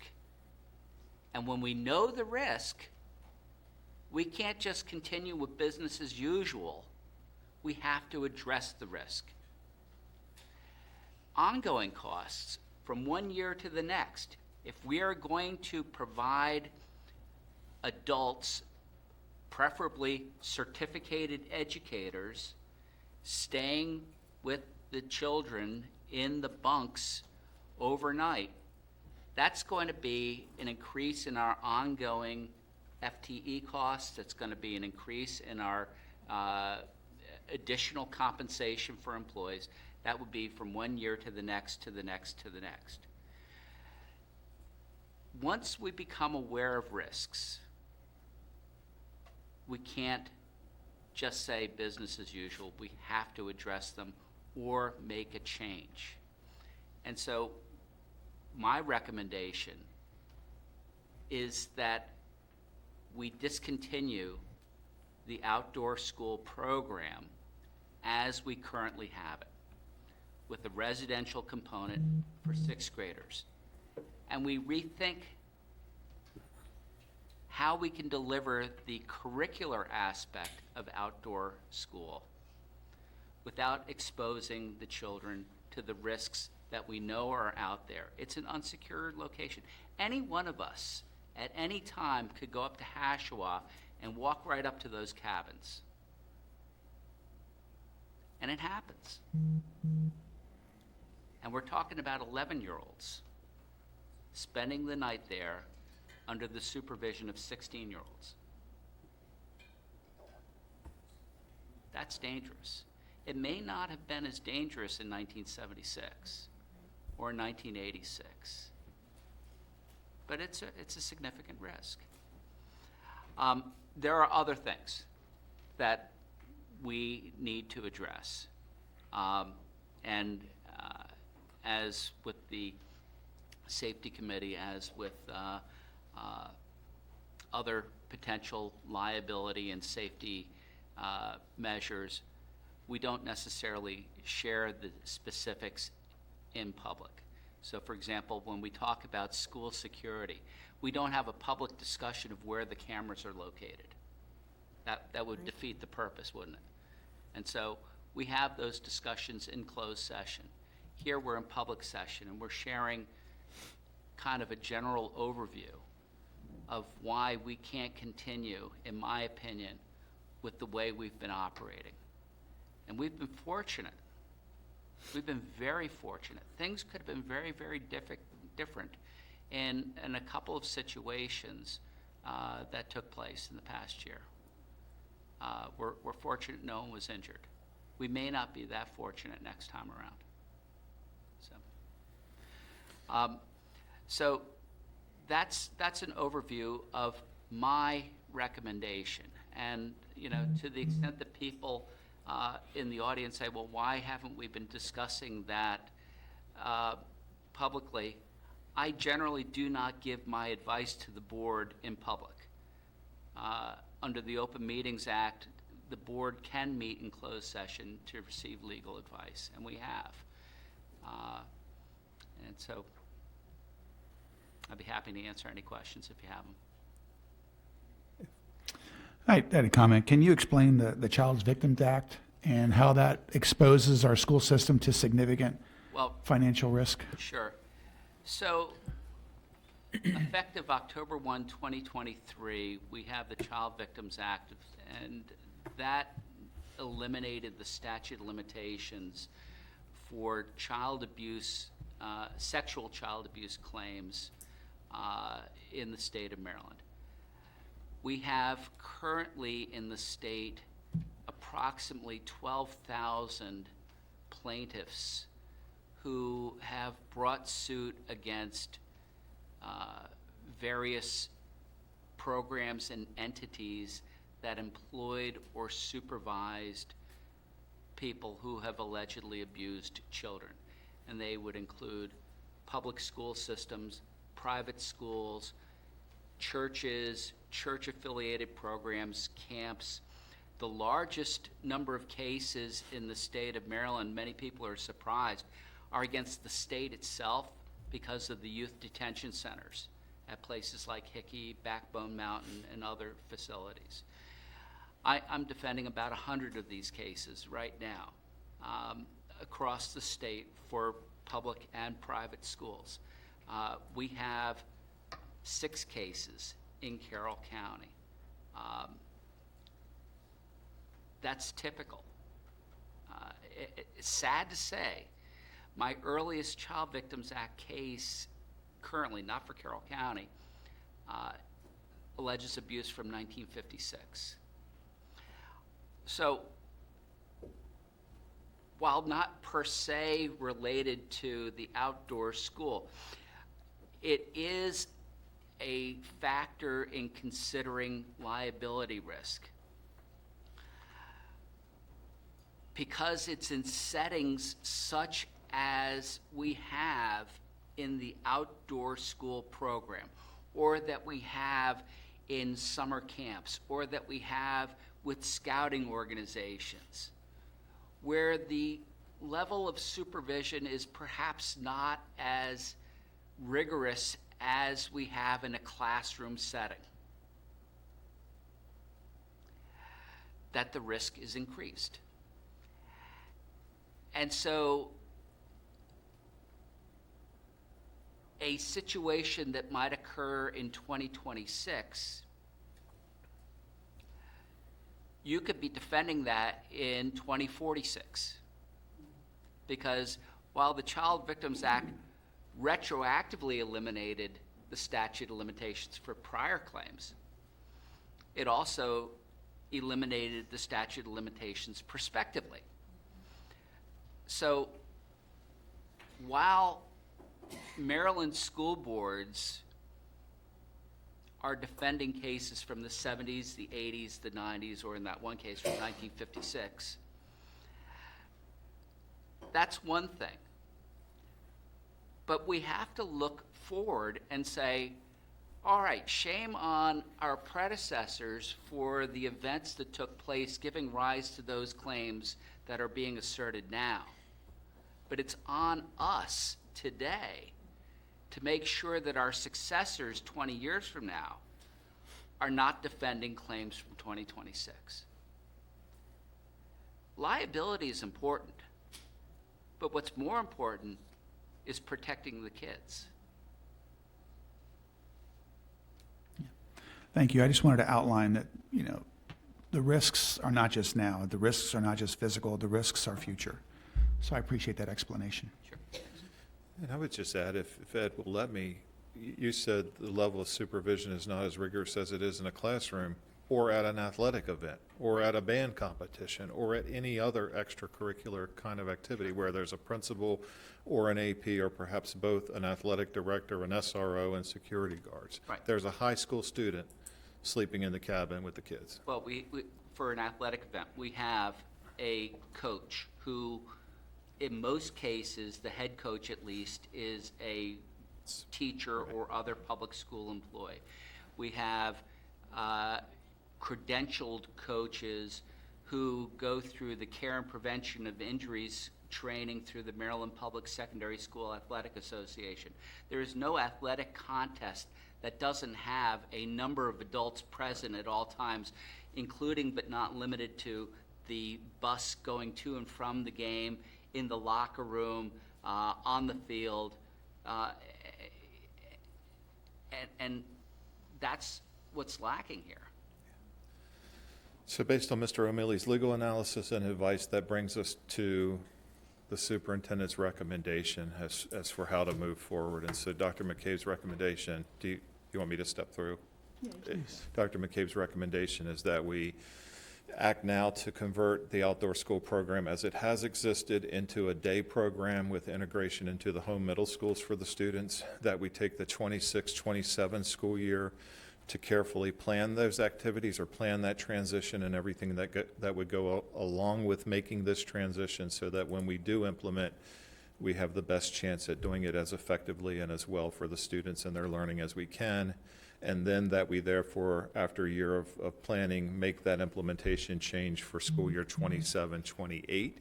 Speaker 6: And when we know the risk, we can't just continue with business as usual. We have to address the risk. Ongoing costs from one year to the next. If we are going to provide adults, preferably certificated educators, staying with the children in the bunks overnight, that's going to be an increase in our ongoing FTE costs. It's going to be an increase in our additional compensation for employees. That would be from one year to the next, to the next, to the next. Once we become aware of risks, we can't just say business as usual. We have to address them or make a change. And so my recommendation is that we discontinue the outdoor school program as we currently have it, with a residential component for sixth graders. And we rethink how we can deliver the curricular aspect of outdoor school without exposing the children to the risks that we know are out there. It's an unsecured location. Any one of us at any time could go up to Hashawa and walk right up to those cabins. And it happens. And we're talking about 11-year-olds spending the night there under the supervision of 16-year-olds. That's dangerous. It may not have been as dangerous in 1976 or 1986, but it's a significant risk. There are other things that we need to address. As with the safety committee, as with other potential liability and safety measures, we don't necessarily share the specifics in public. So for example, when we talk about school security, we don't have a public discussion of where the cameras are located. That would defeat the purpose, wouldn't it? And so we have those discussions in closed session. Here we're in public session and we're sharing kind of a general overview of why we can't continue, in my opinion, with the way we've been operating. And we've been fortunate. We've been very fortunate. Things could have been very, very different in a couple of situations that took place in the past year. We're fortunate no one was injured. We may not be that fortunate next time around. So that's an overview of my recommendation. And to the extent that people in the audience say, well, why haven't we been discussing that publicly? I generally do not give my advice to the board in public. Under the Open Meetings Act, the board can meet in closed session to receive legal advice, and we have. And so I'd be happy to answer any questions if you have them.
Speaker 1: I had a comment. Can you explain the Child Victims Act and how that exposes our school system to significant financial risk?
Speaker 6: Sure. So effective October 1, 2023, we have the Child Victims Act, and that eliminated the statute of limitations for child abuse, sexual child abuse claims in the state of Maryland. We have currently in the state approximately 12,000 plaintiffs who have brought suit against various programs and entities that employed or supervised people who have allegedly abused children. And they would include public school systems, private schools, churches, church-affiliated programs, camps. The largest number of cases in the state of Maryland, many people are surprised, are against the state itself because of the youth detention centers at places like Hickey, Backbone Mountain, and other facilities. I'm defending about 100 of these cases right now across the state for public and private schools. We have 6 cases in Carroll County. That's typical. It's sad to say, my earliest Child Victims Act case, currently, not for Carroll County, alleges abuse from 1956. So, while not per se related to the outdoor school, it is a factor in considering liability risk. because it's in settings such as we have in the outdoor school program, or that we have in summer camps, or that we have with scouting organizations, where the level of supervision is perhaps not as rigorous as we have in a classroom setting, that the risk is increased. And so a situation that might occur in 2026, you could be defending that in 2046. Because while the Child Victims Act retroactively eliminated the statute of limitations for prior claims, it also eliminated the statute of limitations prospectively. So while Maryland school boards are defending cases from the 70s, the 80s, the 90s, or in that one case from 1956, that's one thing. But we have to look forward and say, all right, shame on our predecessors for the events that took place giving rise to those claims that are being asserted now. But it's on us today to make sure that our successors 20 years from now are not defending claims from 2026. Liability is important, but what's more important is protecting the kids.
Speaker 1: Thank you. I just wanted to outline that, the risks are not just now. The risks are not just physical. The risks are future. So I appreciate that explanation.
Speaker 6: Sure.
Speaker 10: And I would just add, if Ed will let me, you said the level of supervision is not as rigorous as it is in a classroom or at an athletic event or at a band competition or at any other extracurricular kind of activity where there's a principal or an AP or perhaps both an athletic director, an SRO, and security guards.
Speaker 6: Right.
Speaker 10: There's a high school student sleeping in the cabin with the kids.
Speaker 6: Well, we for an athletic event, we have a coach who, in most cases, the head coach at least, is a teacher or other public school employee. We have credentialed coaches who go through the care and prevention of injuries training through the Maryland Public Secondary School Athletic Association. There is no athletic contest that doesn't have a number of adults present at all times, including but not limited to the bus going to and from the game, in the locker room, on the field, and that's what's lacking here.
Speaker 10: So based on Mr. O'Malley's legal analysis and advice, that brings us to the superintendent's recommendation as for how to move forward. And so Dr. McCabe's recommendation, do you want me to step through?
Speaker 1: Yeah, please.
Speaker 10: Dr. McCabe's recommendation is that we act now to convert the outdoor school program as it has existed into a day program with integration into the home middle schools for the students, that we take the 26-27 school year to carefully plan those activities or plan that transition and everything that would go along with making this transition, so that when we do implement, we have the best chance at doing it as effectively and as well for the students and their learning as we can. And then that we therefore, after a year of planning, make that implementation change for school year 27-28.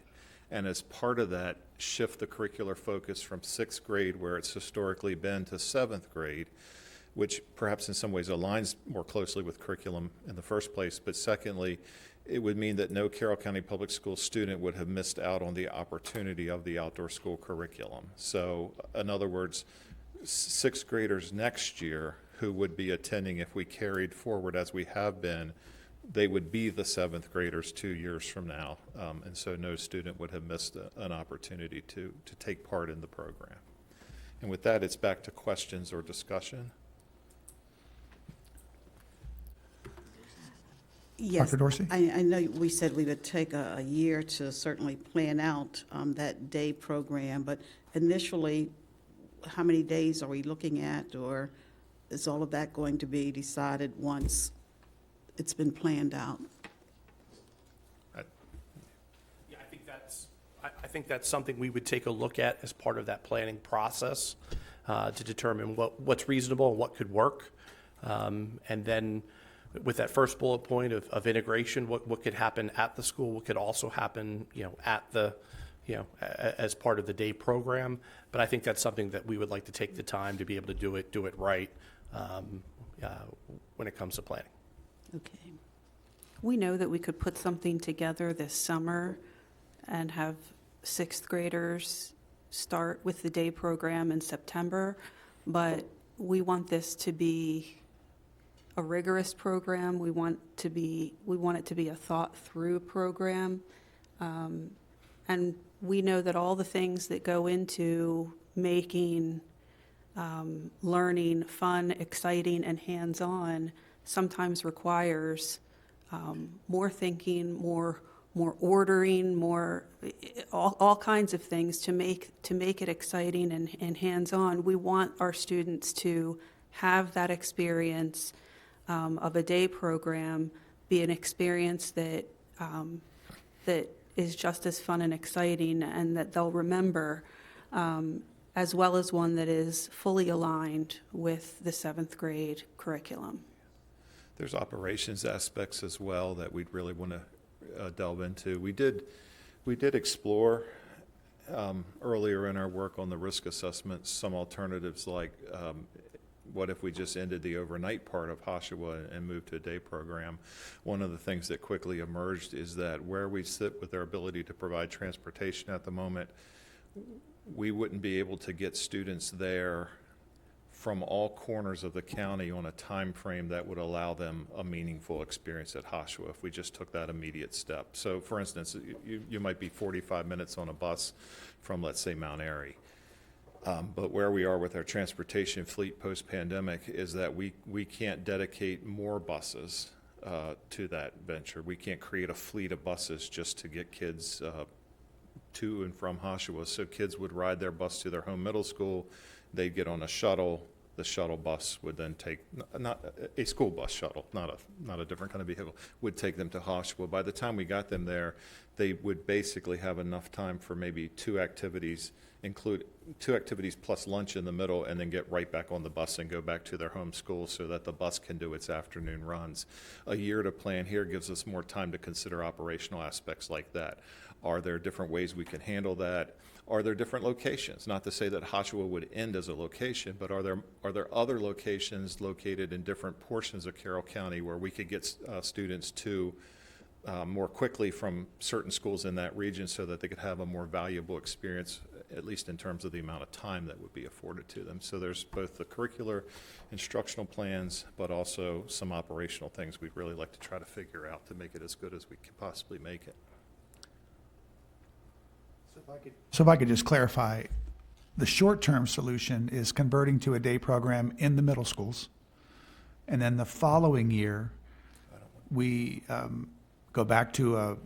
Speaker 10: And as part of that, shift the curricular focus from 6th grade, where it's historically been, to 7th grade, which perhaps in some ways aligns more closely with curriculum in the first place. But secondly, it would mean that no Carroll County Public Schools student would have missed out on the opportunity of the outdoor school curriculum. So in other words, 6th graders next year who would be attending, if we carried forward as we have been, they would be the 7th graders 2 years from now. And so no student would have missed an opportunity to take part in the program. And with that, it's back to questions or discussion.
Speaker 2: Yes.
Speaker 1: Dr. Dorsey?
Speaker 2: I know we said we would take a year to certainly plan out that day program, but initially, how many days are we looking at, or is all of that going to be decided once it's been planned out?
Speaker 4: Yeah, I think think that's something we would take a look at as part of that planning process to determine what's reasonable and what could work. And then with that first bullet point of integration, what could happen at the school, what could also happen, at the, as part of the day program. But I think that's something that we would like to take the time to be able to do it right when it comes to planning.
Speaker 2: Okay.
Speaker 9: We know that we could put something together this summer and have sixth graders start with the day program in September, but we want this to be a rigorous program. We want it to be a thought-through program. And we know that all the things that go into making learning fun, exciting, and hands-on sometimes requires more thinking, more ordering, all kinds of things to make it exciting and hands-on. We want our students to have that experience of a day program be an experience that is just as fun and exciting and that they'll remember, as well as one that is fully aligned with the 7th grade curriculum.
Speaker 10: There's operations aspects as well that we'd really want to delve into. We did explore earlier in our work on the risk assessments some alternatives like what if we just ended the overnight part of Hoshawa and moved to a day program? One of the things that quickly emerged is that where we sit with our ability to provide transportation at the moment, we wouldn't be able to get students there from all corners of the county on a time frame that would allow them a meaningful experience at Hoshawa if we just took that immediate step. So for instance, you might be 45 minutes on a bus from, let's say, Mount Airy. But where we are with our transportation fleet post-pandemic is that we can't dedicate more buses to that venture. We can't create a fleet of buses just to get kids to and from Hoshawa. So kids would ride their bus to their home middle school. They'd get on a shuttle. The shuttle bus would then take, not a school bus shuttle, not a different kind of vehicle, would take them to Hoshawa. By the time we got them there, they would basically have enough time for maybe two activities plus lunch in the middle, and then get right back on the bus and go back to their home school so that the bus can do its afternoon runs. A year to plan here gives us more time to consider operational aspects like that. Are there different ways we can handle that? Are there different locations? Not to say that Hoshawa would end as a location, but are there other locations located in different portions of Carroll County where we could get students to more quickly from certain schools in that region so that they could have a more valuable experience, at least in terms of the amount of time that would be afforded to them. So there's both the curricular instructional plans, but also some operational things we'd really like to try to figure out to make it as good as we can possibly make it.
Speaker 1: So if I could just clarify, the short-term solution is converting to a day program in the middle schools. And then the following year, we go back to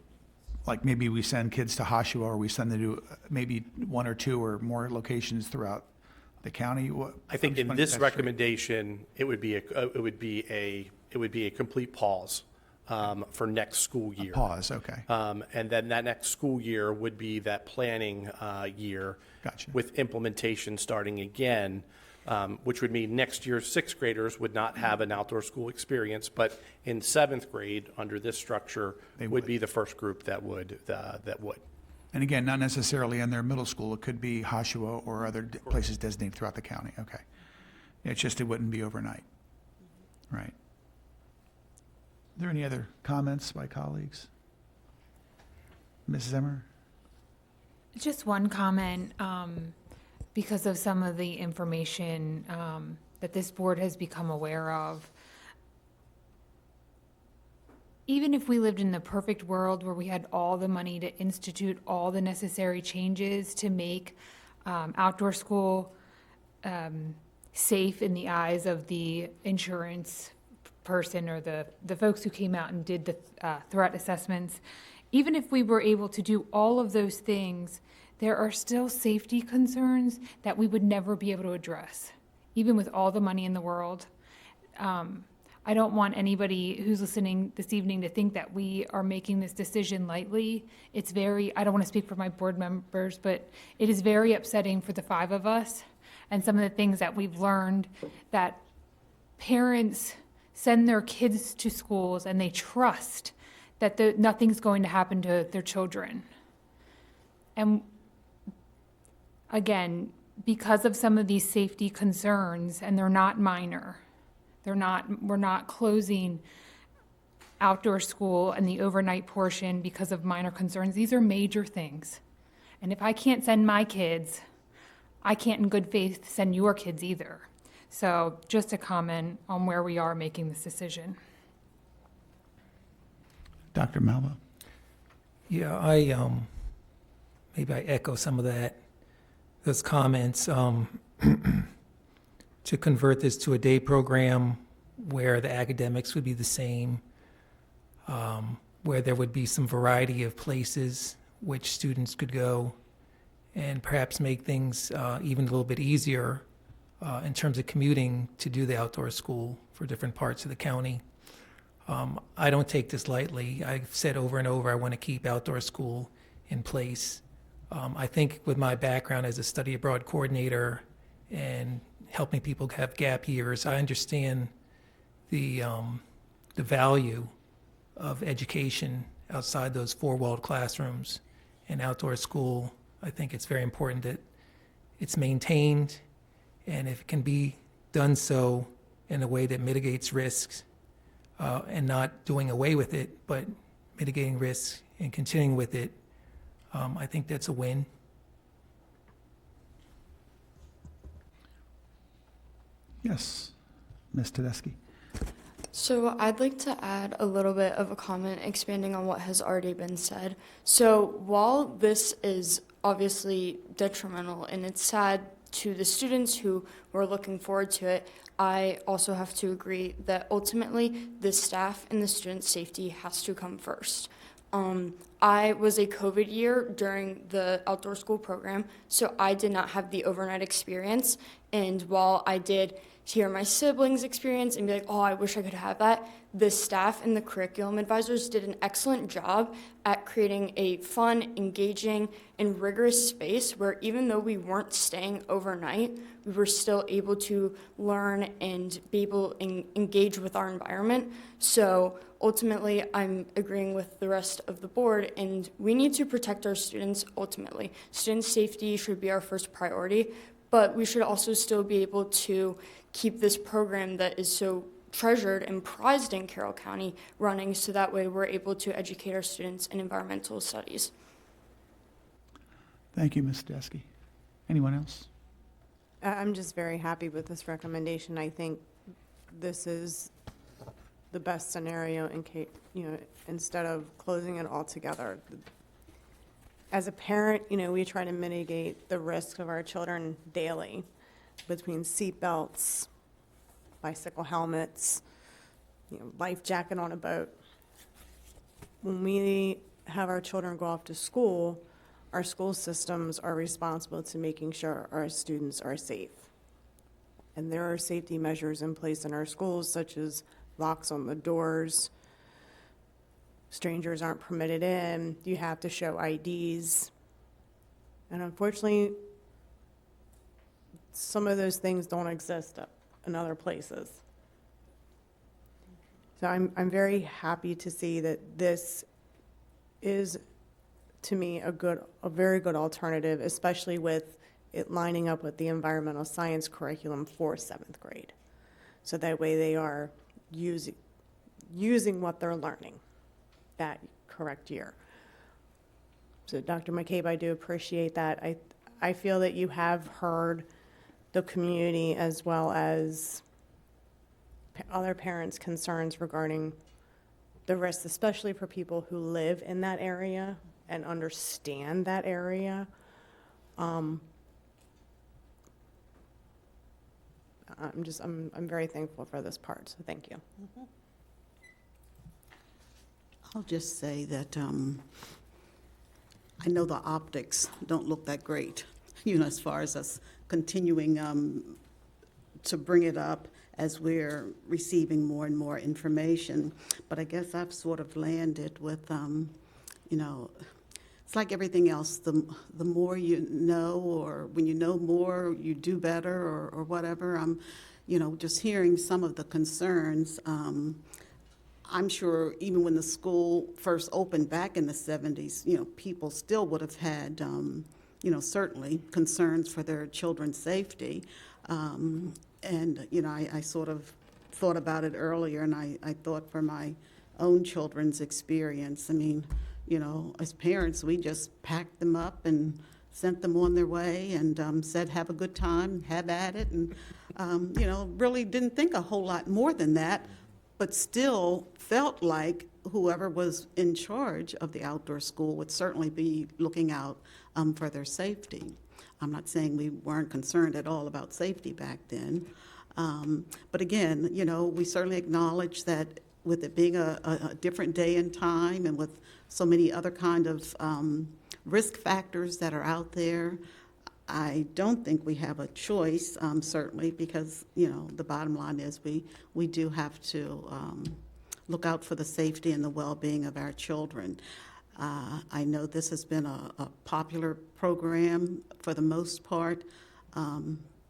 Speaker 1: like maybe we send kids to Hoshawa, or we send them to maybe one or two or more locations throughout the county.
Speaker 4: I think in this recommendation, it would be a complete pause for next school year.
Speaker 1: Pause, okay.
Speaker 4: And then that next school year would be that planning year.
Speaker 1: Gotcha.
Speaker 4: With implementation starting again, which would mean next year's sixth graders would not have an outdoor school experience, but in 7th grade, under this structure, would be the first group that would.
Speaker 1: And again, not necessarily in their middle school. It could be Hoshawa or other places designated throughout the county. Okay. It's just it wouldn't be overnight. Right. Are there any other comments by colleagues? Mrs. Emmer?
Speaker 8: Just one comment, because of some of the information that this board has become aware of. Even if we lived in the perfect world where we had all the money to institute all the necessary changes to make outdoor school safe in the eyes of the insurance person or the folks who came out and did the threat assessments, even if we were able to do all of those things, there are still safety concerns that we would never be able to address, even with all the money in the world. I don't want anybody who's listening this evening to think that we are making this decision lightly. It's very, I don't want to speak for my board members, but it is very upsetting for the 5 of us. And some of the things that we've learned, that parents send their kids to schools and they trust that nothing's going to happen to their children. And again, because of some of these safety concerns, and they're not minor, we're not closing outdoor school and the overnight portion because of minor concerns. These are major things. And if I can't send my kids, I can't in good faith send your kids either. So just a comment on where we are making this decision.
Speaker 1: Dr. Malva.
Speaker 5: Yeah, maybe I echo some of those comments. To convert this to a day program where the academics would be the same, where there would be some variety of places which students could go, and perhaps make things even a little bit easier in terms of commuting to do the outdoor school for different parts of the county. I don't take this lightly. I've said over and over I want to keep outdoor school in place. I think with my background as a study abroad coordinator and helping people have gap years, I understand the value of education outside those 4-walled classrooms and outdoor school. I think it's very important that it's maintained, and if it can be done so in a way that mitigates risks, and not doing away with it, but mitigating risks and continuing with it, I think that's a win.
Speaker 1: Yes, Ms. Tedeschi.
Speaker 3: So I'd like to add a little bit of a comment expanding on what has already been said. So while this is obviously detrimental and it's sad to the students who were looking forward to it, I also have to agree that ultimately the staff and the students' safety has to come first. I was a COVID year during the outdoor school program, so I did not have the overnight experience. And while I did hear my siblings' experience and be like, oh, I wish I could have that, the staff and the curriculum advisors did an excellent job at creating a fun, engaging, and rigorous space where even though we weren't staying overnight, we were still able to learn and be able to engage with our environment. So ultimately, I'm agreeing with the rest of the board, and we need to protect our students ultimately. Student safety should be our first priority, but we should also still be able to keep this program that is so treasured and prized in Carroll County running, so that way we're able to educate our students in environmental studies.
Speaker 1: Thank you, Ms. Tedeschi. Anyone else?
Speaker 7: I'm just very happy with this recommendation. I think this is the best scenario in case, instead of closing it all together. As a parent, we try to mitigate the risks of our children daily between seat belts, bicycle helmets, life jacket on a boat. When we have our children go off to school, our school systems are responsible to making sure our students are safe. And there are safety measures in place in our schools, such as locks on the doors, strangers aren't permitted in, you have to show IDs. And unfortunately, some of those things don't exist in other places. So I'm very happy to see that this is, to me, a very good alternative, especially with it lining up with the environmental science curriculum for 7th grade. So that way they are using what they're learning that correct year. So Dr. McCabe, I do appreciate that. I feel that you have heard the community as well as other parents' concerns regarding the risks, especially for people who live in that area and understand that area. I'm very thankful for this part, so thank you.
Speaker 2: Mm-hmm. I'll just say that I know the optics don't look that great, as far as us continuing to bring it up as we're receiving more and more information. But I guess I've sort of landed with, you know, it's like everything else. The more you know, or when you know more, you do better, or whatever. I'm, you know, just hearing some of the concerns. I'm sure even when the school first opened back in the 70s, you know, people still would have had, you know, certainly concerns for their children's safety. And, you know, I sort of thought about it earlier, and I thought for my own children's experience, I mean, you know, as parents, we just packed them up and sent them on their way and said, have a good time, have at it, and, you know, really didn't think a whole lot more than that, but still felt like whoever was in charge of the outdoor school would certainly be looking out for their safety. I'm not saying we weren't concerned at all about safety back then. But again, you know, we certainly acknowledge that with it being a different day and time, and with so many other kind of risk factors that are out there, I don't think we have a choice, certainly, because, you know, the bottom line is we do have to look out for the safety and the well-being of our children. I know this has been a popular program for the most part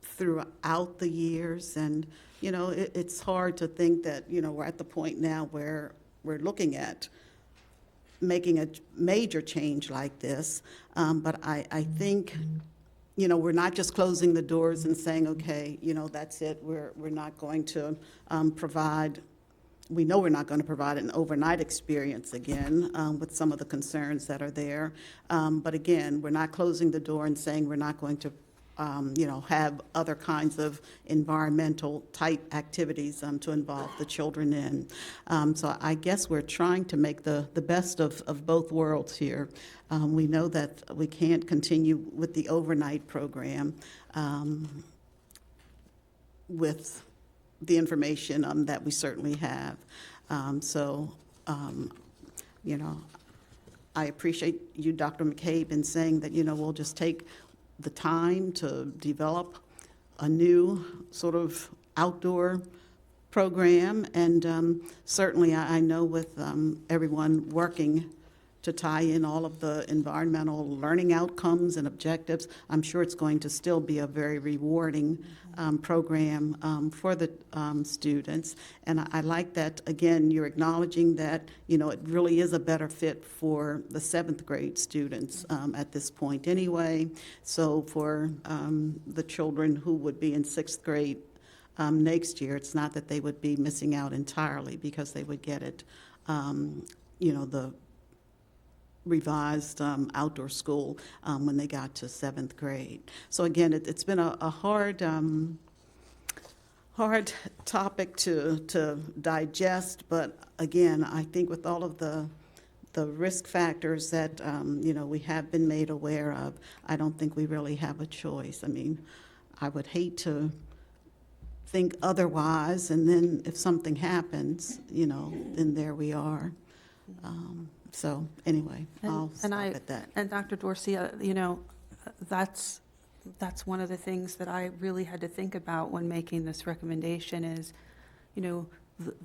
Speaker 2: throughout the years, and, you know, it's hard to think that, you know, we're at the point now where we're looking at making a major change like this, but I think, you know, we're not just closing the doors and saying, okay, you know, that's it, we're not going to provide, we know we're not going to provide an overnight experience again with some of the concerns that are there. But again, we're not closing the door and saying we're not going to, you know, have other kinds of environmental type activities to involve the children in. So I guess we're trying to make the best of both worlds here. We know that we can't continue with the overnight program with the information that we certainly have. You know, I appreciate you, Dr. McCabe, in saying that, you know, we'll just take the time to develop a new sort of outdoor program. And certainly I know with everyone working to tie in all of the environmental learning outcomes and objectives, I'm sure it's going to still be a very rewarding program for the students. And I like that, again, you're acknowledging that, you know, it really is a better fit for the 7th grade students at this point anyway. So for the children who would be in 6th grade next year, it's not that they would be missing out entirely, because they would get it, you know, the revised outdoor school when they got to 7th grade. So again, it's been a hard topic to digest, but again, I think with all of the risk factors that you know, we have been made aware of, I don't think we really have a choice. I mean, I would hate to think otherwise, and then if something happens, you know, then there we are. So anyway, I'll stop at that.
Speaker 9: And Dr. Dorsey, you know, that's one of the things that I really had to think about when making this recommendation is, you know,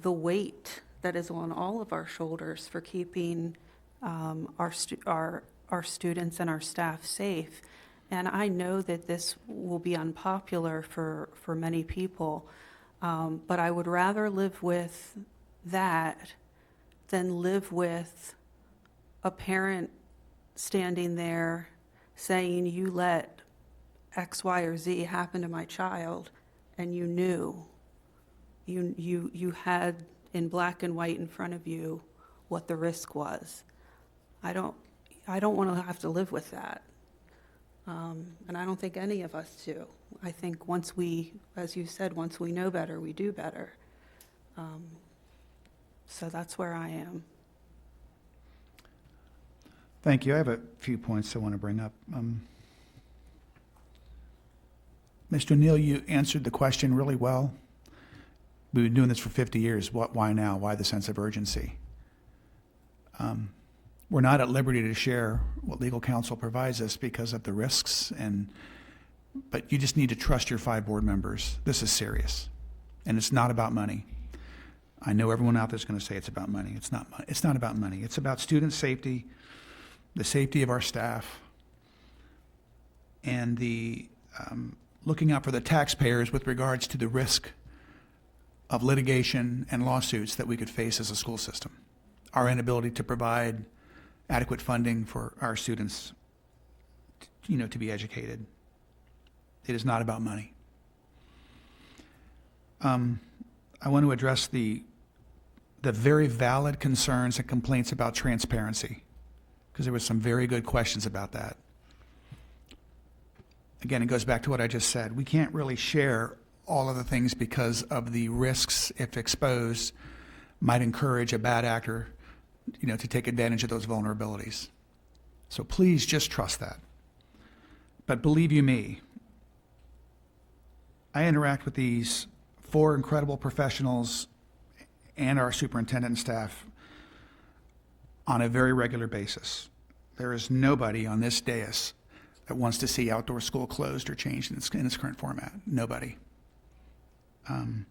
Speaker 9: the weight that is on all of our shoulders for keeping our students and our staff safe. And I know that this will be unpopular for many people, but I would rather live with that than live with a parent standing there saying, you let X, Y, or Z happen to my child, and you knew. You had in black and white in front of you what the risk was. I don't want to have to live with that. And I don't think any of us do. I think once we, as you said, once we know better, we do better. So that's where I am.
Speaker 1: Thank you. I have a few points I want to bring up. Mr. O'Neill, you answered the question really well. We've been doing this for 50 years. Why now? Why the sense of urgency? We're not at liberty to share what legal counsel provides us because of the risks, but you just need to trust your 5 board members. This is serious. And it's not about money. I know everyone out there is going to say it's about money. It's not. It's not about money. It's about student safety, the safety of our staff, and the looking out for the taxpayers with regards to the risk of litigation and lawsuits that we could face as a school system. Our inability to provide adequate funding for our students, to be educated. It is not about money. I want to address the very valid concerns and complaints about transparency, because there was some very good questions about that. Again, it goes back to what I just said. We can't really share all of the things because of the risks, if exposed, might encourage a bad actor, to take advantage of those vulnerabilities. So please just trust that. But believe you me, I interact with these 4 incredible professionals and our superintendent and staff on a very regular basis. There is nobody on this dais that wants to see outdoor school closed or changed in its current format. Nobody. And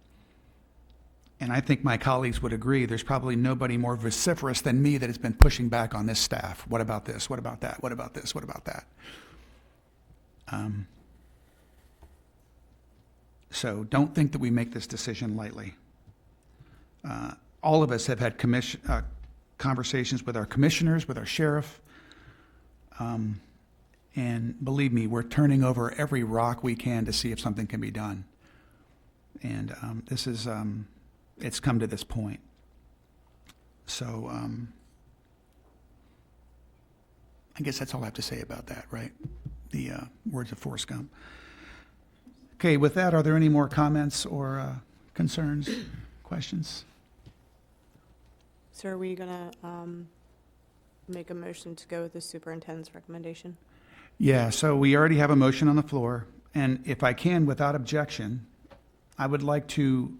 Speaker 1: I think my colleagues would agree, there's probably nobody more vociferous than me that has been pushing back on this staff. What about this? What about that? What about this? What about that? So don't think that we make this decision lightly. All of us have had conversations with our commissioners, with our sheriff, and believe me, we're turning over every rock we can to see if something can be done. And this is, it's come to this point. So I guess that's all I have to say about that, right? The words of Forrest Gump. Okay, with that, are there any more comments or concerns, questions?
Speaker 7: So are we going to make a motion to go with the superintendent's recommendation?
Speaker 1: Yeah, so we already have a motion on the floor, and if I can, without objection, I would like to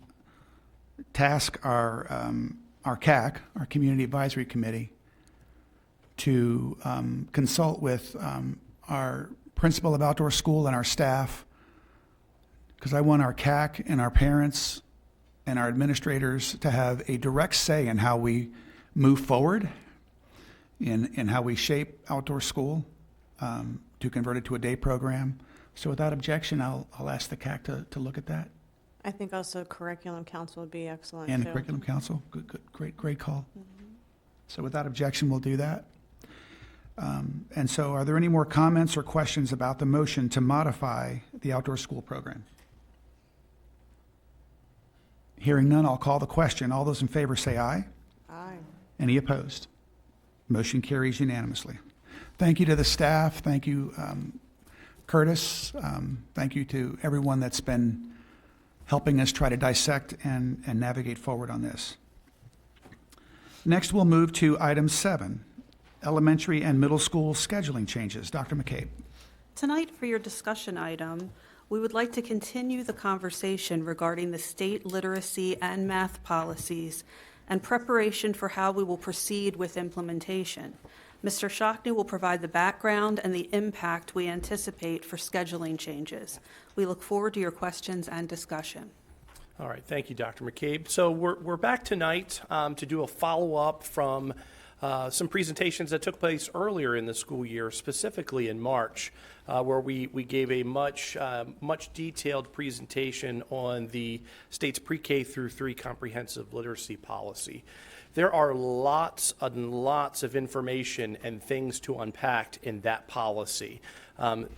Speaker 1: task our CAC, our Community Advisory Committee, to consult with our principal of outdoor school and our staff, because I want our CAC and our parents and our administrators to have a direct say in how we move forward, in how we shape outdoor school to convert it to a day program. So without objection, I'll ask the CAC to look at that.
Speaker 7: I think also curriculum council would be excellent.
Speaker 1: And the
Speaker 7: too.
Speaker 1: curriculum council, good, great call. So without objection, we'll do that. And so are there any more comments or questions about the motion to modify the outdoor school program? Hearing none, I'll call the question. All those in favor say aye.
Speaker 7: Aye.
Speaker 1: Any opposed? Motion carries unanimously. Thank you to the staff. Thank you, Curtis. Thank you to everyone that's been helping us try to dissect and navigate forward on this. Next, we'll move to item 7, elementary and middle school scheduling changes. Dr. McCabe.
Speaker 9: Tonight, for your discussion item, we would like to continue the conversation regarding the state literacy and math policies and preparation for how we will proceed with implementation. Mr. Shockney will provide the background and the impact we anticipate for scheduling changes. We look forward to your questions and discussion.
Speaker 4: All right, thank you, Dr. McCabe. So we're back tonight to do a follow-up from some presentations that took place earlier in the school year, specifically in March, where we gave a much detailed presentation on the state's pre-K through 3 comprehensive literacy policy. There are lots and lots of information and things to unpack in that policy.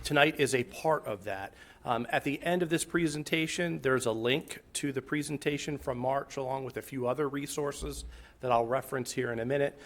Speaker 4: Tonight is a part of that. At the end of this presentation, there's a link to the presentation from March, along with a few other resources that I'll reference here in a minute.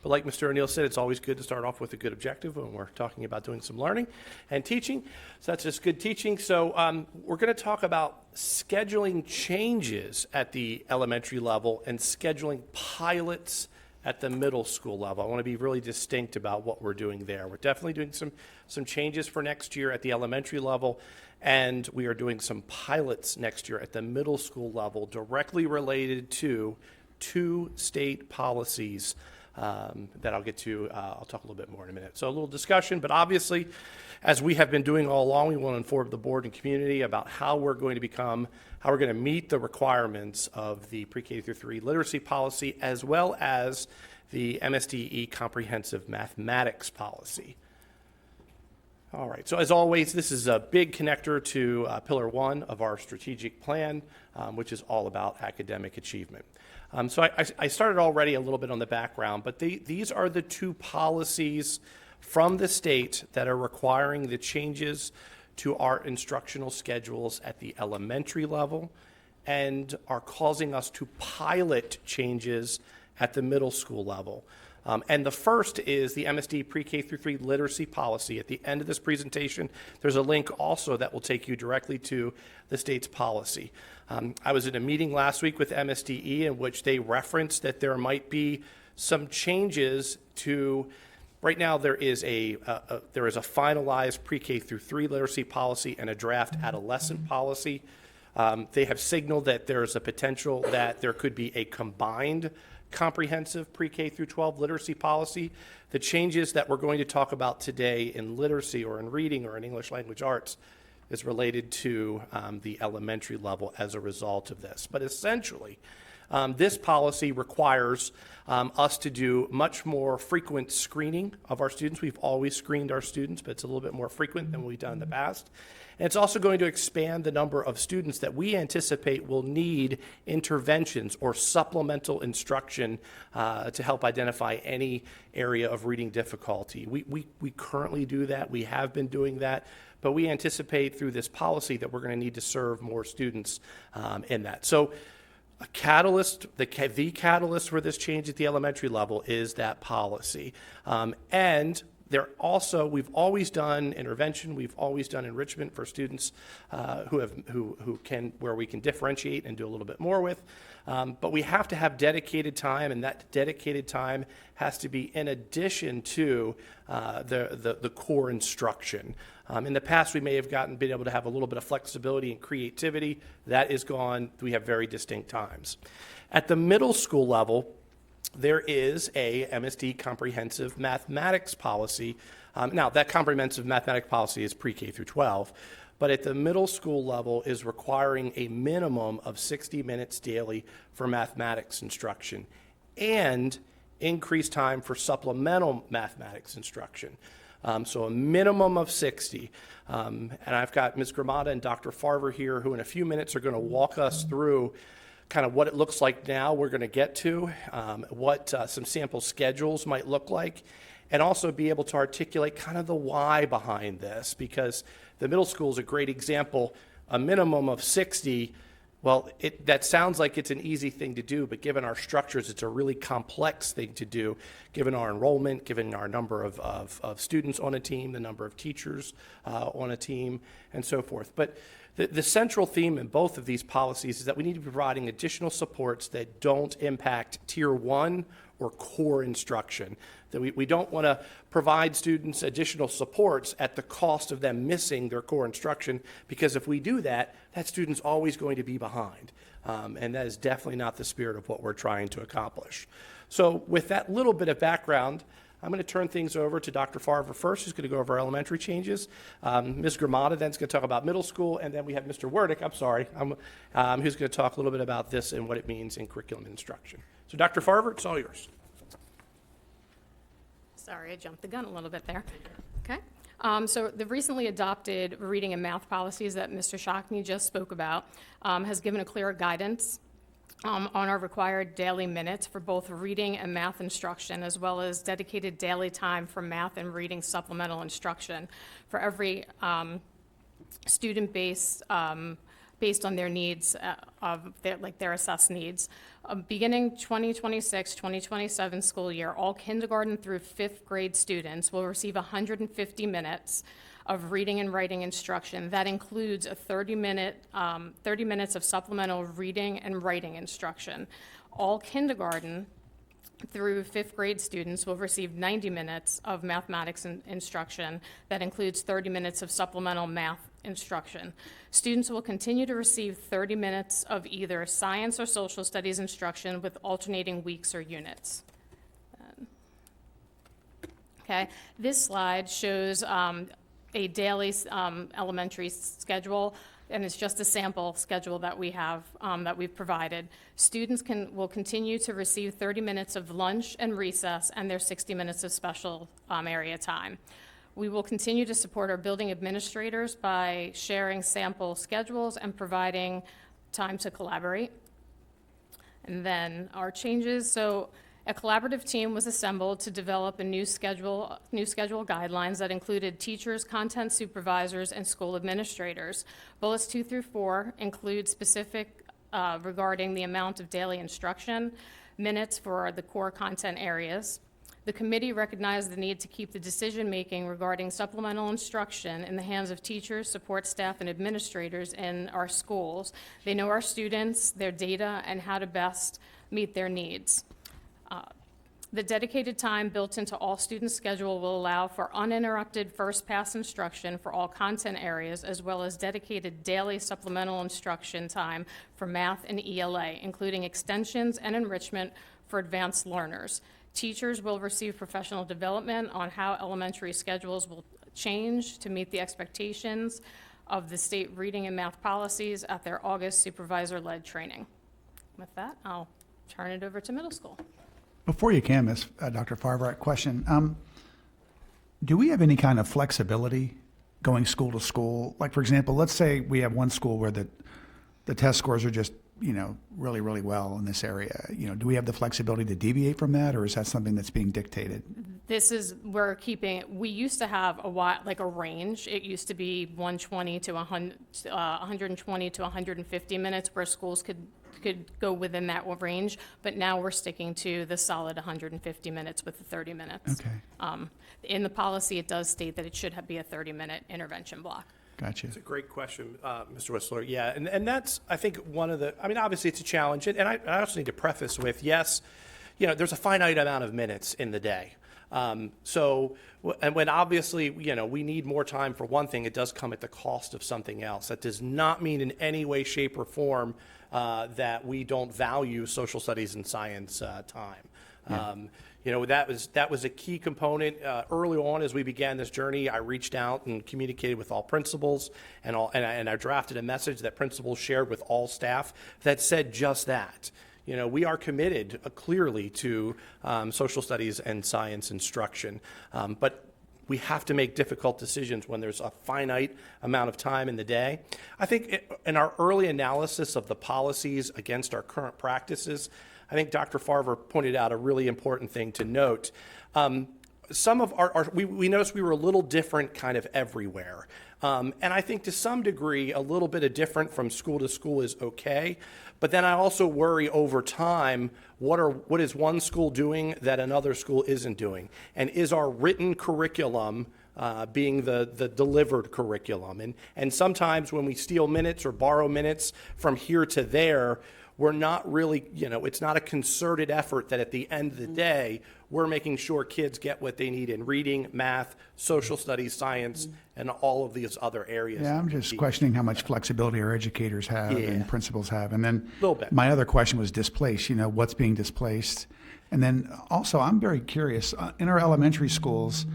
Speaker 4: But like Mr. O'Neill said, it's always good to start off with a good objective when we're talking about doing some learning and teaching. So that's just good teaching. So we're going to talk about scheduling changes at the elementary level and scheduling pilots at the middle school level. I want to be really distinct about what we're doing there. We're definitely doing some changes for next year at the elementary level, and we are doing some pilots next year at the middle school level directly related to 2 state policies that I'll get to. I'll talk a little bit more in a minute. So a little discussion, but obviously, as we have been doing all along, we want to inform the board and community about how we're going to meet the requirements of the pre-K through 3 literacy policy, as well as the MSDE comprehensive mathematics policy. All right, so as always, this is a big connector to Pillar 1 of our strategic plan, which is all about academic achievement. So I started already a little bit on the background, but these are the 2 policies from the state that are requiring the changes to our instructional schedules at the elementary level and are causing us to pilot changes at the middle school level. And the first is the MSD pre-K through 3 literacy policy. At the end of this presentation, there's a link also that will take you directly to the state's policy. I was in a meeting last week with MSDE in which they referenced that there might be some changes to. Right now, there is a finalized pre-K through 3 literacy policy and a draft adolescent policy. They have signaled that there is a potential that there could be a combined comprehensive pre-K through 12 literacy policy. The changes that we're going to talk about today in literacy or in reading or in English language arts is related to the elementary level as a result of this. But essentially, this policy requires us to do much more frequent screening of our students. We've always screened our students, but it's a little bit more frequent than we've done in the past. And it's also going to expand the number of students that we anticipate will need interventions or supplemental instruction to help identify any area of reading difficulty. We currently do that. We have been doing that. But we anticipate through this policy that we're going to need to serve more students in that. So a catalyst, the catalyst for this change at the elementary level is that policy. And we've always done intervention, we've always done enrichment for students where we can differentiate and do a little bit more with. But we have to have dedicated time, and that dedicated time has to be in addition to the core instruction. In the past, we may have been able to have a little bit of flexibility and creativity. That is gone. We have very distinct times. At the middle school level, there is a MSD comprehensive mathematics policy. Now, that comprehensive mathematics policy is pre-K through 12, but at the middle school level is requiring a minimum of 60 minutes daily for mathematics instruction and increased time for supplemental mathematics instruction. So a minimum of 60. And I've got Ms. Gramada and Dr. Farver here who in a few minutes are going to walk us through kind of what it looks like now we're going to get to, what some sample schedules might look like, and also be able to articulate kind of the why behind this, because the middle school is a great example. A minimum of 60, well, that sounds like it's an easy thing to do, but given our structures, it's a really complex thing to do, given our enrollment, given our number of students on a team, the number of teachers on a team, and so forth. But the central theme in both of these policies is that we need to be providing additional supports that don't impact Tier 1 or core instruction. That we don't want to provide students additional supports at the cost of them missing their core instruction, because if we do that, that student's always going to be behind. And that is definitely not the spirit of what we're trying to accomplish. So with that little bit of background, I'm going to turn things over to Dr. Farver first, who's going to go over elementary changes. Ms. Gramada then is going to talk about middle school, and then we have Mr. Werdick, who's going to talk a little bit about this and what it means in curriculum instruction. So Dr. Farver, it's all yours.
Speaker 11: Sorry, I jumped the gun a little bit there. Okay. So the recently adopted reading and math policies that Mr. Shockney just spoke about has given a clear guidance on our required daily minutes for both reading and math instruction, as well as dedicated daily time for math and reading supplemental instruction for every student based on their needs, their assessed needs. Beginning 2026-2027 school year, all kindergarten through 5th grade students will receive 150 minutes of reading and writing instruction. That includes a 30 minutes of supplemental reading and writing instruction. All kindergarten through 5th grade students will receive 90 minutes of mathematics instruction. That includes 30 minutes of supplemental math instruction. Students will continue to receive 30 minutes of either science or social studies instruction with alternating weeks or units. Okay, this slide shows a daily elementary schedule, and it's just a sample schedule that we have, that we've provided. Students will continue to receive 30 minutes of lunch and recess and their 60 minutes of special area time. We will continue to support our building administrators by sharing sample schedules and providing time to collaborate. And then our changes, so a collaborative team was assembled to develop a new schedule guidelines that included teachers, content supervisors, and school administrators. Bullets 2 through 4 include specific regarding the amount of daily instruction, minutes for the core content areas. The committee recognized the need to keep the decision-making regarding supplemental instruction in the hands of teachers, support staff, and administrators in our schools. They know our students, their data, and how to best meet their needs. The dedicated time built into all student schedule will allow for uninterrupted first-pass instruction for all content areas, as well as dedicated daily supplemental instruction time for math and ELA, including extensions and enrichment for advanced learners. Teachers will receive professional development on how elementary schedules will change to meet the expectations of the state reading and math policies at their August supervisor-led training. With that, I'll turn it over to middle school.
Speaker 1: Before you can, Ms. Dr. Farber, a question. Do we have any kind of flexibility going school to school? Like, for example, let's say we have one school where the test scores are just, really, really well in this area. Do we have the flexibility to deviate from that, or is that something that's being dictated?
Speaker 11: We used to have a range. It used to be 120 to 120 to 150 minutes where schools could go within that range, but now we're sticking to the solid 150 minutes with the 30 minutes.
Speaker 1: Okay.
Speaker 11: In the policy, it does state that it should be a 30-minute intervention block.
Speaker 1: Gotcha.
Speaker 4: It's a great question, Mr. Whistler. Yeah, and that's, I think, obviously it's a challenge, and I also need to preface with, yes, there's a finite amount of minutes in the day. And when obviously, we need more time for one thing, it does come at the cost of something else. That does not mean in any way, shape, or form that we don't value social studies and science time.
Speaker 1: Yeah.
Speaker 4: That was a key component early on as we began this journey. I reached out and communicated with all principals, and I drafted a message that principals shared with all staff that said just that. We are committed clearly to social studies and science instruction, but we have to make difficult decisions when there's a finite amount of time in the day. I think in our early analysis of the policies against our current practices, I think Dr. Farber pointed out a really important thing to note. Some of we noticed we were a little different kind of everywhere. And I think to some degree, a little bit of different from school to school is okay. But then I also worry over time, what is one school doing that another school isn't doing? And is our written curriculum being the delivered curriculum? And sometimes when we steal minutes or borrow minutes from here to there, we're not really, it's not a concerted effort that at the end of the day, we're making sure kids get what they need in reading, math, social studies, science, and all of these other areas.
Speaker 1: Yeah, I'm just questioning how much flexibility our educators have and principals have. And then
Speaker 4: Little bit.
Speaker 1: my other question was displaced, what's being displaced? And then also, I'm very curious, in our elementary schools,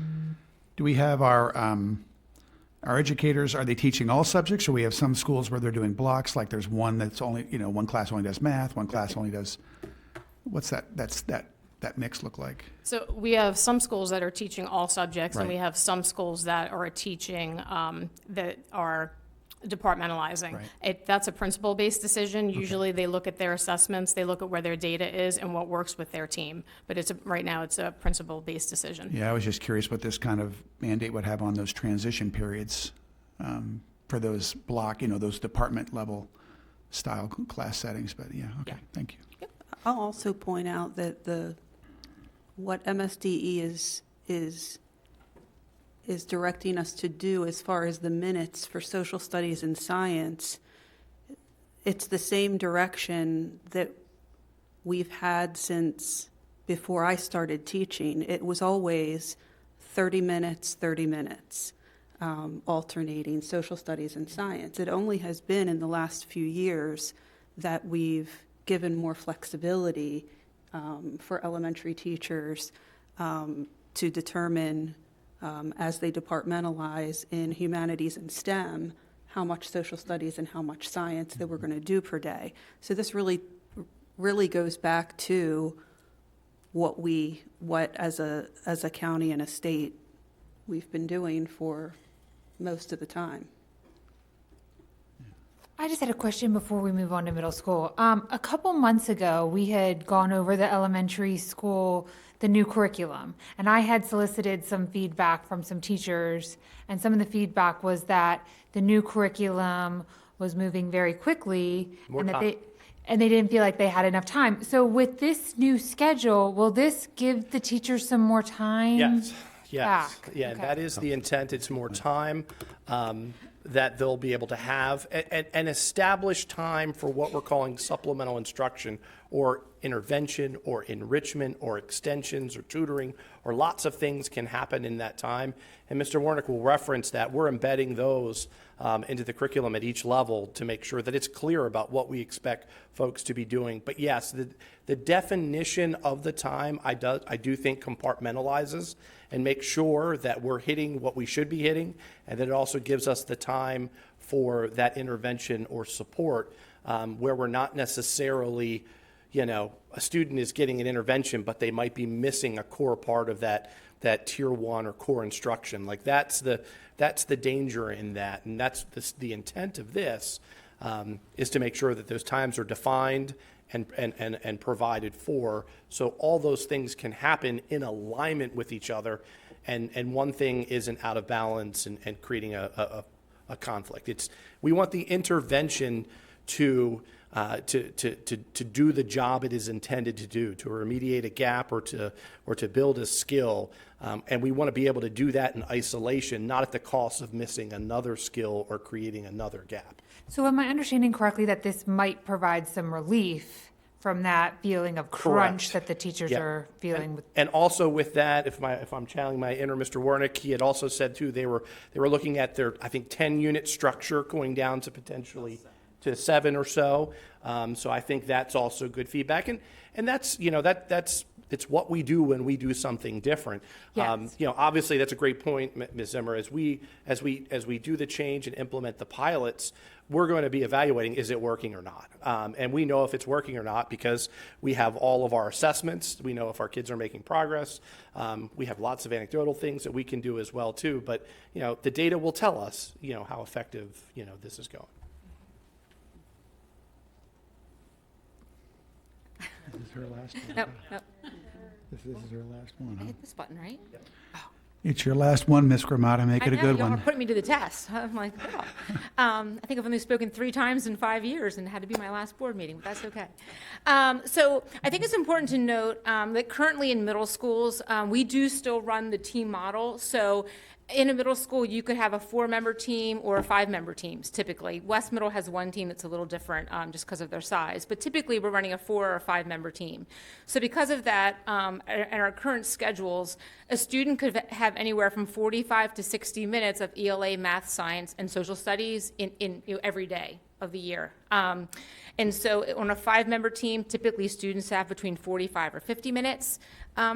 Speaker 1: do we have our educators, are they teaching all subjects, or we have some schools where they're doing blocks, like there's one that's only, one class only does math, one class only does, what's that mix look like?
Speaker 11: So we have some schools that are teaching all subjects, and
Speaker 1: Right.
Speaker 11: we have some schools that are teaching, that are departmentalizing.
Speaker 1: Right.
Speaker 11: That's a principal-based decision. Usually they look at their assessments, they look at where their data is and what works with their team. But right now it's a principal-based decision.
Speaker 1: Yeah, I was just curious what this kind of mandate would have on those transition periods for those those department level style class settings. But yeah, okay, thank you.
Speaker 9: I'll also point out that what MSDE is directing us to do as far as the minutes for social studies and science, it's the same direction that we've had since before I started teaching. It was always 30 minutes, 30 minutes, alternating social studies and science. It only has been in the last few years that we've given more flexibility for elementary teachers to determine, as they departmentalize in humanities and STEM, how much social studies and how much science that we're going to do per day. So this really goes back to what as a county and a state we've been doing for most of the time.
Speaker 8: I just had a question before we move on to middle school. A couple months ago, we had gone over the elementary school, the new curriculum, and I had solicited some feedback from some teachers, and some of the feedback was that the new curriculum was moving very quickly, and that they didn't feel like they had enough time. So with this new schedule, will this give the teachers some more time?
Speaker 4: Yes.
Speaker 8: Back?
Speaker 4: Yeah,
Speaker 8: Okay.
Speaker 4: that is the intent. It's more time that they'll be able to have and establish time for what we're calling supplemental instruction or intervention or enrichment or extensions or tutoring, or lots of things can happen in that time. And Mr. Warnick will reference that. We're embedding those into the curriculum at each level to make sure that it's clear about what we expect folks to be doing. But yes, the definition of the time I do think compartmentalizes and make sure that we're hitting what we should be hitting, and that it also gives us the time for that intervention or support where we're not necessarily, a student is getting an intervention, but they might be missing a core part of that tier 1 or core instruction. Like that's the danger in that, and that's the intent of this is to make sure that those times are defined and provided for, so all those things can happen in alignment with each other, and one thing isn't out of balance and creating a conflict. We want the intervention to do the job it is intended to do, to remediate a gap or to build a skill, and we want to be able to do that in isolation, not at the cost of missing another skill or creating another gap.
Speaker 8: So am I understanding correctly that this might provide some relief from that feeling of crunch
Speaker 4: Correct.
Speaker 8: that the teachers are feeling?
Speaker 4: And also with that, if I'm channeling my inner Mr. Warnick, he had also said too, they were looking at their, I think, 10-unit structure going down to potentially to 7 or so. So I think that's also good feedback. And that's, it's what we do when we do something different.
Speaker 8: Yes.
Speaker 4: Obviously that's a great point, Ms. Zimmer. As we do the change and implement the pilots, we're going to be evaluating, is it working or not? And we know if it's working or not because we have all of our assessments. We know if our kids are making progress. We have lots of anecdotal things that we can do as well too. But, the data will tell us, how effective, this is going.
Speaker 1: This is her last one.
Speaker 11: Nope.
Speaker 1: This is her last one,
Speaker 11: I
Speaker 1: huh?
Speaker 11: hit this button, right?
Speaker 1: It's your last one, Miss Gramata. Make it a good
Speaker 11: y'all
Speaker 1: one.
Speaker 11: are putting me to the test. I'm like, wow. I think I've only spoken 3 times in 5 years and had to be my last board meeting, but that's okay. So I think it's important to note that currently in middle schools, we do still run the team model. So in a middle school, you could have a 4-member team or a 5-member teams, typically. West Middle has one team that's a little different just because of their size. But typically, we're running a 4 or 5-member team. So because of that, and our current schedules, a student could have anywhere from 45 to 60 minutes of ELA, math, science, and social studies in every day of the year. And so on a 5-member team, typically students have between 45 or 50 minutes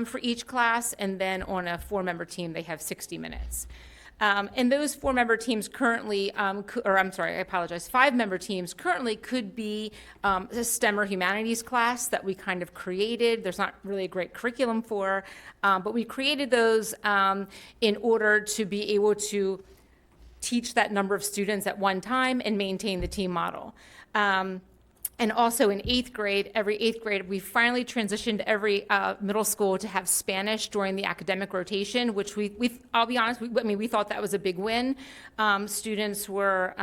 Speaker 11: for each class, and then on a 4-member team, they have 60 minutes. And those 4-member teams currently, 5-member teams currently could be a STEM or humanities class that we kind of created. There's not really a great curriculum for, but we created those in order to be able to teach that number of students at one time and maintain the team model. And also in 8th grade, every 8th grade, we finally transitioned every middle school to have Spanish during the academic rotation, which I'll be honest, we thought that was a big win. Students were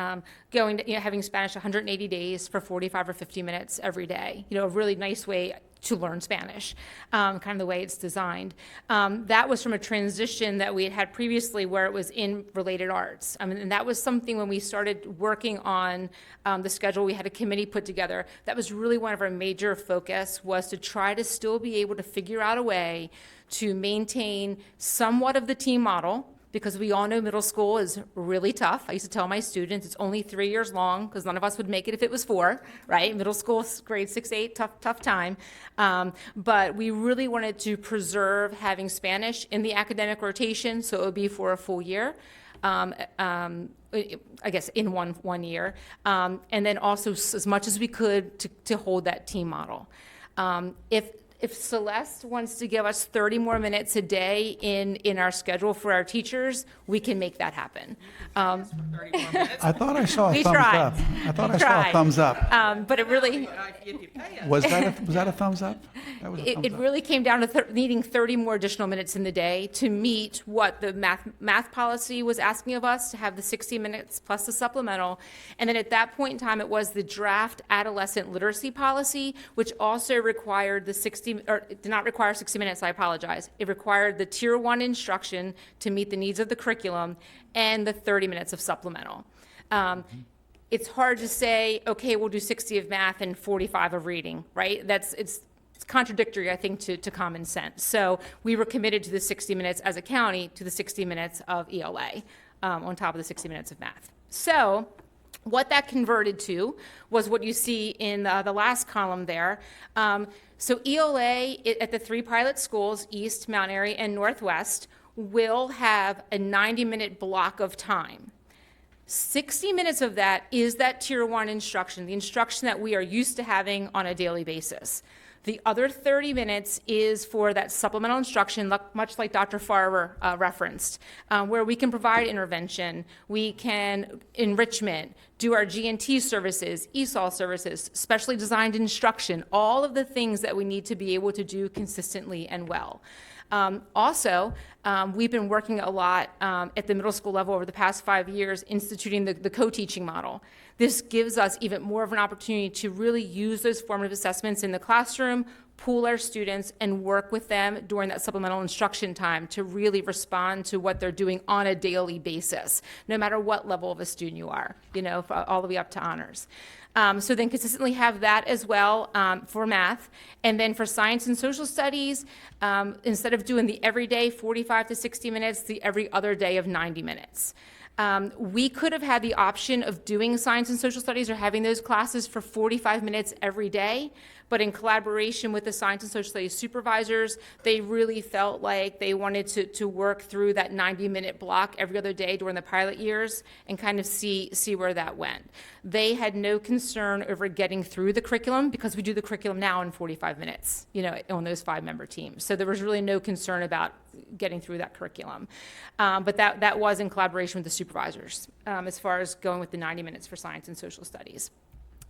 Speaker 11: going to, having Spanish 180 days for 45 or 50 minutes every day. A really nice way to learn Spanish, kind of the way it's designed. That was from a transition that we had had previously where it was in related arts. And that was something when we started working on the schedule, we had a committee put together. That was really one of our major focus, was to try to still be able to figure out a way to maintain somewhat of the team model,
Speaker 13: because we all know middle school is really tough. I used to tell my students it's only 3 years long because none of us would make it if it was 4, right? Middle school, grade 6, 8, tough time. But we really wanted to preserve having Spanish in the academic rotation, so it would be for a full year. I guess in one year, and then also as much as we could to hold that team model. If Celeste wants to give us 30 more minutes a day in our schedule for our teachers, we can make that happen.
Speaker 1: I thought I saw a
Speaker 13: We
Speaker 1: thumbs
Speaker 13: tried.
Speaker 1: up. I thought
Speaker 13: We
Speaker 1: I saw a
Speaker 13: tried.
Speaker 1: thumbs up.
Speaker 13: But it really,
Speaker 1: Was that a thumbs up? That was a thumbs
Speaker 13: it
Speaker 1: up.
Speaker 13: really came down to needing 30 more additional minutes in the day to meet what the math policy was asking of us, to have the 60 minutes plus the supplemental. And then at that point in time, it was the draft adolescent literacy policy, which also required the 60, or it did not require 60 minutes, I apologize. It required the Tier 1 instruction to meet the needs of the curriculum and the 30 minutes of supplemental. It's hard to say, okay, we'll do 60 of math and 45 of reading, right? It's contradictory, I think, to common sense. So we were committed to the 60 minutes as a county, to the 60 minutes of ELA on top of the 60 minutes of math. So what that converted to was what you see in the last column there. So ELA at the 3 pilot schools, East, Mount Airy, and Northwest, will have a 90-minute block of time. 60 minutes of that is that Tier 1 instruction, the instruction that we are used to having on a daily basis. The other 30 minutes is for that supplemental instruction, much like Dr. Farber referenced, where we can provide intervention, we can enrichment, do our G&T services, ESOL services, specially designed instruction, all of the things that we need to be able to do consistently and well. We've been working a lot at the middle school level over the past 5 years, instituting the co-teaching model. This gives us even more of an opportunity to really use those formative assessments in the classroom, pool our students, and work with them during that supplemental instruction time to really respond to what they're doing on a daily basis, no matter what level of a student you are, all the way up to honors. So then consistently have that as well for math. And then for science and social studies, instead of doing the everyday 45 to 60 minutes, the every other day of 90 minutes. We could have had the option of doing science and social studies or having those classes for 45 minutes every day, but in collaboration with the science and social studies supervisors, they really felt like they wanted to work through that 90-minute block every other day during the pilot years and kind of see where that went. They had no concern over getting through the curriculum because we do the curriculum now in 45 minutes, on those 5-member teams. So there was really no concern about getting through that curriculum. But that was in collaboration with the supervisors as far as going with the 90 minutes for science and social studies.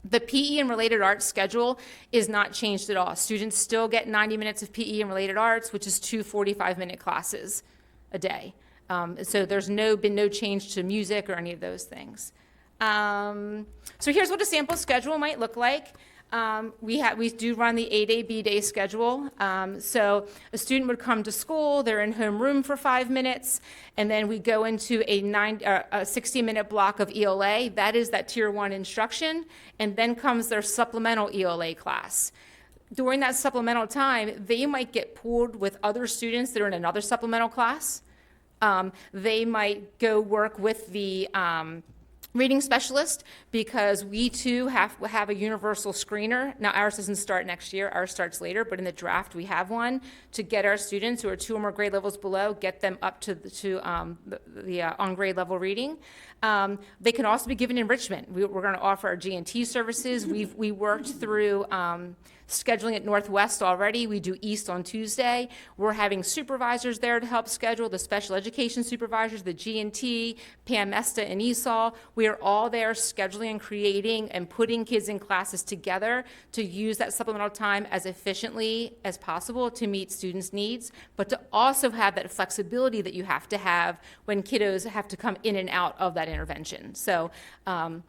Speaker 13: The PE and related arts schedule is not changed at all. Students still get 90 minutes of PE and related arts, which is 2 45-minute classes a day. So there's been no change to music or any of those things. So here's what a sample schedule might look like. We do run the A-Day, B-Day schedule. So a student would come to school, they're in homeroom for 5 minutes, and then we go into a 60-minute block of ELA. That is that Tier 1 instruction, and then comes their supplemental ELA class. During that supplemental time, they might get pooled with other students that are in another supplemental class. They might go work with the reading specialist, because we too have a universal screener. Now ours doesn't start next year, ours starts later, but in the draft we have one to get our students who are 2 or more grade levels below, get them up to the on grade level reading. They can also be given enrichment. We're going to offer our G&T services. We worked through scheduling at Northwest already. We do East on Tuesday. We're having supervisors there to help schedule, the special education supervisors, the G&T, Pam Mesta, and ESOL. We are all there scheduling and creating and putting kids in classes together to use that supplemental time as efficiently as possible to meet students' needs, but to also have that flexibility that you have to have when kiddos have to come in and out of that intervention. So I'm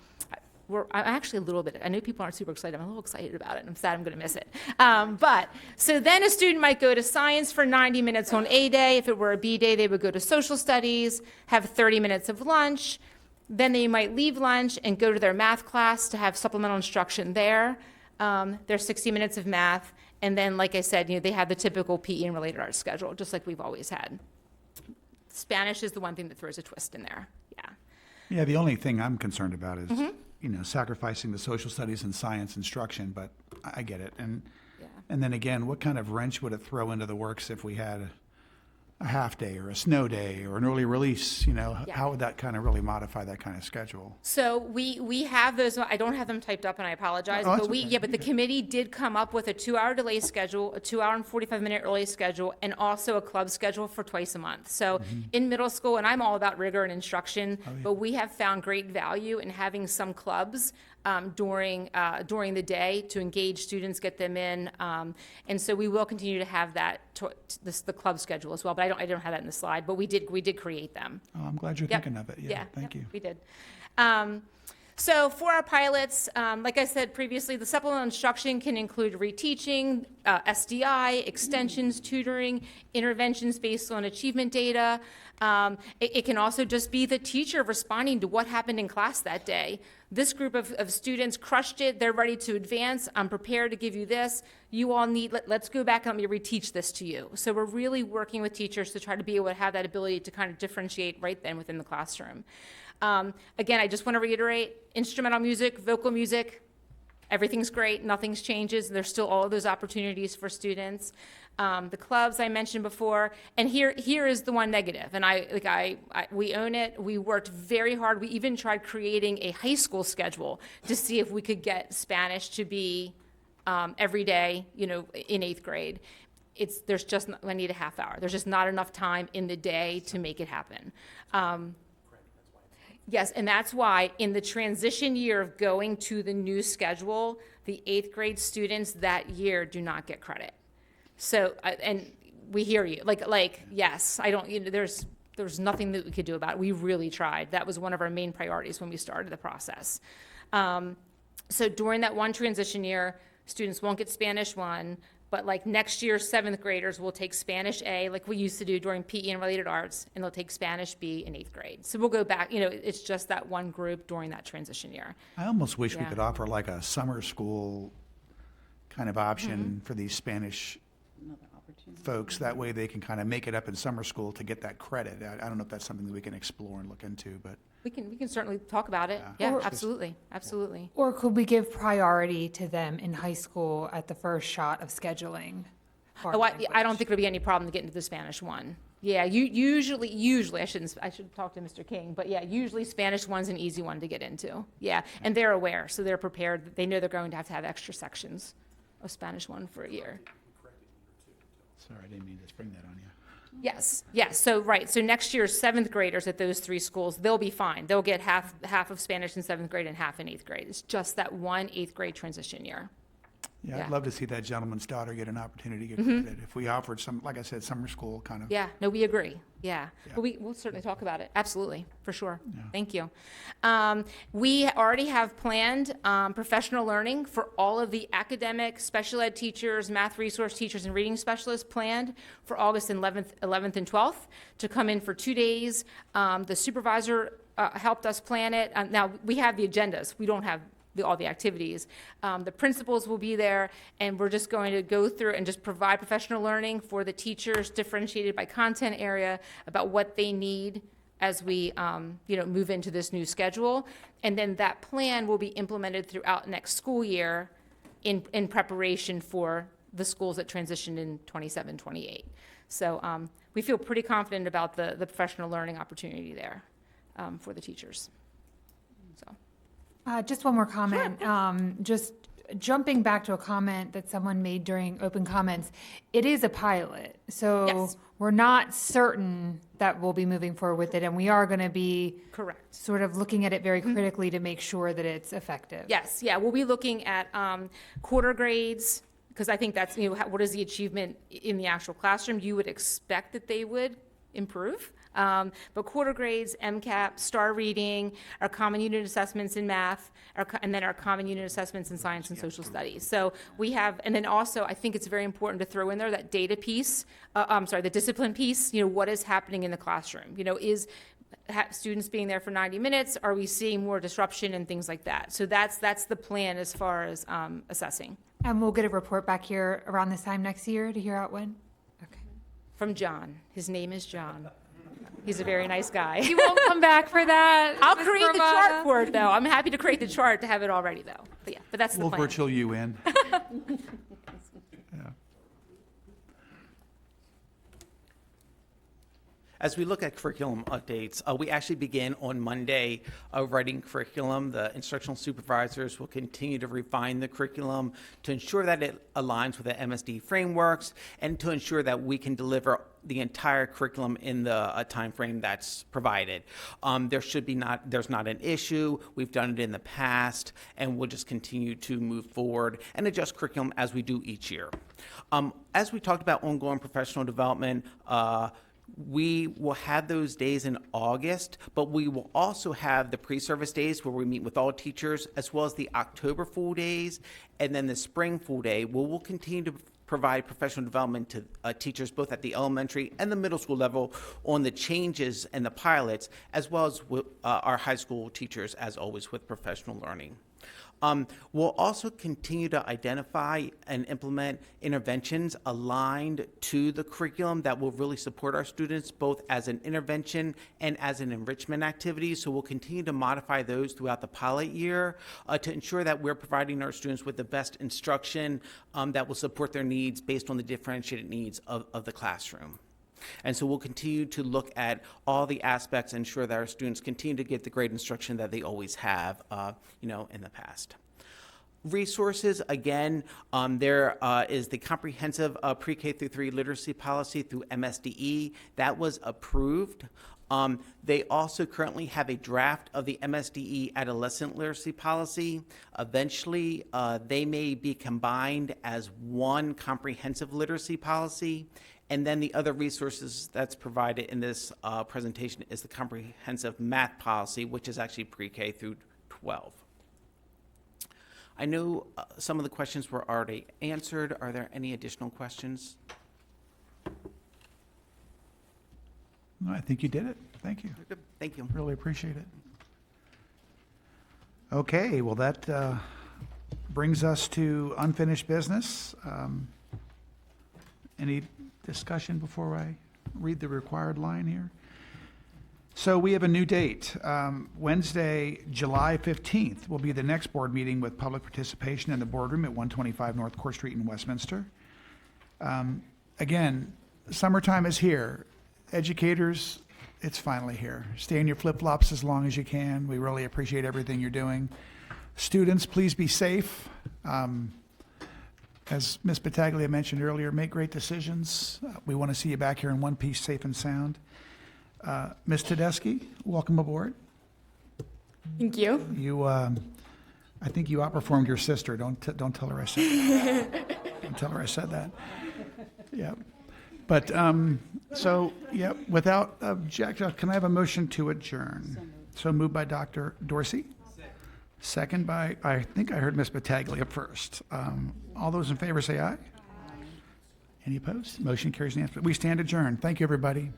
Speaker 13: actually a little bit, I know people aren't super excited, I'm a little excited about it, and I'm sad I'm going to miss it. But so then a student might go to science for 90 minutes on A day. If it were a B day, they would go to social studies, have 30 minutes of lunch. Then they might leave lunch and go to their math class to have supplemental instruction there. There's 60 minutes of math. And then, like I said, they have the typical PE and related arts schedule, just like we've always had. Spanish is the one thing that throws a twist in there. Yeah.
Speaker 1: Yeah, the only thing I'm concerned about is, sacrificing the social studies and science instruction, but I get it. And then again, what kind of wrench would it throw into the works if we had a half day or a snow day or an early release? How would that kind of really modify that kind of schedule?
Speaker 13: So we have those. I don't have them typed up, and I apologize.
Speaker 1: Oh,
Speaker 13: but
Speaker 1: that's okay.
Speaker 13: but the committee did come up with a 2-hour delay schedule, a 2-hour and 45-minute early schedule, and also a club schedule for twice a month. So in middle school, and I'm all about rigor and instruction, but we have found great value in having some clubs during the day to engage students, get them in, and so we will continue to have that the club schedule as well. But I don't have that in the slide. But we did create them.
Speaker 1: Oh, I'm glad you're thinking of it. Yeah, thank you.
Speaker 13: We did. So for our pilots, like I said previously, the supplemental instruction can include reteaching, SDI, extensions, tutoring, interventions based on achievement data. It can also just be the teacher responding to what happened in class that day. This group of students crushed it. They're ready to advance. I'm prepared to give you this. You all need, let's go back and let me reteach this to you. So we're really working with teachers to try to be able to have that ability to kind of differentiate right then within the classroom. Again, I just want to reiterate, instrumental music, vocal music, everything's great, nothing's changes. There's still all of those opportunities for students. The clubs I mentioned before, and here is the one negative, and we own it. We worked very hard. We even tried creating a high school schedule to see if we could get Spanish to be every day, in 8th grade. I need a half hour. There's just not enough time in the day to make it happen. Yes, and that's why in the transition year of going to the new schedule, the 8th grade students that year do not get credit. So, and we hear you, yes, I don't, there's nothing that we could do about it. We really tried. That was one of our main priorities when we started the process. So during that one transition year, students won't get Spanish 1, but next year, 7th graders will take Spanish A, like we used to do during PE and related arts, and they'll take Spanish B in 8th grade. So we'll go back, it's just that one group during that transition year.
Speaker 1: I almost wish we could offer a summer school kind of option for these Spanish folks. That way they can kind of make it up in summer school to get that credit. I don't know if that's something that we can explore and look into, but.
Speaker 13: We can certainly talk about it. Yeah, absolutely.
Speaker 8: Or could we give priority to them in high school at the first shot of scheduling?
Speaker 13: I don't think there'll be any problem to get into the Spanish 1. Yeah, usually, I should talk to Mr. King, but yeah, usually Spanish 1's an easy one to get into. Yeah, and they're aware, so they're prepared. They know they're going to have extra sections of Spanish 1 for a year.
Speaker 1: Sorry, I didn't mean to spring that on you.
Speaker 13: Yes. So next year, 7th graders at those 3 schools, they'll be fine. They'll get half of Spanish in 7th grade and half in 8th grade. It's just that one 8th grade transition year.
Speaker 1: Yeah, I'd love to see that gentleman's daughter get an opportunity to get credit. If we offered some, like I said, summer school kind of.
Speaker 13: Yeah, no, we agree. Yeah. But we'll certainly talk about it. Absolutely, for sure. Yeah. Thank you. We already have planned professional learning for all of the academic, special ed teachers, math resource teachers, and reading specialists planned for August 11th and 12th to come in for 2 days. The supervisor helped us plan it. Now, we have the agendas. We don't have all the activities. The principals will be there, and we're just going to go through and just provide professional learning for the teachers, differentiated by content area, about what they need as we move into this new schedule. And then that plan will be implemented throughout next school year in preparation for the schools that transitioned in 27-28. So we feel pretty confident about the professional learning opportunity there for the teachers.
Speaker 8: Just one more comment. Just jumping back to a comment that someone made during open comments, it is a pilot. So we're not certain that we'll be moving forward with it, and we are going to be sort of looking at it very critically to make sure that it's effective.
Speaker 13: Yes, we'll be looking at quarter grades, because I think that's, what is the achievement in the actual classroom? You would expect that they would improve. But quarter grades, MCAP, STAR reading, our common unit assessments in math, and then our common unit assessments in science and social studies. So we have, and then also I think it's very important to throw in there that data piece, the discipline piece, what is happening in the classroom? Is students being there for 90 minutes? Are we seeing more disruption and things like that? So that's the plan as far as assessing.
Speaker 8: And we'll get a report back here around this time next year to hear how it went?
Speaker 13: From John. His name is John. He's a very nice guy.
Speaker 8: You won't come back for that?
Speaker 13: I'll
Speaker 8: Ms.
Speaker 13: create the
Speaker 8: Bravada?
Speaker 13: chart for it, though. I'm happy to create the chart to have it all ready, though. But yeah, but that's the
Speaker 1: We'll
Speaker 13: plan.
Speaker 1: virtual you in.
Speaker 14: As we look at curriculum updates, we actually begin on Monday writing curriculum. The instructional supervisors will continue to refine the curriculum to ensure that it aligns with the MSD frameworks and to ensure that we can deliver the entire curriculum in the time frame that's provided. There's not an issue. We've done it in the past, and we'll just continue to move forward and adjust curriculum as we do each year. As we talked about ongoing professional development, we will have those days in August, but we will also have the pre-service days where we meet with all teachers, as well as the October full days, and then the spring full day, where we'll continue to provide professional development to teachers both at the elementary and the middle school level on the changes and the pilots, as well as with, our high school teachers, as always, with professional learning. We'll also continue to identify and implement interventions aligned to the curriculum that will really support our students both as an intervention and as an enrichment activity. So we'll continue to modify those throughout the pilot year to ensure that we're providing our students with the best instruction that will support their needs based on the differentiated needs of the classroom. And so we'll continue to look at all the aspects and ensure that our students continue to get the great instruction that they always have, in the past. Resources, again, there is the comprehensive pre-K through 3 literacy policy through MSDE. That was approved. They also currently have a draft of the MSDE adolescent literacy policy. Eventually, they may be combined as one comprehensive literacy policy. And then the other resources that's provided in this presentation is the comprehensive math policy, which is actually pre-K through 12. I know some of the questions were already answered. Are there any additional questions?
Speaker 1: No, I think you did it. Thank you.
Speaker 14: Good. Thank you.
Speaker 1: Really appreciate it. Okay, well, that brings us to unfinished business. Any discussion before I read the required line here? So we have a new date. Wednesday, July 15th will be the next board meeting with public participation in the boardroom at 125 North Court Street in Westminster. Again, summertime is here. Educators, it's finally here. Stay in your flip-flops as long as you can. We really appreciate everything you're doing. Students, please be safe. As Ms. Battaglia mentioned earlier, make great decisions. We want to see you back here in one piece, safe and sound. Ms. Tedeschi, welcome aboard.
Speaker 3: Thank you.
Speaker 1: You, I think you outperformed your sister. Don't tell her I said that. Don't tell her I said that. Yeah. But, without objection, can I have a motion to adjourn? So moved by Dr. Dorsey. Second by, I think I heard Ms. Battaglia first. All those in favor say aye. Any opposed? Motion carries unanimously. We stand adjourned. Thank you, everybody.